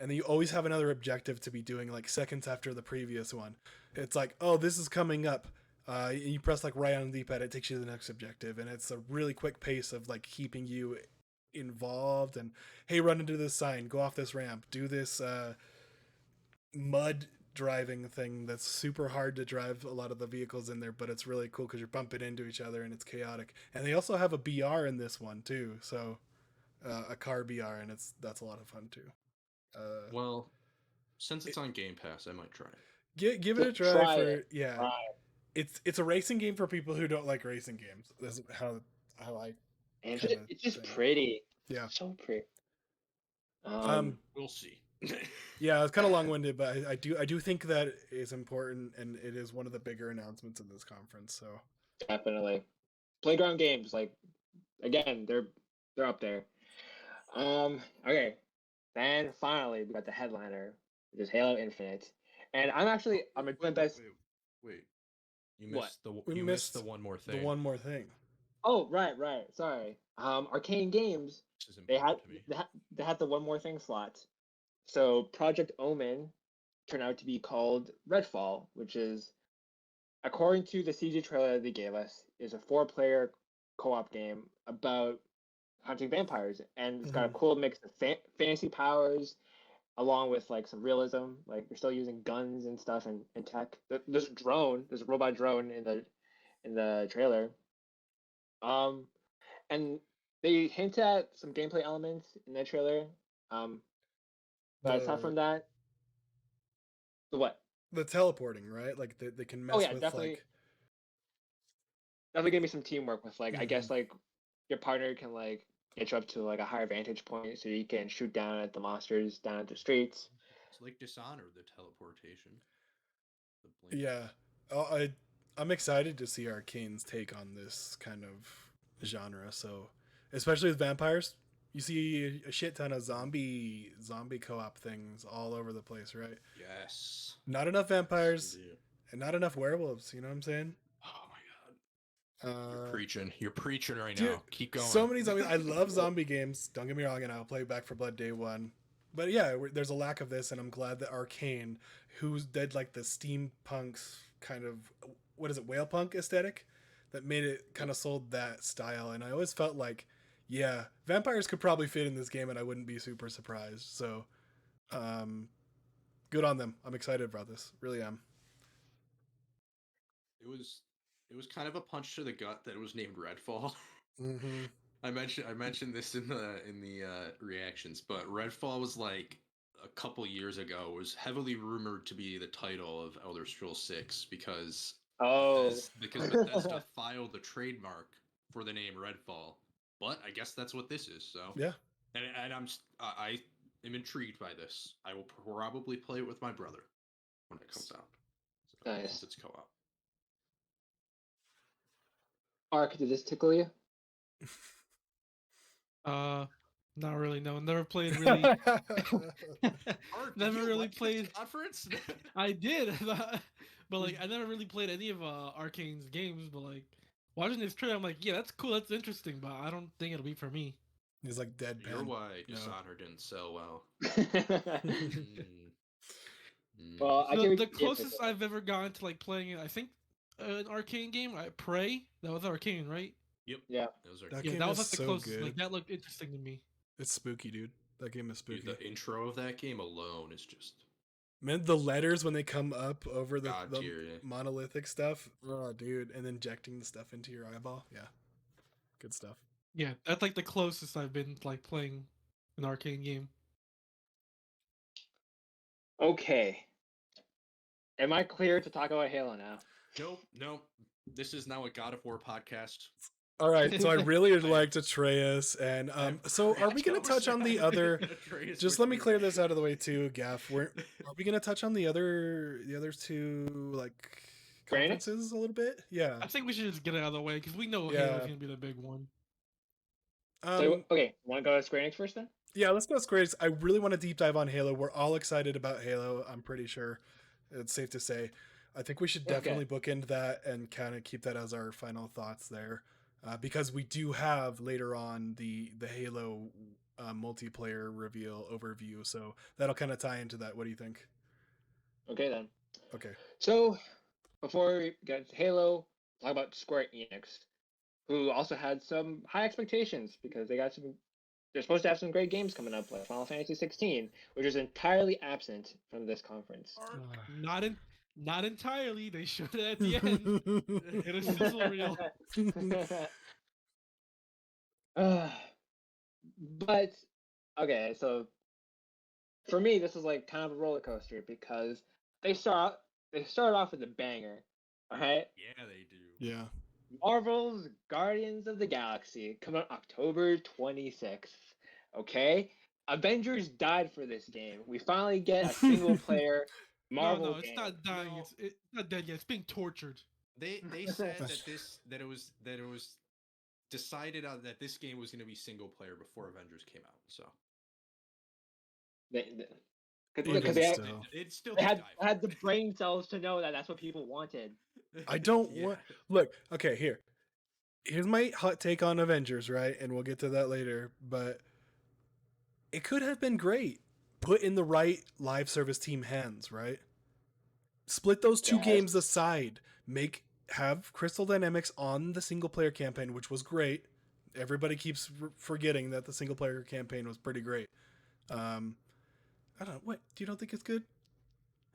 and then you always have another objective to be doing, like seconds after the previous one. It's like, oh, this is coming up. You press like right on the D-pad, it takes you to the next objective, and it's a really quick pace of like keeping you involved. And hey, run into this sign, go off this ramp, do this mud driving thing that's super hard to drive a lot of the vehicles in there, but it's really cool because you're bumping into each other and it's chaotic. And they also have a BR in this one too, so a car BR, and that's a lot of fun too.
Well, since it's on Game Pass, I might try it.
Give it a try
Try
for
it.
yeah.
Right.
It's a racing game for people who don't like racing games. That's how I
And
kinda
it's just
thing.
pretty.
Yeah.
So pretty.
We'll see.
Yeah, it's kind of long-winded, but I do think that is important, and it is one of the bigger announcements in this conference. So
Definitely. Playground games, like, again, they're up there. Okay. Then finally we got the headliner, which is Halo Infinite. And I'm doing my best.
Wait. You
What?
missed the
We
you
missed
missed the one more thing.
the one more thing.
Oh, right. Sorry. Arcane Games,
This is
they had
important to me.
they had the one more thing slot. So Project Omen turned out to be called Redfall, which is, according to the CG trailer they gave us, is a 4-player co-op game about hunting vampires, and it's got a cool mix of fantasy powers along with like some realism. Like you're still using guns and stuff and tech. There's a robot drone in the trailer. And they hint at some gameplay elements in the trailer. But aside from that, the what?
The teleporting, right? Like they can mess
Oh yeah,
with
definitely.
like
Definitely give me some teamwork with like I guess like your partner can like get you up to like a higher vantage point so you can shoot down at the monsters down at the streets.
It's like Dishonored, the teleportation. The blink.
yeah. I'm excited to see Arcane's take on this kind of genre. So, especially with vampires, you see a shit ton of zombie co-op things all over the place, right?
Yes.
Not enough vampires
You do.
and not enough werewolves. You know what I'm saying?
Oh my god. You're
Uh,
preaching. You're preaching right
dude,
now. Keep going.
so many zombies. I love zombie games. Don't get me wrong, and I'll play Back 4 Blood day one. But yeah, there's a lack of this, and I'm glad that Arcane, who did like the steampunks kind of, what is it, whale punk aesthetic, that made it kind of sold that style. And I always felt like Yeah, vampires could probably fit in this game, and I wouldn't be super surprised. So, good on them. I'm excited about this. Really am.
It was kind of a punch to the gut that it was named Redfall.
Mm-hmm.
I mentioned this in the reactions, but Redfall was like a couple years ago was heavily rumored to be the title of Elder Scrolls 6 because
Oh.
Bethesda filed the trademark for the name Redfall. But I guess that's what this is. So
Yeah.
and I am intrigued by this. I will probably play it with my brother when it comes out. So,
Nice.
since it's co-op.
Ark, did this tickle you?
Not really. No, never played really.
Art, did
Never
you
really
like this
played.
conference.
I did, but like I never really played any of Arcane's games. But like watching this trailer, I'm like, yeah, that's cool, that's interesting, but I don't think it'll be for me.
He's like deadpan.
You're why
No.
Dishonored didn't sell well.
Well, I
So
can
the closest I've ever gotten to like playing it, I think, an Arcane game, Prey. That was Arcane, right?
Yep.
Yeah.
Those are
That
Yeah,
game
that was
is
like the
so
closest.
good.
Like that looked interesting to me.
It's spooky, dude. That game is spooky.
Dude, the intro of that game alone is just
Man, the letters when they come up over the
tier, yeah.
monolithic stuff. Oh, dude. And then injecting the stuff into your eyeball. Yeah. Good stuff.
Yeah, that's like the closest I've been like playing an Arcane game.
Okay. Am I clear to talk about Halo now?
Nope. This is now a God of War podcast.
All right, so I really would like Atreus, and so are we going to touch on the other? Just let me clear this out of the way too, Gaff. Are we going to touch on the other two like
Square Enix?
conferences a little bit? Yeah.
I think we should just get it out of the way because we know
Yeah.
Halo's gonna be the big one.
So, okay, want to go to Square Enix first then?
Yeah, let's go Square Enix. I really want to deep dive on Halo. We're all excited about Halo. I'm pretty sure it's safe to say. I think we should definitely bookend that and kind of keep that as our final thoughts there. Because we do have later on the Halo multiplayer reveal overview, so that'll kind of tie into that. What do you think?
Okay then.
Okay.
So, before we get to Halo, talk about Square Enix, who also had some high expectations because they're supposed to have some great games coming up, like Final Fantasy 16, which is entirely absent from this conference.
Not entirely. They showed it at the end. It is sizzle reel.
But okay, so for me, this is like kind of a roller coaster because they started off with a banger. All right.
Yeah, they do.
Yeah.
Marvel's Guardians of the Galaxy come out October 26th. Okay? Avengers died for this game. We finally get a single player Marvel
No, it's
game.
not dying.
No.
It's not dead yet. It's being tortured.
They said that it was decided that this game was going to be single player before Avengers came out. So
Because they had the brain cells to know that that's what people wanted.
I don't want. Look, okay, here's my hot take on Avengers, right? And we'll get to that later. But it could have been great, put in the right live service team hands, right? Split those two games aside. Have Crystal Dynamics on the single player campaign, which was great. Everybody keeps forgetting that the single player campaign was pretty great. I don't know. What? You don't think it's good?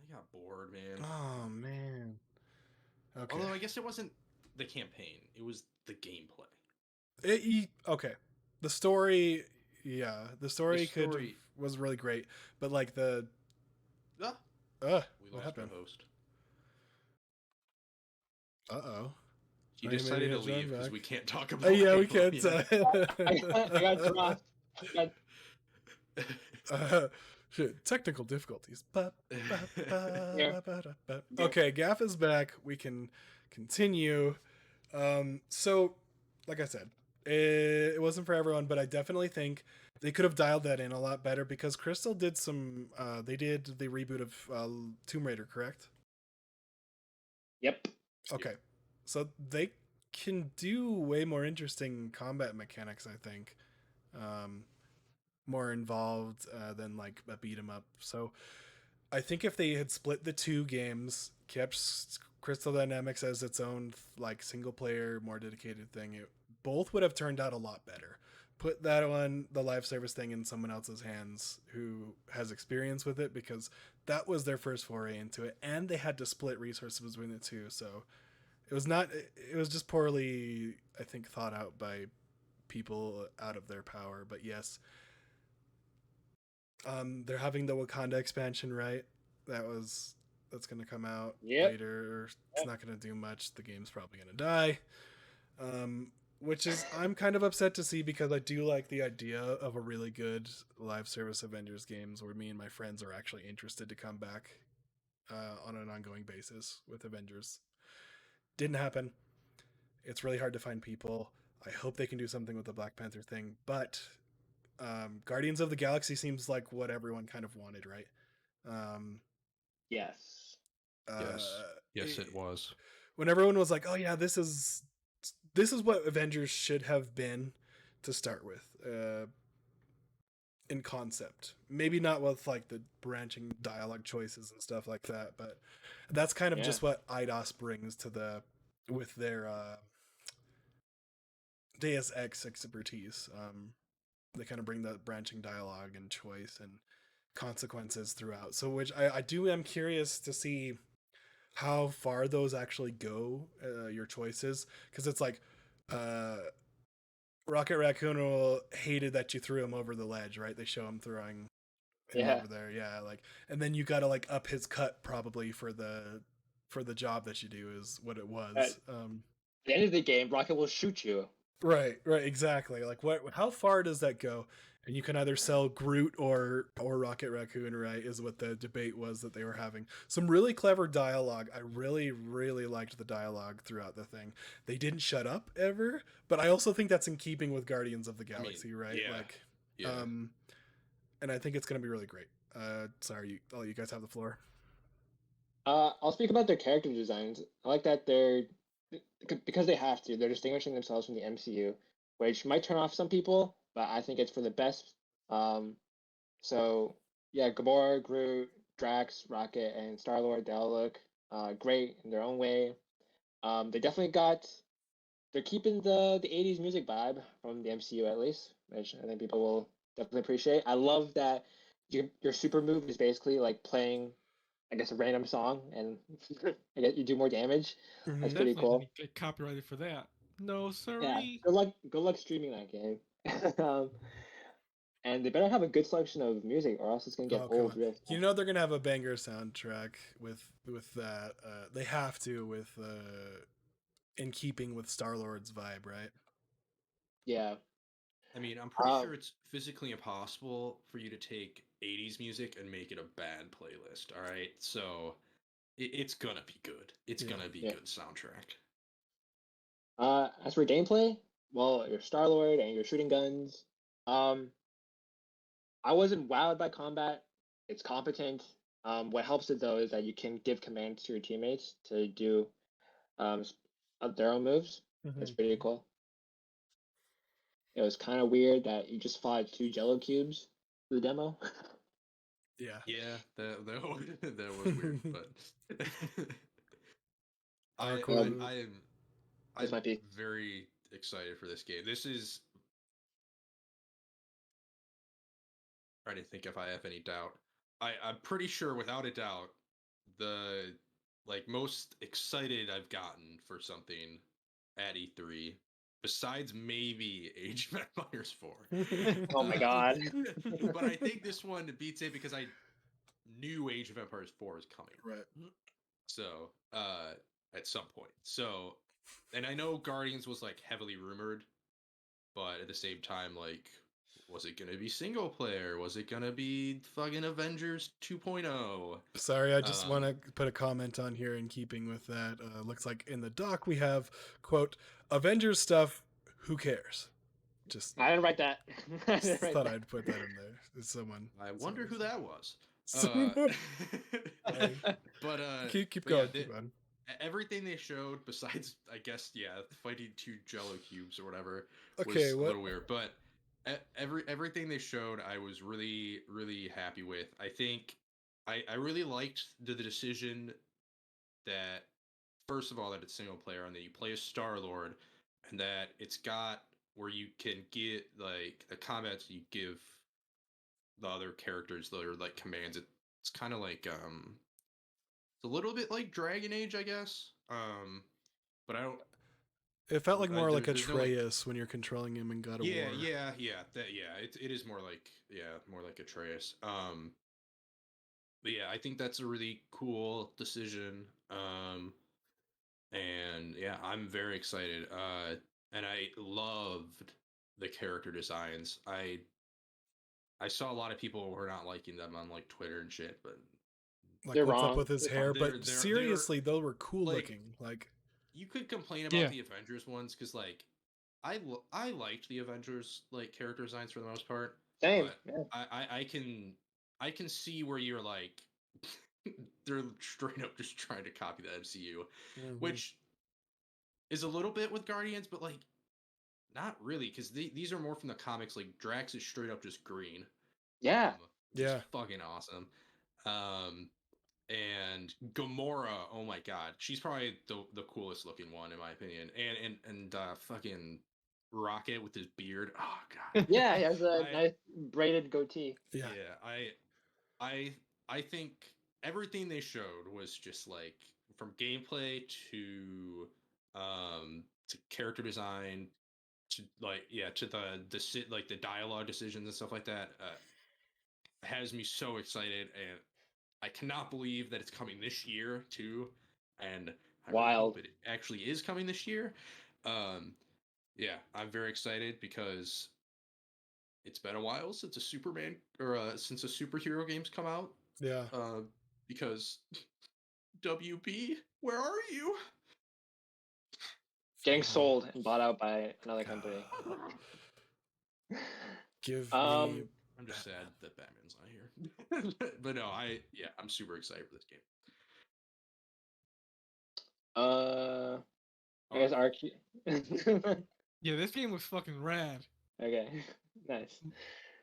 I got bored, man.
Oh man. Okay.
Although I guess it wasn't the campaign; it was the gameplay.
Okay. The story, yeah, the story was really great, but like
we
what
lost
happened?
our host.
Uh-oh.
He decided to leave because we can't talk about.
Yeah, we can't.
I got dropped.
Shit, technical difficulties. Okay, Gaff is back. We can continue. So, like I said, it wasn't for everyone, but I definitely think they could have dialed that in a lot better because Crystal did they did the reboot of Tomb Raider, correct?
Yep.
Okay. So they can do way more interesting combat mechanics, I think. More involved than like a beat 'em up. So I think if they had split the two games, kept Crystal Dynamics as its own like single player, more dedicated thing, both would have turned out a lot better. put that one, the live service thing, in someone else's hands who has experience with it, because that was their first foray into it, and they had to split resources between the two. So it was not. It was just poorly, I think, thought out by people out of their power. But yes, they're having the Wakanda expansion, right? That's going to come out later. It's not going to do much. The game's probably going to die. Which is, I'm kind of upset to see, because I do like the idea of a really good live service Avengers games where me and my friends are actually interested to come back on an ongoing basis with Avengers. Didn't happen. It's really hard to find people. I hope they can do something with the Black Panther thing, but Guardians of the Galaxy seems like what everyone kind of wanted, right?
Yes.
Yes, it was.
When everyone was like, "Oh yeah, this is what Avengers should have been to start with, in concept. Maybe not with like the branching dialogue choices and stuff like that, but that's kind of just what IDOS brings to with their Deus Ex expertise. They kind of bring that branching dialogue and choice and consequences throughout. So, which I am curious to see how far those actually go, your choices, because it's like Rocket Raccoon hated that you threw him over the ledge, right? They show him throwing him over there, and then you got to like up his cut probably for the job that you do, is what it was.
At the end of the game, Rocket will shoot you.
Right, exactly. Like how far does that go? And you can either sell Groot or Rocket Raccoon, right? Is what the debate was that they were having. Some really clever dialogue. I really, really liked the dialogue throughout the thing. They didn't shut up ever, but I also think that's in keeping with Guardians of the Galaxy, right? And I think it's going to be really great. Sorry, you guys have the floor.
I'll speak about their character designs. I like that because they have to. They're distinguishing themselves from the MCU, which might turn off some people, but I think it's for the best. So yeah, Gamora, Groot, Drax, Rocket, and Star-Lord, they all look great in their own way. They definitely they're keeping the 80s music vibe from the MCU, at least, which I think people will definitely appreciate. I love that your super move is basically like playing, I guess, a random song, and I guess you do more damage. That's pretty cool.
Didn't get copyrighted for that. No, sorry.
Yeah, good luck streaming that game. And they better have a good selection of music, or else it's gonna get old real fast.
You know they're gonna have a banger soundtrack with that. They have to, with in keeping with Star-Lord's vibe, right?
Yeah.
I mean, I'm pretty sure it's physically impossible for you to take 80s music and make it a bad playlist, all right? So it's gonna be good. It's gonna be good soundtrack.
As for gameplay, well, your Star-Lord and your shooting guns, I wasn't wowed by combat. It's competent. What helps it though is that you can give commands to your teammates to do their own moves. That's pretty cool. It was kind of weird that you just fought 2 Jello cubes through the demo.
Yeah, that was weird, but I'm very excited for this game. This is, trying to think if I have any doubt. I'm pretty sure, without a doubt, the most excited I've gotten for something at E3, besides maybe Age of Empires 4.
Oh my god.
But I think this one beats it because I knew Age of Empires 4 is coming.
Right.
So, at some point. So, and I know Guardians was like heavily rumored, but at the same time, like, was it gonna be single player? Was it gonna be fucking Avengers 2.0?
Sorry, I just want to put a comment on here in keeping with that. Looks like in the doc we have, quote, Avengers stuff, who cares?
I didn't write that.
Thought I'd put that in there. It's someone.
I wonder who that was. But
keep going. Keep going.
Everything they showed, besides, I guess, fighting 2 Jello cubes or whatever, was a little weird. But everything they showed, I was really, really happy with. I think I really liked the decision that, first of all, that it's single player and that you play as Star-Lord, and that it's got where you can get like the combats you give the other characters that are like commands. It's kind of like it's a little bit like Dragon Age, I guess. But I don't.
It felt like more like
There's no like.
Atreus when you're controlling him in God of
Yeah,
War.
it is more like more like Atreus. But yeah, I think that's a really cool decision. And yeah, I'm very excited. And I loved the character designs. I saw a lot of people who were not liking them on like Twitter and shit, but
Like,
They're
what's up
wrong.
with his
They're
hair?
fine.
But seriously, those were cool
like,
looking. Like,
you could complain about
Yeah.
the Avengers ones because like I liked the Avengers like character designs for the most part,
Same.
but
Yeah.
I can see where you're like they're straight up just trying to copy the MCU, which is a little bit with Guardians, but like not really because these are more from the comics. Like Drax is straight up just green.
Yeah.
Which is
Yeah.
fucking awesome. And Gamora, oh my god, she's probably the coolest looking one in my opinion. And fucking Rocket with his beard. Oh god.
Yeah, he has a
I
nice braided goatee.
Yeah.
I think everything they showed was just like from gameplay to character design to like to the like the dialogue decisions and stuff like that has me so excited, and I cannot believe that it's coming this year too, and I really
Wild.
hope it actually is coming this year. Yeah, I'm very excited because it's been a while since a Superman or since a superhero game's come out.
Yeah.
Because WB, where are you?
Getting sold and bought out by another company.
Give me.
I'm just sad that Batman's not here. But no, I'm super excited for this game.
I guess RQ.
Yeah, this game was fucking rad.
Okay, nice.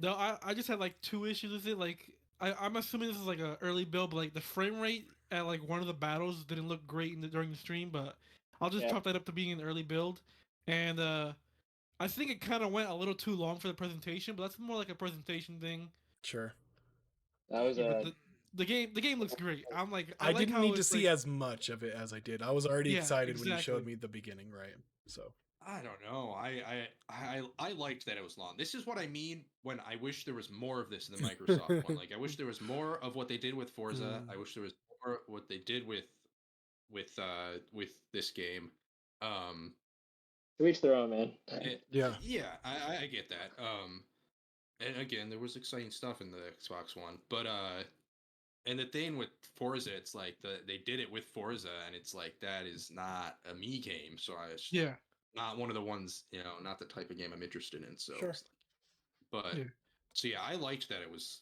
No, I just had like 2 issues with it. Like I'm assuming this is like an early build, but like the frame rate at like one of the battles didn't look great during the stream. But I'll just
Yeah.
chalk that up to being an early build. And I think it kind of went a little too long for the presentation, but that's more like a presentation thing.
Sure.
That was
Yeah,
a.
but the game looks great. I'm like
I
like
didn't
how
need to
it's
see
like,
as much of it as I did. I was already
Yeah,
excited when you showed
exactly.
me the beginning, right? So
I don't know. I liked that it was long. This is what I mean when I wish there was more of this in the Microsoft one. Like I wish there was more of what they did with Forza. I wish there was more what they did with this game.
To each their own, man.
Yeah.
Yeah, I get that. And again, there was exciting stuff in the Xbox One, but and the thing with Forza, it's like they did it with Forza, and it's like that is not a me game, so
Yeah,
not one of the ones, not the type of game I'm interested in. So,
Sure.
but
yeah,
so yeah, I liked that it was.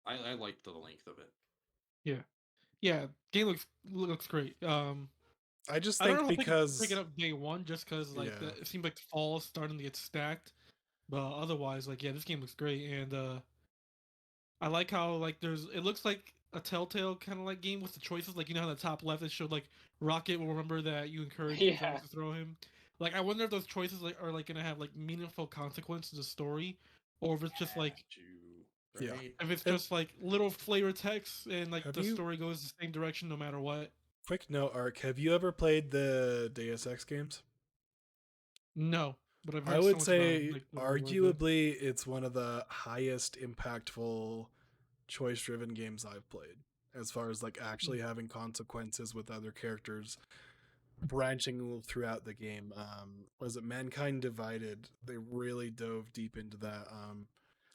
I liked the length of it.
yeah. Game looks great.
I just
I don't
think
know if
because
pick it up day one just because like
Yeah.
it seems like fall is starting to get stacked. But otherwise, like yeah, this game looks great, and I like how like it looks like a Telltale kind of like game with the choices. Like you know how the top left it showed like Rocket will remember that you encourage his
Yeah.
friends to throw him. Like I wonder if those choices like are like gonna have like meaningful consequences to the story, or if it's just like
Yeah.
if it's
And-
just like little flavor text and like
Have
the
you-
story goes the same direction no matter what.
quick note, Ark, have you ever played the Deus Ex games?
No, but I've heard
I
so
would
much
say
about them, like, they're really good.
arguably it's one of the highest impactful choice driven games I've played as far as like actually having consequences with other characters branching throughout the game. Was it Mankind Divided? They really dove deep into that.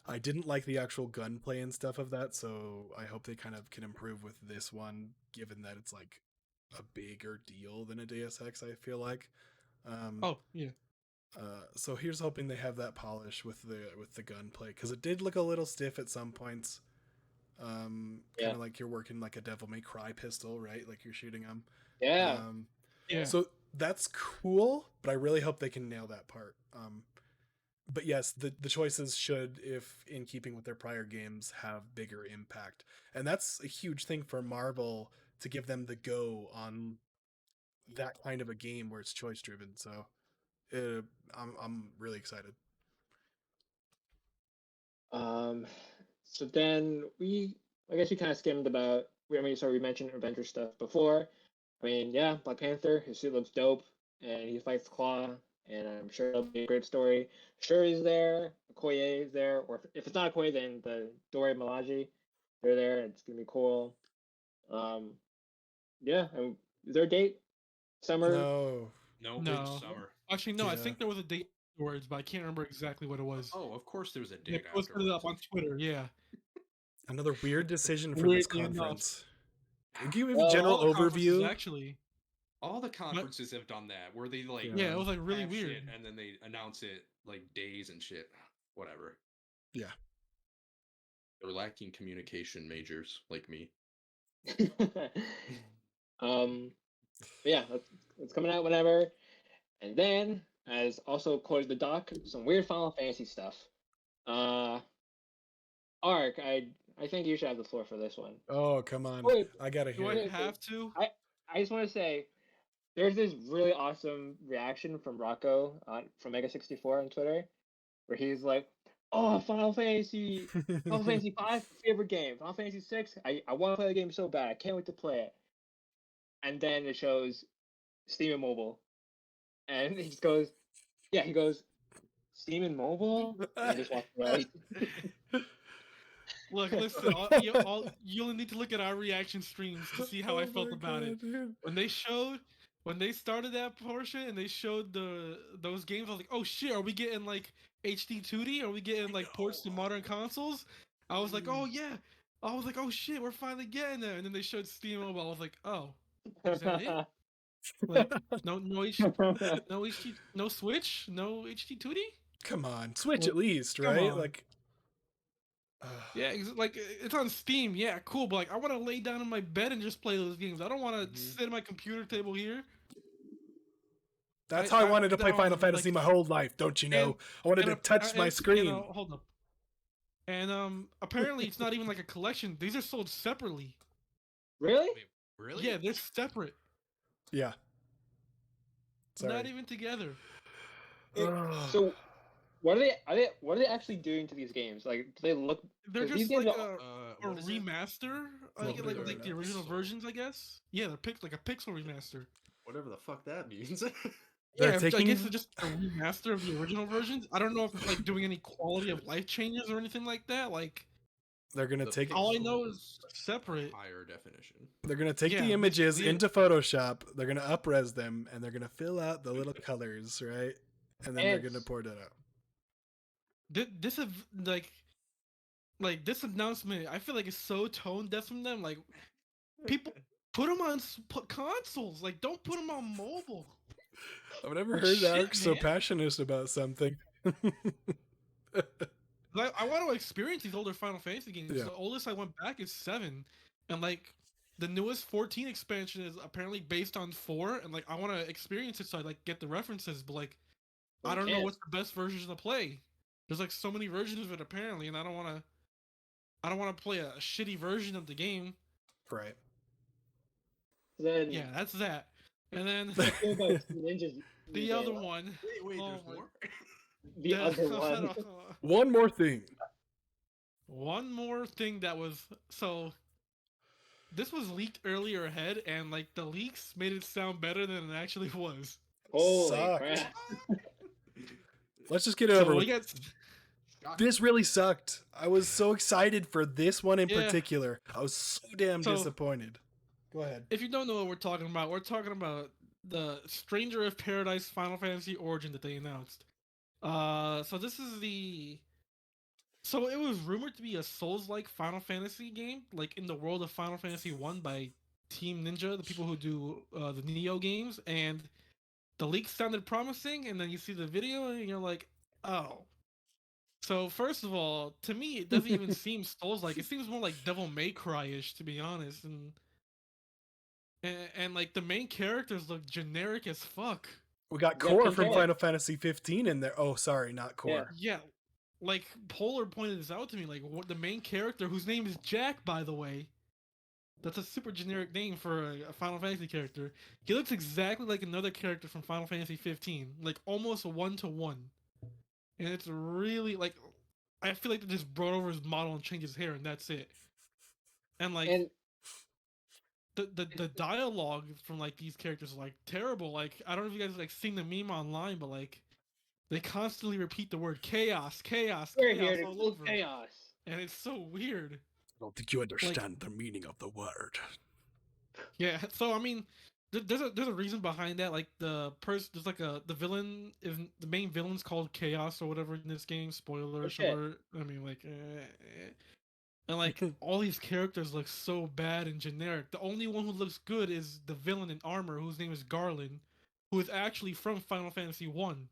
I didn't like the actual gunplay and stuff of that, so I hope they kind of can improve with this one, given that it's like a bigger deal than a Deus Ex, I feel like.
Oh yeah,
So here's hoping they have that polish with the gunplay, because it did look a little stiff at some points. Kind of like you're working like a Devil May Cry pistol, right? Like you're shooting them.
Yeah.
yeah.
So that's cool, but I really hope they can nail that part. But yes, the choices should, if in keeping with their prior games, have bigger impact, and that's a huge thing for Marvel to give them the go on that kind of a game where it's choice driven. So I'm really excited.
So then I guess we kind of skimmed about. We mentioned Avenger stuff before. I mean, yeah, Black Panther. His suit looks dope, and he fights Claw, and I'm sure it'll be a great story. Shuri's there, Okoye is there, or if it's not Okoye, then the Dora Milaje, they're there. And it's gonna be cool. Yeah. Is there a date? Summer.
No.
No,
No.
summer.
Actually, no. I
Yeah.
think there was a date afterwards, but I can't remember exactly what it was.
Oh, of course there's a
They
date
posted it up
afterwards.
on Twitter. Yeah.
Another weird decision for this
Weirdly enough.
conference. Can you give
Well,
a general
All the conferences,
overview?
actually.
All the conferences have done that, where they like
Yeah, it was like really
have
weird.
shit, and then they announce it like days and shit. Whatever.
Yeah.
They're lacking communication majors like me.
Yeah, it's coming out whenever. And then, as also according to the doc, some weird Final Fantasy stuff. Ark, I think you should have the floor for this one.
Oh, come on.
Wait,
I gotta
Do
hear
I
it.
have to?
I just want to say, there's this really awesome reaction from Rocco from Mega 64 on Twitter, where he's like, "Oh, Final Fantasy 5, favorite game. Final Fantasy 6, I want to play the game so bad. I can't wait to play it." And then it shows Steam and mobile, and he just goes, "Yeah," he goes, "Steam and mobile," and he just walks away.
Look, listen. You only need to look at our reaction streams to see how I felt about it.
Dude.
When they started that portion and they showed those games, I was like, oh shit, are we getting like HD 2D? Are we getting like ports to modern consoles? I was like, oh yeah. I was like, oh shit, we're finally getting there. And then they showed Steam Mobile. I was like, oh, is that it? Like, no HD, no Switch, no HD 2D.
Come on, Switch
Well,
at least,
come
right?
on.
Like,
Yeah, like it's on Steam. Yeah, cool. But like, I want to lay down in my bed and just play those games. I don't want to sit at my computer table here.
that's how I wanted to play
down,
Final Fantasy my whole life, don't you know? I wanted to touch my screen.
Hold up. And apparently it's not even like a collection. These are sold separately.
Really?
Wait, really?
Yeah, they're separate.
Yeah. Sorry.
Not even together.
So, what are they actually doing to these games? Like, do they look?
They're
'cause these
just like
games
a
what is it?
remaster,
Well, they are
like the
now.
original versions, I guess. Yeah, they're like a pixel remaster.
Whatever the fuck that means.
They're
Yeah, I
taking-
guess it's just a remaster of the original versions. I don't know if it's like doing any quality of life changes or anything like that. Like,
They're gonna take
all I know is separate.
Higher definition.
they're gonna take
Yeah,
the images
basically it.
into Photoshop. They're gonna upres them, and they're gonna fill out the little colors, right? And then they're
It's-
gonna port it out.
This is like this announcement. I feel like it's so tone deaf from them. Like, people put them on consoles. Like, don't put them on mobile.
I've never
Like,
heard
shit,
Alex so
man.
passionate about something.
I want to experience these older Final Fantasy games.
Yeah.
The oldest I went back is 7, and like the newest 14 expansion is apparently based on 4, and like I want to experience it so I like get the references. But like, I don't know
Okay.
what's the best version to play. There's like so many versions of it apparently, and I don't want to play a shitty version of the game.
Right.
Then
Yeah, that's that. And then
I feel about Ninja's
the other one.
Wait,
Oh
there's
my-
more?
the other one.
One more thing.
One more thing that was so. This was leaked earlier ahead, and like the leaks made it sound better than it actually was.
Holy
Sucked.
crap!
Let's just get it
So
over
we
with.
got
This really sucked. I was so excited for this one in
Yeah.
particular. I was so damn
So-
disappointed. Go ahead.
If you don't know what we're talking about the Stranger of Paradise Final Fantasy Origin that they announced. So this is the. So it was rumored to be a Souls-like Final Fantasy game, like in the world of Final Fantasy 1 by Team Ninja, the people who do the Neo games, and the leaks sounded promising, and then you see the video and you're like, oh. So first of all, to me, it doesn't even seem Souls-like. It seems more like Devil May Cry-ish, to be honest, and like the main characters look generic as fuck.
We got
Yeah,
Core
Pink
from
Hair.
Final Fantasy 15 in there. Oh, sorry, not Core.
Yeah, like Polar pointed this out to me. Like, what the main character, whose name is Jack, by the way, That's a super generic name for a Final Fantasy character. He looks exactly like another character from Final Fantasy 15, like almost 1-to-1. And it's really like I feel like they just brought over his model and changed his hair, and that's it. And like
And
the dialogue from like these characters is like terrible. Like I don't know if you guys like seen the meme online, but like they constantly repeat the word chaos, chaos,
we're
chaos
here to
all
kill
over,
chaos.
and it's so weird.
I don't think you
Like
understand the meaning of the word.
yeah, so I mean, there's a reason behind that. Like there's like the villain is the main villain's called Chaos or whatever in this game.
Oh
Spoilers
shit.
alert. I mean like. And like all these characters look so bad and generic. The only one who looks good is the villain in armor, whose name is Garland, who is actually from Final Fantasy One.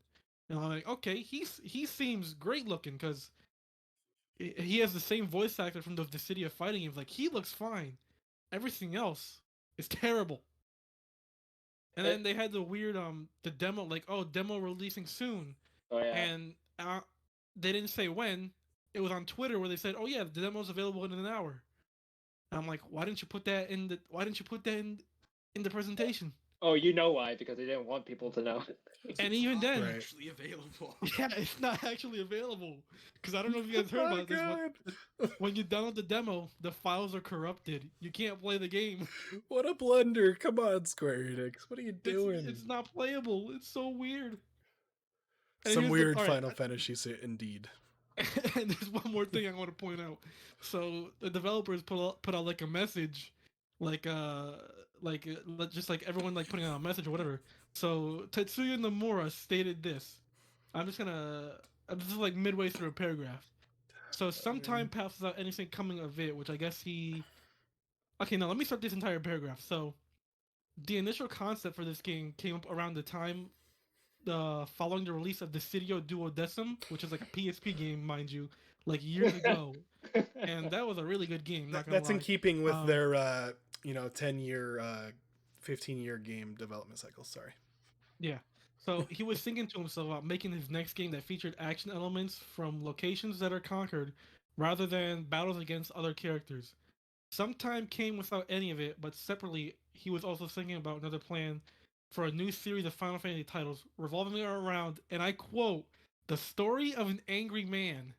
And I'm like, okay, he seems great looking because he has the same voice actor from the City of Fighting games. Like he looks fine. Everything else is terrible. And then they had the weird the demo like demo releasing soon,
Oh yeah.
and they didn't say when. It was on Twitter where they said, "Oh yeah, the demo's available in an hour." And I'm like, why didn't you put that in the presentation?
Oh, you know why? Because they didn't want people to know.
And even then,
Right.
Actually available.
yeah, it's not actually available. Because I don't know if you guys heard about this, but when you download the demo, the files are corrupted. You can't play the game.
What a blunder. Come on, Square Enix. What are you doing?
It's not playable. It's so weird. And
Some
here's
weird
all right,
Final Fantasy shit, indeed.
and there's one more thing I want to point out. So the developers put out like a message, just like everyone like putting out a message or whatever. So Tetsuya Nomura stated this. This is like midway through a paragraph. So some time passed without anything coming of it, which I guess he. Okay, now let me start this entire paragraph. So the initial concept for this game came up around the time following the release of Dissidio Duodecim, which is like a PSP game, mind you, like years ago, and that was a really good game. Not gonna
That's
lie.
in keeping with their 10-year 15-year game development cycle. Sorry.
Yeah. So he was thinking to himself about making his next game that featured action elements from locations that are conquered, rather than battles against other characters. Some time came without any of it, but separately, he was also thinking about another plan for a new series of Final Fantasy titles revolving around, and I quote, the story of an angry man.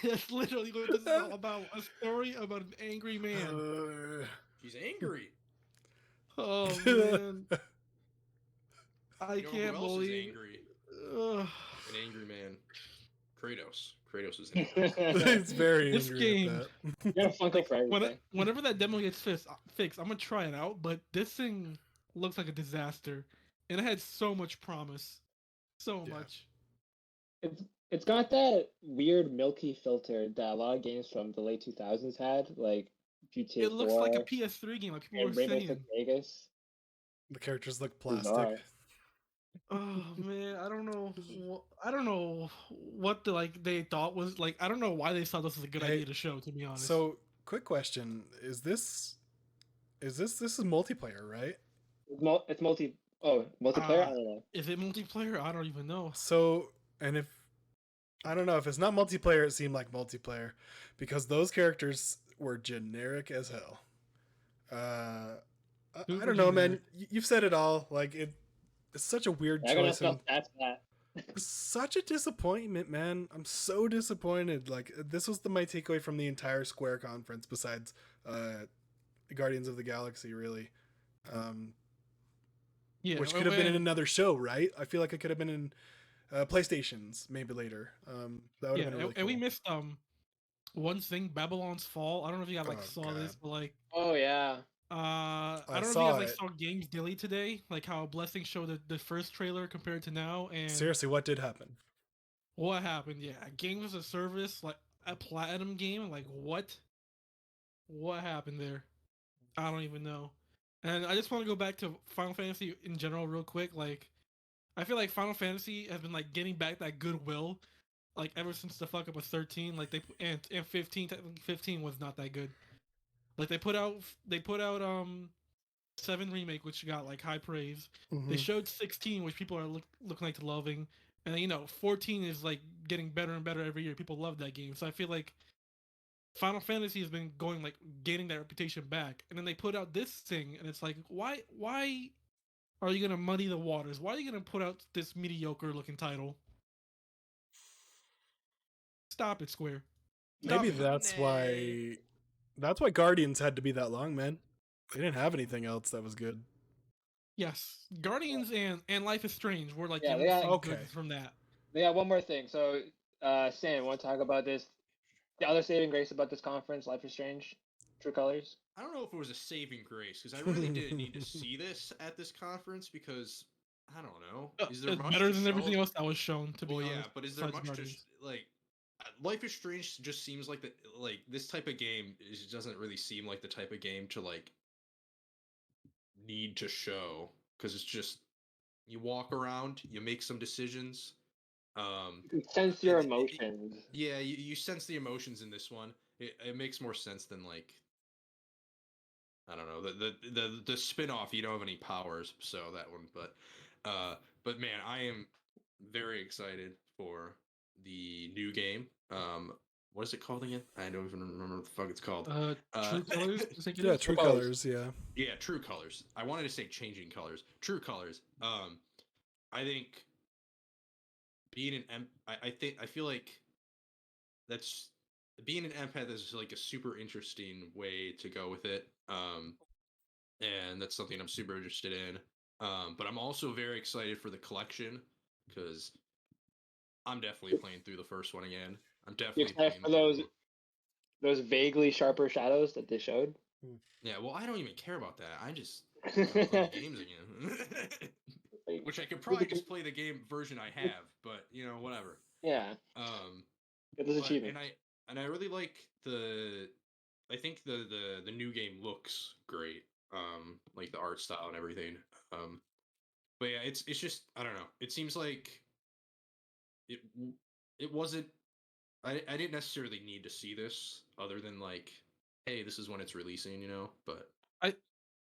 That's literally what this is all about. A story about an angry man.
He's angry.
Oh, man. I
You know
can't
who else
believe
is angry?
Ugh.
An angry man. Kratos. Kratos is angry.
It's very
This
angry
game-
at that.
You got Funko for everything.
Whenever that demo gets fixed, I'm gonna try it out. But this thing looks like a disaster, and it had so much promise, so
Yeah.
much.
It's got that weird milky filter that a lot of games from the late 2000s had, like GTA
It looks
4
like a PS3 game, like people were
and Rainbow
saying.
Six Vegas.
The characters look
Bizarre.
plastic.
Oh man, I don't know. I don't know what they thought was like. I don't know why they thought this was a good
Hey,
idea to show. To be honest.
So, quick question: this is multiplayer, right?
It's multiplayer. I don't know.
Is it multiplayer? I don't even know.
So, and if I don't know if it's not multiplayer, it seemed like multiplayer because those characters were generic as hell. I
Super
don't know, man.
generic.
You've said it all. Like it's such a weird
I got
choice. And
that's that.
such a disappointment, man. I'm so disappointed. Like this was my takeaway from the entire Square conference, besides Guardians of the Galaxy, really.
Yeah,
Which could have been in another show, right? I feel like it could have been in PlayStation's maybe later. That would have been really
and we
cool.
missed one thing, Babylon's Fall. I don't know if you guys
Oh,
saw this,
God.
but like
Oh yeah.
I don't know if you
saw
guys
it.
saw Games Daily today, like how Blessing showed the first trailer compared to now, and
Seriously, what did happen?
what happened? Yeah, Games as a Service, like a platinum game, like what? What happened there? I don't even know. And I just want to go back to Final Fantasy in general, real quick. Like, I feel like Final Fantasy has been like getting back that goodwill, like ever since the fuck up with 13. Like and 15, technically 15 was not that good. Like they put out 7 remake, which got like high praise. They
Mhm.
showed 16, which people are looking like to loving, and 14 is like getting better and better every year. People love that game, so I feel like Final Fantasy has been going like gaining that reputation back, and then they put out this thing, and it's like, why are you gonna muddy the waters? Why are you gonna put out this mediocre looking title? Stop it, Square. Stop
Maybe
it.
that's why. That's why Guardians had to be that long, man. They didn't have anything else that was good.
Yes, Guardians and Life is Strange were like
Yeah,
the
they got-
missing
Okay.
goods from that.
Yeah, one more thing. So, Sam, want to talk about this? The other saving grace about this conference, Life is Strange, True Colors.
I don't know if it was a saving grace because I really didn't need to see this at this conference because I don't know. Is there
It's
much
better
to
than
show?
everything else that was shown. To be
Well,
honest,
yeah, but is there
besides
much to
Guardians.
like? Life is Strange just seems like this type of game doesn't really seem like the type of game to like need to show because it's just you walk around, you make some decisions.
You can sense your emotions.
Yeah, you sense the emotions in this one. It makes more sense than like I don't know the spin-off. You don't have any powers, so that one. But man, I am very excited for the new game. What is it called again? I don't even remember what the fuck it's called.
True Colors. I think it
Yeah,
is.
True
Colors.
Colors. Yeah.
Yeah, True Colors. I wanted to say Changing Colors. True Colors. I think being an I feel like that's being an empath is like a super interesting way to go with it. And that's something I'm super interested in. But I'm also very excited for the collection because I'm definitely playing through the first one again. I'm
You
definitely
excited
playing
for
through.
those vaguely sharper shadows that they showed?
Yeah, well, I don't even care about that. I just want to play the games again.
Like,
Which I could probably just play the game version I have, but you know, whatever.
yeah,
Um,
get those
but
achievements.
I really like I think the new game looks great. Like the art style and everything. But yeah, it's just I don't know. It seems like it it wasn't. I didn't necessarily need to see this other than like, hey, this is when it's releasing, you know. But
I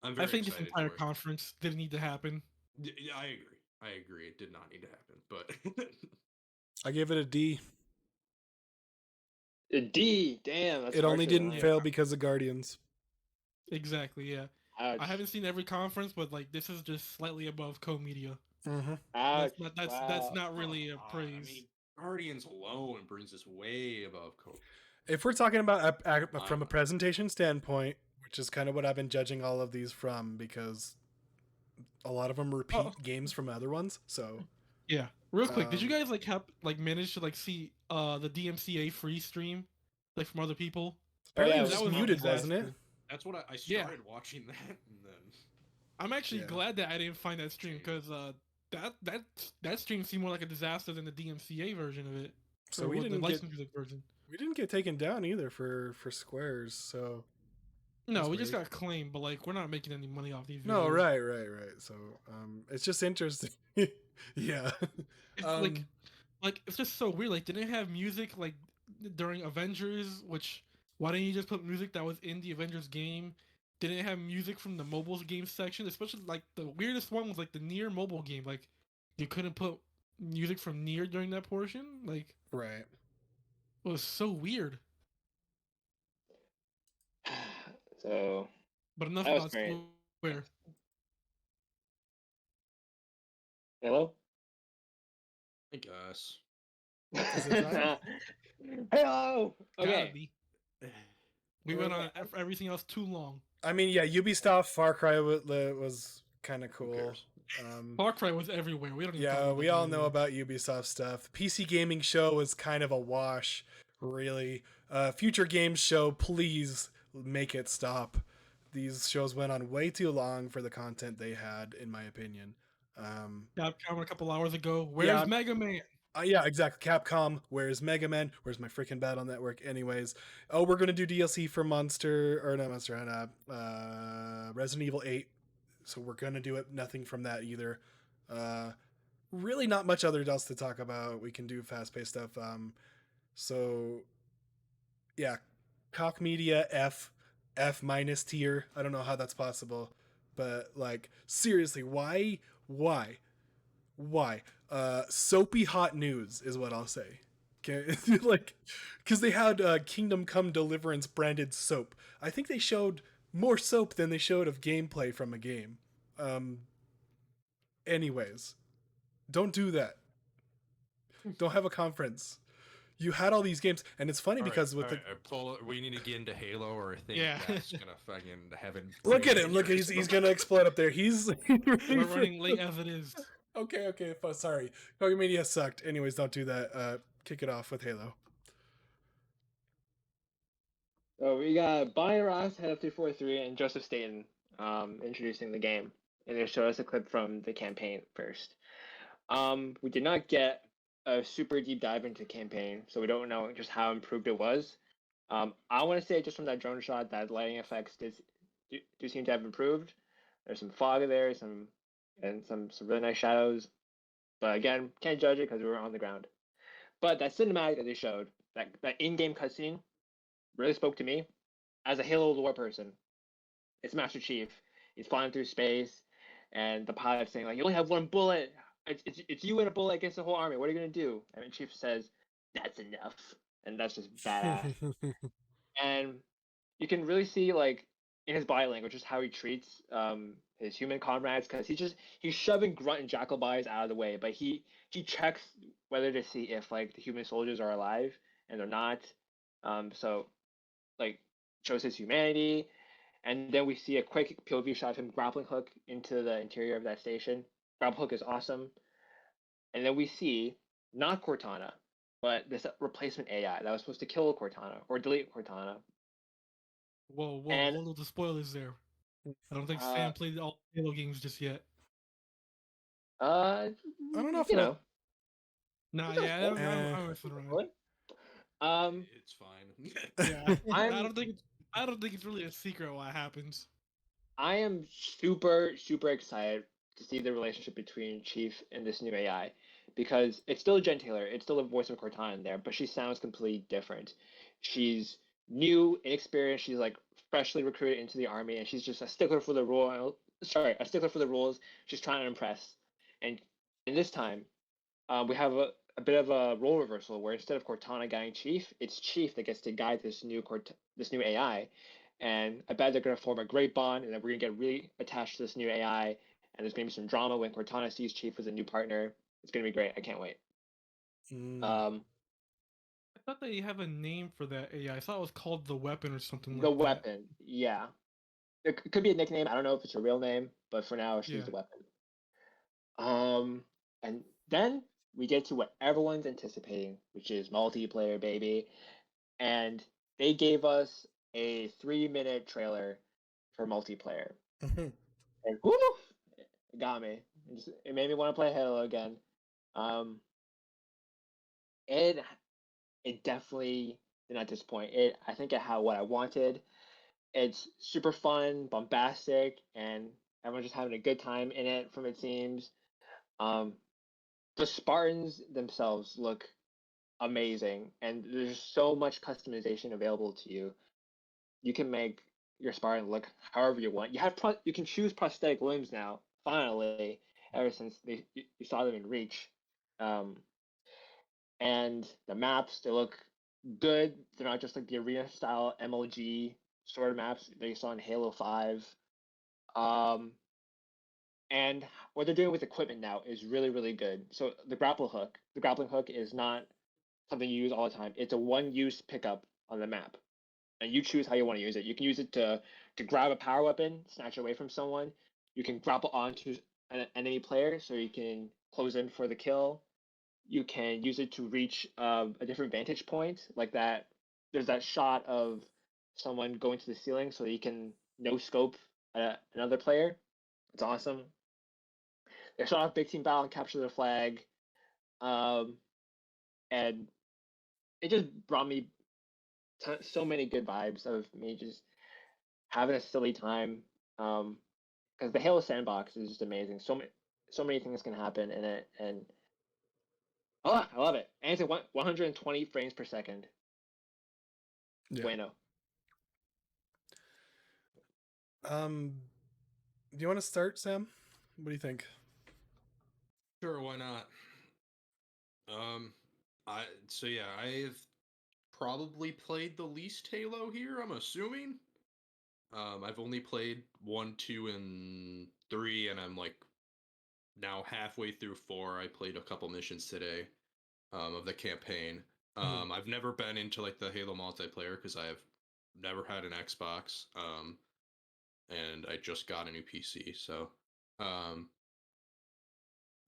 I'm
I
very
think this
excited
entire
for it.
conference didn't need to happen.
Yeah, I agree. I agree. It did not need to happen, but
I gave it a D.
A D, damn, that's
It only
harsher than
didn't
I am.
fail because of Guardians.
Exactly. Yeah.
Ouch.
I haven't seen every conference, but like this is just slightly above co-media.
Mm-hmm.
Ouch.
That's
Wow.
not really a
I
praise.
mean, Guardians alone brings us way above Coke.
If we're talking about from a presentation standpoint, which is kind of what I've been judging all of these from, because a lot of them repeat games from other ones. So
Yeah. Real quick, did you guys manage to see the DMCA free stream like from other people?
apparently
yeah,
it was
that
just
was
muted,
disaster.
wasn't it?
That's what I
Yeah.
started watching that, and then
I'm actually
Yeah.
glad that I didn't find that stream because that stream seemed more like a disaster than the DMCA version of it.
So
Or
we
the
didn't get
licensed music version.
we didn't get taken down either for Squares. So
No,
That's
we just
weird.
got claimed, but like we're not making any money off these videos.
no, right. So it's just interesting. Yeah.
It's like it's just so weird. Like, didn't it have music like during Avengers? Which why didn't you just put music that was in the Avengers game? Didn't it have music from the mobile game section? Especially like the weirdest one was like the Nier mobile game. Like, you couldn't put music from Nier during that portion. Like,
Right.
it was so weird.
So
But enough
That was
about
great.
Square.
hello.
I guess.
Is it time?
Hello.
Gotta
Okay.
be. We went on everything else too long.
I mean, yeah, Ubisoft Far Cry was kind of cool.
cares?
Far Cry was everywhere. We don't. Even talk
Yeah,
about
we
that
all know
anymore.
about Ubisoft stuff. PC Gaming Show was kind of a wash, really. Future Games Show, please make it stop. These shows went on way too long for the content they had, in my opinion.
Capcom a couple hours ago. Where's
Yeah.
Mega Man?
Yeah, exactly. Capcom, where's Mega Man? Where's my freaking Battle Network? Anyways, we're gonna do DLC for Resident Evil 8. So we're gonna do it. Nothing from that either. Really, not much other else to talk about. We can do fast-paced stuff. So yeah, Cock Media F minus tier. I don't know how that's possible, but like seriously, why? Soapy hot news is what I'll say. Okay, like, because they had Kingdom Come Deliverance branded soap. I think they showed more soap than they showed of gameplay from a game. Um, anyways, don't do that. Don't have a conference. You had all these games, and it's funny because with the
we need to get into Halo, or I think
Yeah.
that's gonna fucking heaven.
look at him, look, he's gonna explode up there. He's
We're running late as it is.
Okay, sorry. Kogi Media sucked. Anyways, don't do that. Kick it off with Halo.
So we got Bonnie Ross, Head of 343, and Joseph Staten introducing the game. And they showed us a clip from the campaign first. We did not get a super deep dive into campaign, so we don't know just how improved it was. I want to say just from that drone shot that lighting effects do seem to have improved. There's some fog there, some really nice shadows. But again, can't judge it because we were on the ground. But that cinematic that they showed, that in-game cutscene, really spoke to me as a Halo lore person. It's Master Chief. He's flying through space, and the pilot's saying like, "You only have one bullet. It's you and a bullet against the whole army. What are you gonna do?" And Chief says, "That's enough," and that's just badass. And you can really see like in his body language just how he treats his human comrades, because he's shoving Grunt and Jackal bodies out of the way, but he checks whether to see if like the human soldiers are alive, and they're not. So like shows his humanity. And then we see a quick POV shot of him grappling hook into the interior of that station. Grapple hook is awesome. And then we see not Cortana, but this replacement AI that was supposed to kill Cortana or delete Cortana.
Whoa,
And
hold on the spoilers there. I don't think Sam played all Halo games just yet.
I don't know if
you know.
Nah, yeah, I'm messing around.
It's fine.
Yeah, I don't think it's really a secret what happens.
I am super excited to see the relationship between Chief and this new AI, because it's still Jen Taylor, it's still the voice of Cortana in there, but she sounds completely different. She's new, inexperienced. She's like freshly recruited into the army, and she's just a stickler for the role. Sorry, a stickler for the rules. She's trying to impress. And in this time, we have a bit of a role reversal where instead of Cortana guiding Chief, it's Chief that gets to guide this new AI. And I bet they're going to form a great bond, and that we're going to get really attached to this new AI. And there's going to be some drama when Cortana sees Chief as a new partner. It's going to be great. I can't wait.
I thought they have a name for that AI. I thought it was called the Weapon or something like
the
that.
Weapon, yeah. It could be a nickname. I don't know if it's a real name, but for now, she's the Weapon. And then we get to what everyone's anticipating, which is multiplayer, baby. And they gave us a 3-minute trailer for multiplayer. And whoo, it got me. It made me want to play Halo again. It definitely did not disappoint. I think it had what I wanted. It's super fun, bombastic, and everyone's just having a good time in it from it seems. The Spartans themselves look amazing, and there's so much customization available to you. You can make your Spartan look however you want. You can choose prosthetic limbs now. Finally, ever since you saw them in Reach, and the maps, they look good. They're not just like the arena style MLG sort of maps that you saw in Halo 5. And what they're doing with equipment now is really good. So the grappling hook is not something you use all the time. It's a one-use pickup on the map, and you choose how you want to use it. You can use it to grab a power weapon, snatch it away from someone. You can grapple onto an enemy player so you can close in for the kill. You can use it to reach a different vantage point, like that. There's that shot of someone going to the ceiling so that you can no scope another player. It's awesome. They shot off big team battle and capture the flag, and it just brought me so many good vibes of me just having a silly time. Because the Halo sandbox is just amazing. So many things can happen in it, and oh, I love it. And it's at 120 frames per second.
Yeah.
Bueno.
Do you want to start, Sam? What do you think?
Sure, why not? I've probably played the least Halo here, I'm assuming. I've only played 1, 2, and 3, and I'm like now halfway through 4. I played a couple missions today of the campaign. I've never been into like the Halo multiplayer because I have never had an Xbox. And I just got a new PC, so um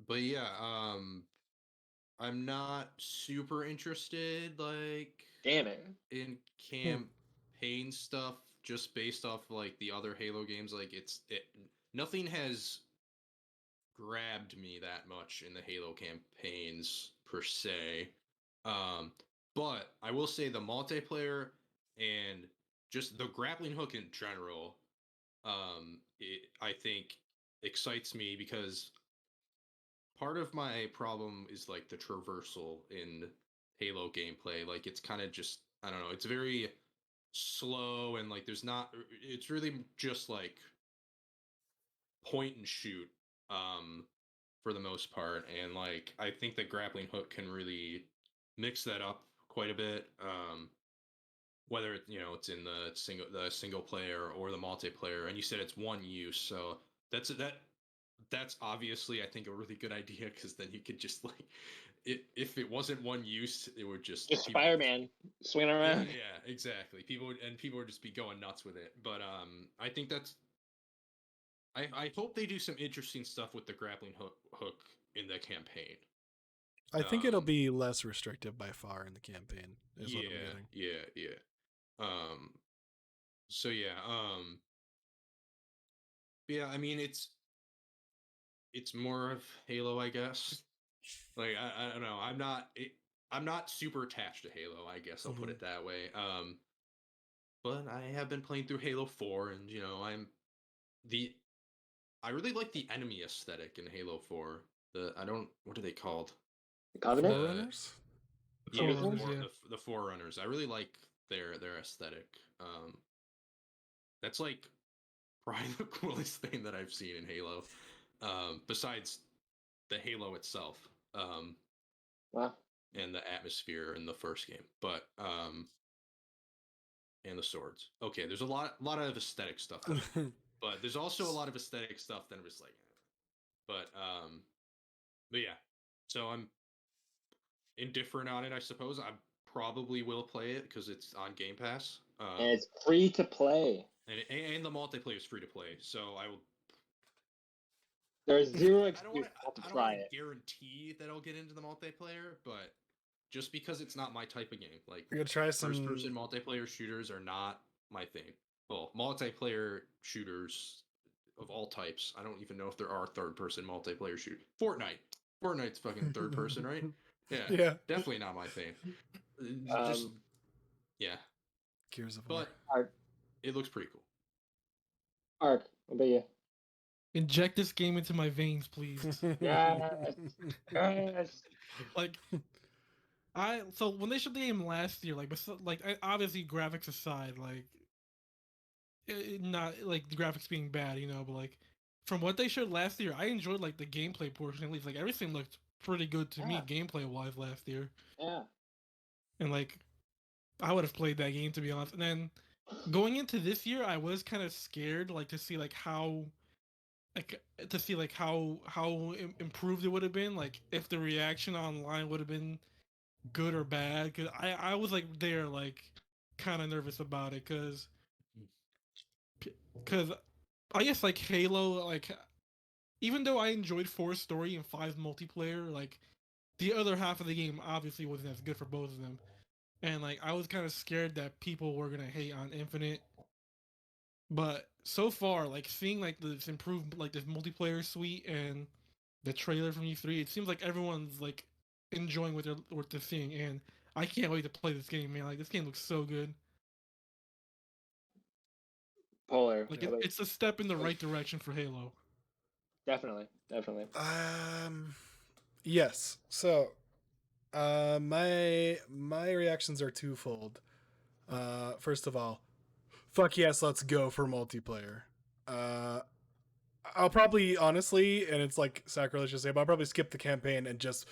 but yeah, I'm not super interested like
Damn it.
in campaign stuff just based off like the other Halo games. Like nothing has grabbed me that much in the Halo campaigns per se. But I will say the multiplayer and just the grappling hook in general, I think excites me because part of my problem is like the traversal in Halo gameplay. Like it's kind of just, I don't know, it's very slow and like there's not, it's really just like point and shoot for the most part. And like I think the grappling hook can really mix that up quite a bit. Whether it's in the single player or the multiplayer, and you said it's one use, so that's obviously I think a really good idea because then you could just like if it wasn't one use, it would just
Spider-Man swinging
yeah,
around.
exactly. People would just be going nuts with it. But I think that's I hope they do some interesting stuff with the grappling hook in the campaign.
I think it'll be less restrictive by far in the campaign. Is what I'm getting.
Yeah. So yeah. Yeah. I mean, it's more of Halo, I guess. Like I don't know. I'm not super attached to Halo. I guess I'll put it that way. But I have been playing through Halo 4, and I really like the enemy aesthetic in Halo 4. What are they called?
The Covenant?
Forerunners?
Yeah,
Forerunners, yeah.
the Forerunners. I really like their aesthetic. That's like probably the coolest thing that I've seen in Halo. Besides the Halo itself.
Wow.
And the atmosphere in the first game. But and the swords. Okay, there's a lot of aesthetic stuff. But there's also a lot of aesthetic stuff that I'm just like but yeah. So I'm indifferent on it, I suppose. I probably will play it because it's on Game Pass.
And it's free to play.
And the multiplayer is free to play, so I will.
There's zero
I
excuse not to
don't
try
want
it.
to guarantee that I'll get into the multiplayer, but just because it's not my type of game, like
You're gonna try some
first-person multiplayer shooters are not my thing. Well, multiplayer shooters of all types. I don't even know if there are third-person multiplayer shoot. Fortnite's fucking third person, right? Yeah, definitely not my thing. Just yeah.
Gears of War.
But it looks pretty cool.
Ark, what about you?
Inject this game into my veins, please.
Yes. Yes.
Like, so when they showed the game last year, obviously graphics aside, like, not like the graphics being bad, but like from what they showed last year, I enjoyed like the gameplay portion. At least, like everything looked pretty good to me gameplay wise last year.
Yeah.
And like, I would have played that game to be honest. And then going into this year, I was kind of scared, like to see like how improved it would have been, like if the reaction online would have been good or bad. Because I was like there like kind of nervous about it because I guess like Halo, like even though I enjoyed 4's story and 5's multiplayer, like the other half of the game obviously wasn't as good for both of them. And like I was kind of scared that people were gonna hate on Infinite. But so far, like seeing like this improved like this multiplayer suite and the trailer from E3, it seems like everyone's like enjoying what they're seeing, and I can't wait to play this game, man. Like this game looks so good.
Polar.
Like it's a step in the right direction for Halo.
Definitely.
Yes. So, my reactions are twofold. First of all, fuck yes, let's go for multiplayer. I'll probably honestly, and it's like sacrilegious to say, but I'll probably skip the campaign and just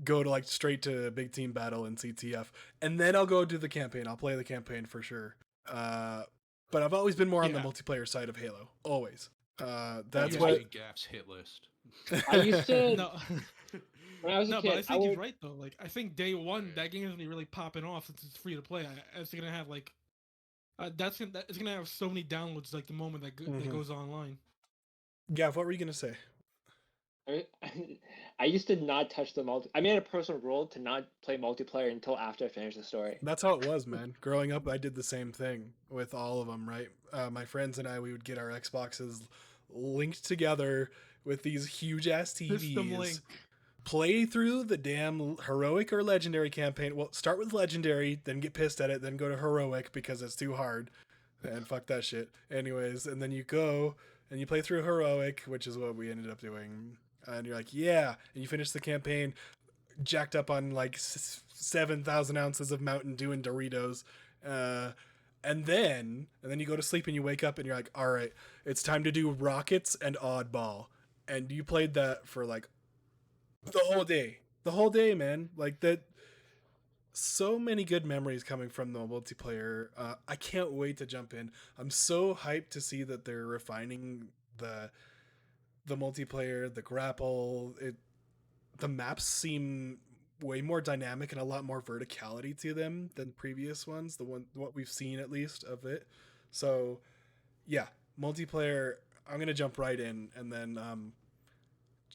go to like straight to big team battle in CTF, and then I'll go do the campaign. I'll play the campaign for sure. But I've always been more on the
Yeah.
multiplayer side of Halo. Always. That's
Usually
what.
Gap's hit list.
I used to
No.
when I was a
No,
kid.
but I think
would,
he's right though. Like, I think day one,
Yeah.
that game isn't really popping off since it's free to play. It's gonna have like, it's gonna have so many downloads like the moment that
Mhm.
goes online.
Gav, what were you gonna say?
I used to not touch the multi. I made a personal rule to not play multiplayer until after I finished the story.
That's how it was, man. Growing up, I did the same thing with all of them, right? My friends and I, we would get our Xboxes linked together with these huge ass
System
TVs.
link.
Play through the damn heroic or legendary campaign. Well, start with legendary, then get pissed at it, then go to heroic because it's too hard. And fuck that shit. Anyways, and then you go and you play through heroic, which is what we ended up doing. And you're like, yeah. And you finish the campaign jacked up on like 7,000 ounces of Mountain Dew and Doritos. And then you go to sleep and you wake up and you're like, all right, it's time to do Rockets and Oddball. And you played that for like the whole day, man. Like that. So many good memories coming from the multiplayer. I can't wait to jump in. I'm so hyped to see that they're refining the multiplayer, the grapple. The maps seem way more dynamic and a lot more verticality to them than previous ones. What we've seen at least of it. So yeah, multiplayer. I'm gonna jump right in, and then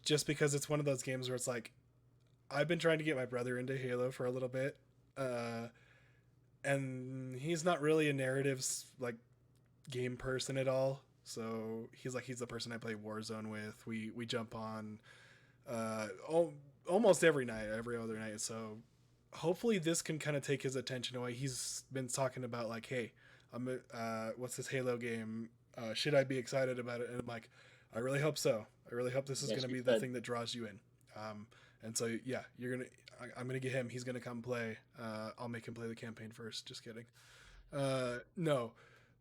just because it's one of those games where it's like I've been trying to get my brother into Halo for a little bit, and he's not really a narratives like game person at all. So he's the person I play Warzone with. We jump on almost every night, every other night. So hopefully this can kind of take his attention away. He's been talking about like, hey, what's this Halo game? Should I be excited about it? And I'm like, I really hope so. I really hope this is going to be the thing that draws you in. And so yeah, I'm gonna get him. He's gonna come play. I'll make him play the campaign first. Just kidding. No,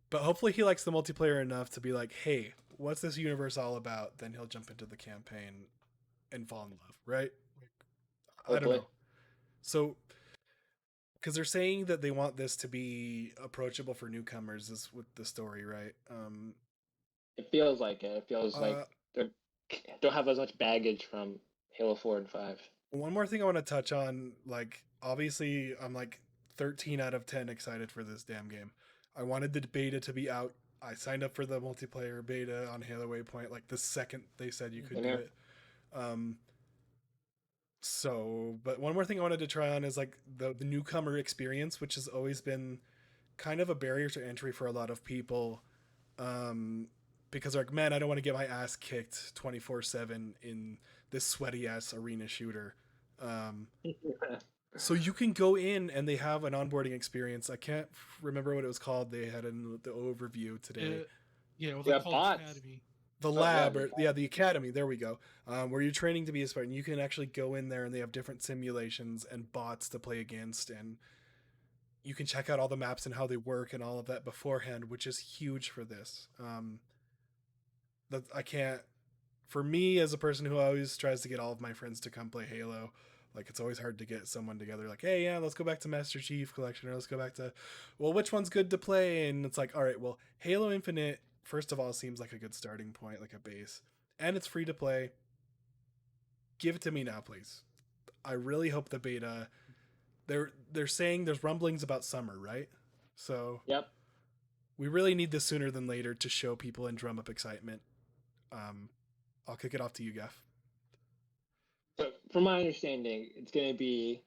but hopefully he likes the multiplayer enough to be like, hey, what's this universe all about? Then he'll jump into the campaign and fall in love, right? I don't know. So, because they're saying that they want this to be approachable for newcomers, is with the story, right?
It feels like it. It feels like they don't have as much baggage from Halo 4 and 5.
One more thing I want to touch on, like, obviously I'm like 13 out of 10 excited for this damn game. I wanted the beta to be out. I signed up for the multiplayer beta on Halo Waypoint like the second they said you could do it. So, but one more thing I wanted to try on is like the newcomer experience, which has always been kind of a barrier to entry for a lot of people. Because they're like, man, I don't want to get my ass kicked 24/7 in this sweaty ass arena shooter. So you can go in and they have an onboarding experience. I can't remember what it was called. They had in the overview today.
It was like called Academy.
The lab, the academy. There we go. Where you're training to be a Spartan. You can actually go in there and they have different simulations and bots to play against, and you can check out all the maps and how they work and all of that beforehand, which is huge for this. That I can't. For me, as a person who always tries to get all of my friends to come play Halo, like it's always hard to get someone together. Like, hey, yeah, let's go back to Master Chief Collection, or let's go back to, well, which one's good to play? And it's like, all right, well, Halo Infinite, first of all, seems like a good starting point, like a base, and it's free to play. Give it to me now, please. I really hope the beta. They're saying there's rumblings about summer, right? So
yep,
we really need this sooner than later to show people and drum up excitement. I'll kick it off to you, Gaff.
So, from my understanding, it's going to be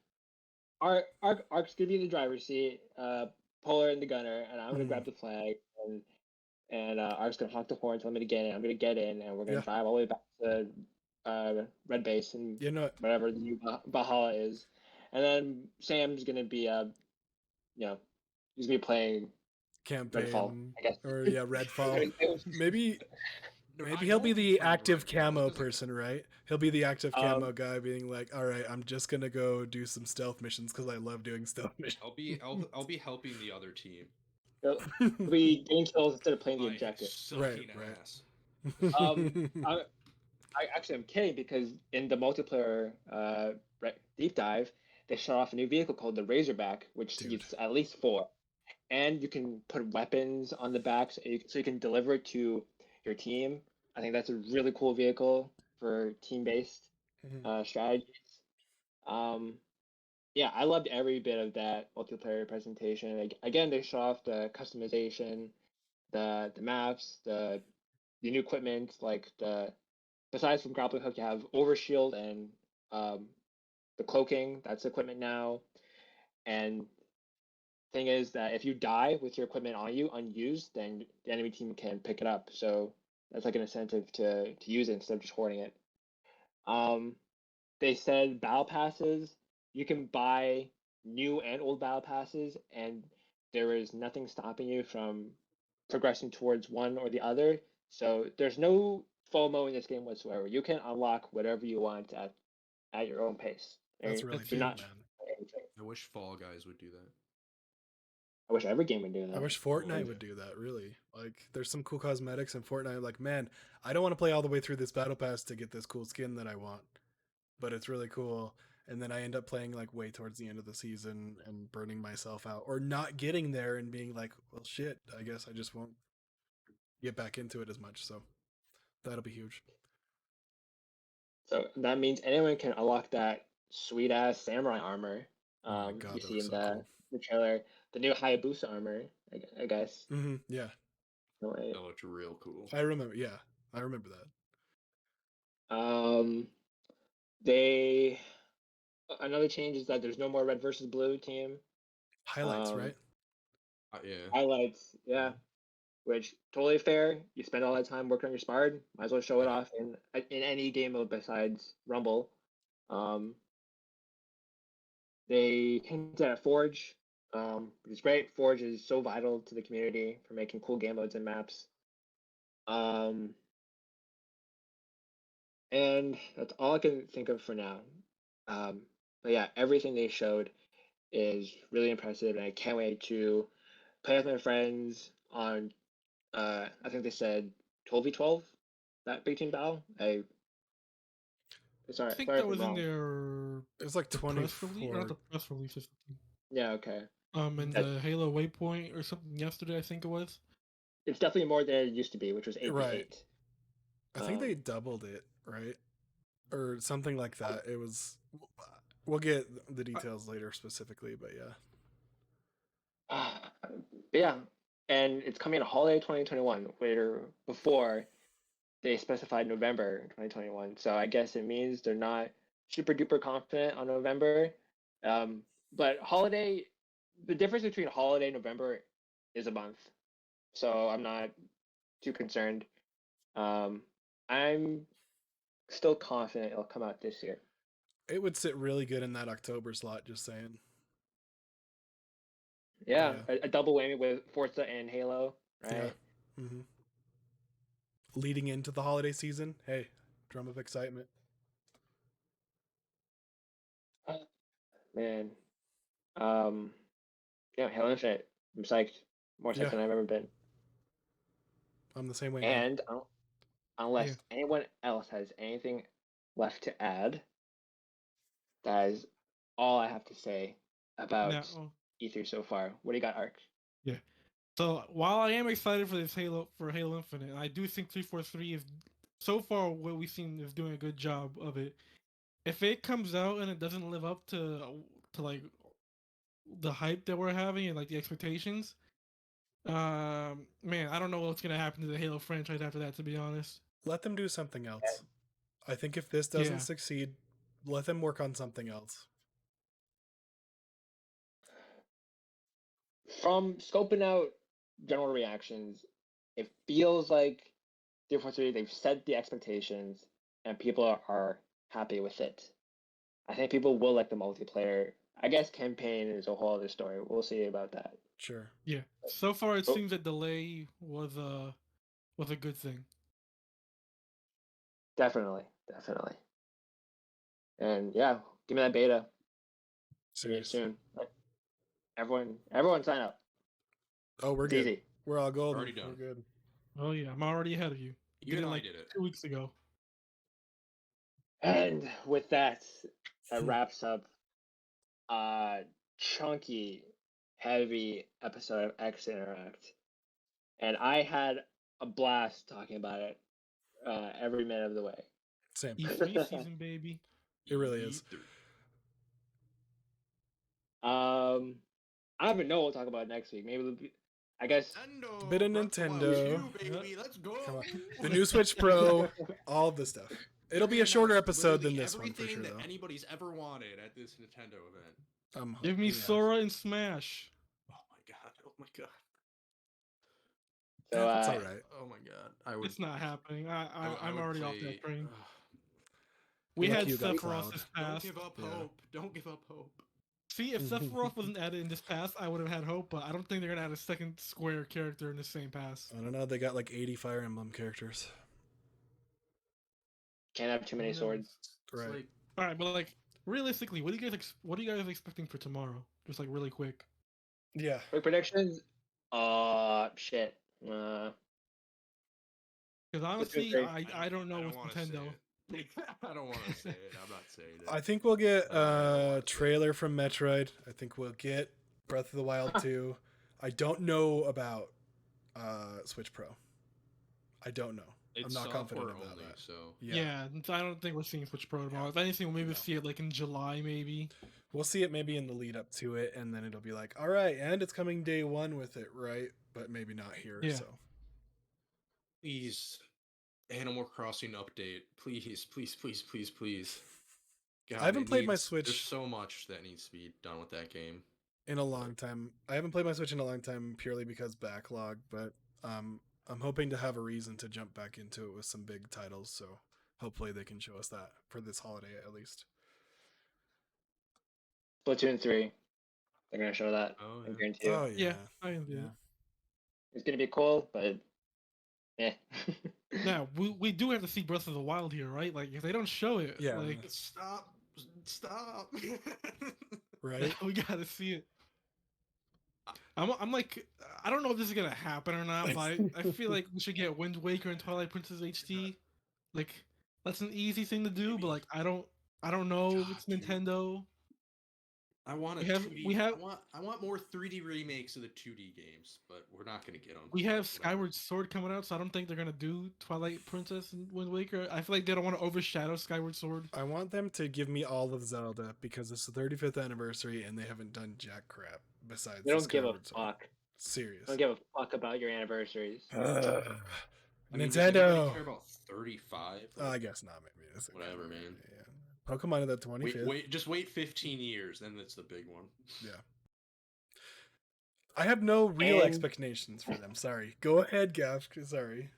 Arc's going to be in the driver's seat, Polar in the gunner, and I'm going to grab the flag, and Arc's going to honk the horn, tell me to get in. I'm going to get in, and we're going to drive all the way back to Red Base and whatever the new Valhalla is, and then Sam's going to be he's going to be playing
campaign,
Redfall, I guess.
Or Redfall. Maybe he'll be the active camo person, right? He'll be the active camo guy, being like, "All right, I'm just gonna go do some stealth missions because I love doing stealth missions."
I'll be helping the other team.
He'll be getting kills instead of playing the objective.
Right.
I'm kidding because in the multiplayer deep dive, they showed off a new vehicle called the Razorback, which
Dude.
seats at least 4, and you can put weapons on the back so you can deliver it to your team. I think that's a really cool vehicle for team-based strategies. Yeah, I loved every bit of that multiplayer presentation. Again, they show off the customization, the maps, the new equipment, like besides from grappling hook, you have overshield and the cloaking. That's equipment now. And thing is that if you die with your equipment on you unused, then the enemy team can pick it up. So that's like an incentive to use it instead of just hoarding it. They said battle passes. You can buy new and old battle passes, and there is nothing stopping you from progressing towards one or the other. So there's no FOMO in this game whatsoever. You can unlock whatever you want at your own pace.
That's really
That's
You're
neat,
not.
man.
I wish Fall Guys would do that.
I wish every game would do
I
that.
wish Fortnite would do that, really. Like, there's some cool cosmetics in Fortnite. Like, man, I don't want to play all the way through this battle pass to get this cool skin that I want, but it's really cool. And then I end up playing like way towards the end of the season and burning myself out, or not getting there and being like, well, shit, I guess I just won't get back into it as much. So that'll be huge.
So that means anyone can unlock that sweet ass samurai armor.
Oh my god,
You
that
see
looks
in
so cool.
the trailer, the new Hayabusa armor. I guess.
Yeah,
No, wait.
That looked real cool.
I remember. Yeah, I remember that.
They another change is that there's no more red versus blue team.
Highlights, right?
Yeah.
Highlights, yeah, which totally fair. You spend all that time working on your Spard, might as well show it off in any game mode besides Rumble. They hinted at Forge, which is great. Forge is so vital to the community for making cool game modes and maps. And that's all I can think of for now. But yeah, everything they showed is really impressive, and I can't wait to play with my friends on. I think they said 12v12, that big team battle.
I
Sorry
think
if
that
I'm
was in
wrong.
their
It was like
the press release, or not
24.
the press release or something.
Yeah, okay.
And
That,
the Halo Waypoint or something yesterday, I think it was.
it's definitely more than it used to be, which was 8v8.
Right. I think they doubled it, right? Or something like that. It was. We'll get the details later specifically, but yeah.
But yeah, and it's coming in holiday 2021, where before they specified November 2021. So I guess it means they're not super duper confident on November. But holiday, the difference between holiday and November is a month. So I'm not too concerned. I'm still confident it'll come out this year.
It would sit really good in that October slot, just saying.
Yeah,
Yeah.
a double whammy with Forza and Halo,
Yeah.
right?
Mm-hmm. Leading into the holiday season, hey, drum of excitement.
Man, yeah, Halo Infinite. I'm psyched, more psyched
Yeah,
than I've ever been.
I'm the same way, man.
And unless
Yeah.
anyone else has anything left to add, that is all I have to say about
Now,
E3 so far. What do you got, Ark?
yeah. So while I am excited for this Halo Infinite, I do think 343 is so far what we've seen is doing a good job of it. If it comes out and it doesn't live up to like the hype that we're having and like the expectations, man, I don't know what's gonna happen to the Halo franchise after that. To be honest.
Let them do something else. I think if this doesn't
Yeah.
succeed, let them work on something else.
From scoping out general reactions, it feels like 343, they've set the expectations and people are happy with it. I think people will like the multiplayer. I guess campaign is a whole other story. We'll see about that.
Sure.
Yeah. So far, it
Oh.
seems that delay was a good thing.
Definitely. And yeah, give me that beta.
Serious.
Soon. Everyone sign up.
Oh, we're
It's
good.
easy.
We're all golden.
Already done.
We're good.
Oh yeah, I'm already ahead of you.
You and I
like
did it.
2 weeks ago.
And with that, that wraps up chunky, heavy episode of X Interact. And I had a blast talking about it every minute of the way.
Same.
E3 season, baby.
It really is.
I don't even know what we'll talk about next week. Maybe it'll be, I guess.
Nintendo,
Bit of
Breath Wild
Nintendo.
2, baby. Let's go.
Come on. The new Switch Pro, all of the stuff. It'll be a shorter episode than this one for
everything
sure,
that
though.
anybody's ever wanted at this Nintendo event.
Give me
yeah.
Sora and Smash.
Oh my god! Oh my god!
So,
That's all right.
Oh my god! I would.
It's not happening. I'm
would
already off
play-
that train.
Ugh.
We
Lucky
had
you got
Sephiroth
Cloud.
this
Don't
past.
give up
Yeah.
hope. Don't give up hope.
See, if Sephiroth wasn't added in this pass, I would have had hope, but I don't think they're gonna add a second Square character in the same pass.
I don't know. They got like 80 Fire Emblem characters.
Can't have too many swords.
It's
Right.
like,
All right, but like realistically, what are you guys expecting for tomorrow? Just like really quick.
Yeah.
Quick predictions. Shit.
Because honestly,
great.
I don't know with
wanna
Nintendo.
say it. I don't want to say it. I'm not saying it.
I think we'll get a trailer from Metroid. I think we'll get Breath of the Wild 2. I don't know about Switch Pro. I don't know.
It's
I'm not confident
software
about
only,
that.
so
Yeah. I don't think we're seeing Switch Pro tomorrow. If anything, we'll maybe see it like in July, maybe.
We'll see it maybe in the lead up to it, and then it'll be like, all right, and it's coming day one with it, right? But maybe not here.
Yeah.
So
please, Animal Crossing update, please, please, please, please, please. God,
I haven't
it
played my
needs-
Switch-
There's so much that needs to be done with that game.
in a long time, I haven't played my Switch in a long time purely because backlog. But I'm hoping to have a reason to jump back into it with some big titles. So hopefully they can show us that for this holiday at least.
Splatoon 3. They're gonna show that.
Oh,
I
yeah.
guarantee you.
Oh
Yeah,
yeah.
I can do
Yeah.
it.
It's gonna be cool, but
Now we do have to see Breath of the Wild here, right? Like if they don't show it,
Yeah.
like
Stop.
Right.
we gotta see it. I'm like I don't know if this is gonna happen or not, but I feel like we should get Wind Waker and Twilight Princess HD. Like that's an easy thing to do, but
Maybe.
like I don't know if it's
God, dude.
Nintendo.
I want a
We have-
2D.
we have-
I want more 3D remakes of the 2D games, but we're not gonna get them.
We have Skyward Sword coming out, so I don't think they're gonna do Twilight Princess and Wind Waker. I feel like they don't want to overshadow Skyward Sword.
I want them to give me all of Zelda because it's the 35th anniversary and they haven't done jack crap besides.
they
the
don't give a
Skyward Sword.
fuck.
Serious.
They don't give a fuck about your anniversaries.
I mean, does anybody
Nintendo.
care about 35?
I guess not. Maybe that's okay.
Whatever, man.
Yeah. Pokemon at the 25th.
Just wait 15 years, then that's the big one.
Yeah. I have no real
And-
expectations for them. Sorry. Go ahead, Gav. Sorry.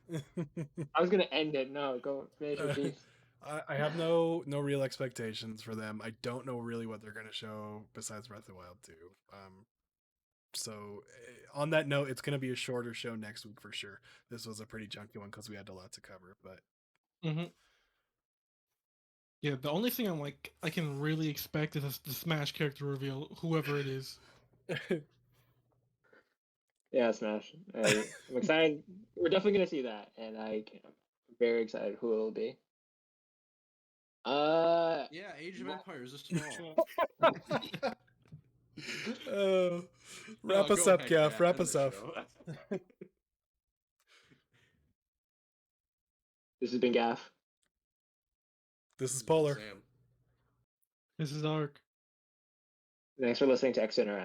I was gonna end it. No, go finish your piece.
I have no real expectations for them. I don't know really what they're going to show besides Breath of the Wild 2. So on that note, it's going to be a shorter show next week for sure. This was a pretty chunky one because we had a lot to cover. But
Yeah, the only thing I can really expect is the Smash character reveal, whoever it is.
Yeah, Smash. I'm excited. We're definitely gonna see that, and I'm very excited who it'll be.
Yeah, Age of Empires is small.
Wrap
No,
us
go
up,
ahead,
Gav.
Gav,
Wrap
end
us
the
up.
show.
This has been Gaff.
This is Polar.
Sam.
This is Ark.
Thanks for listening to X Interact.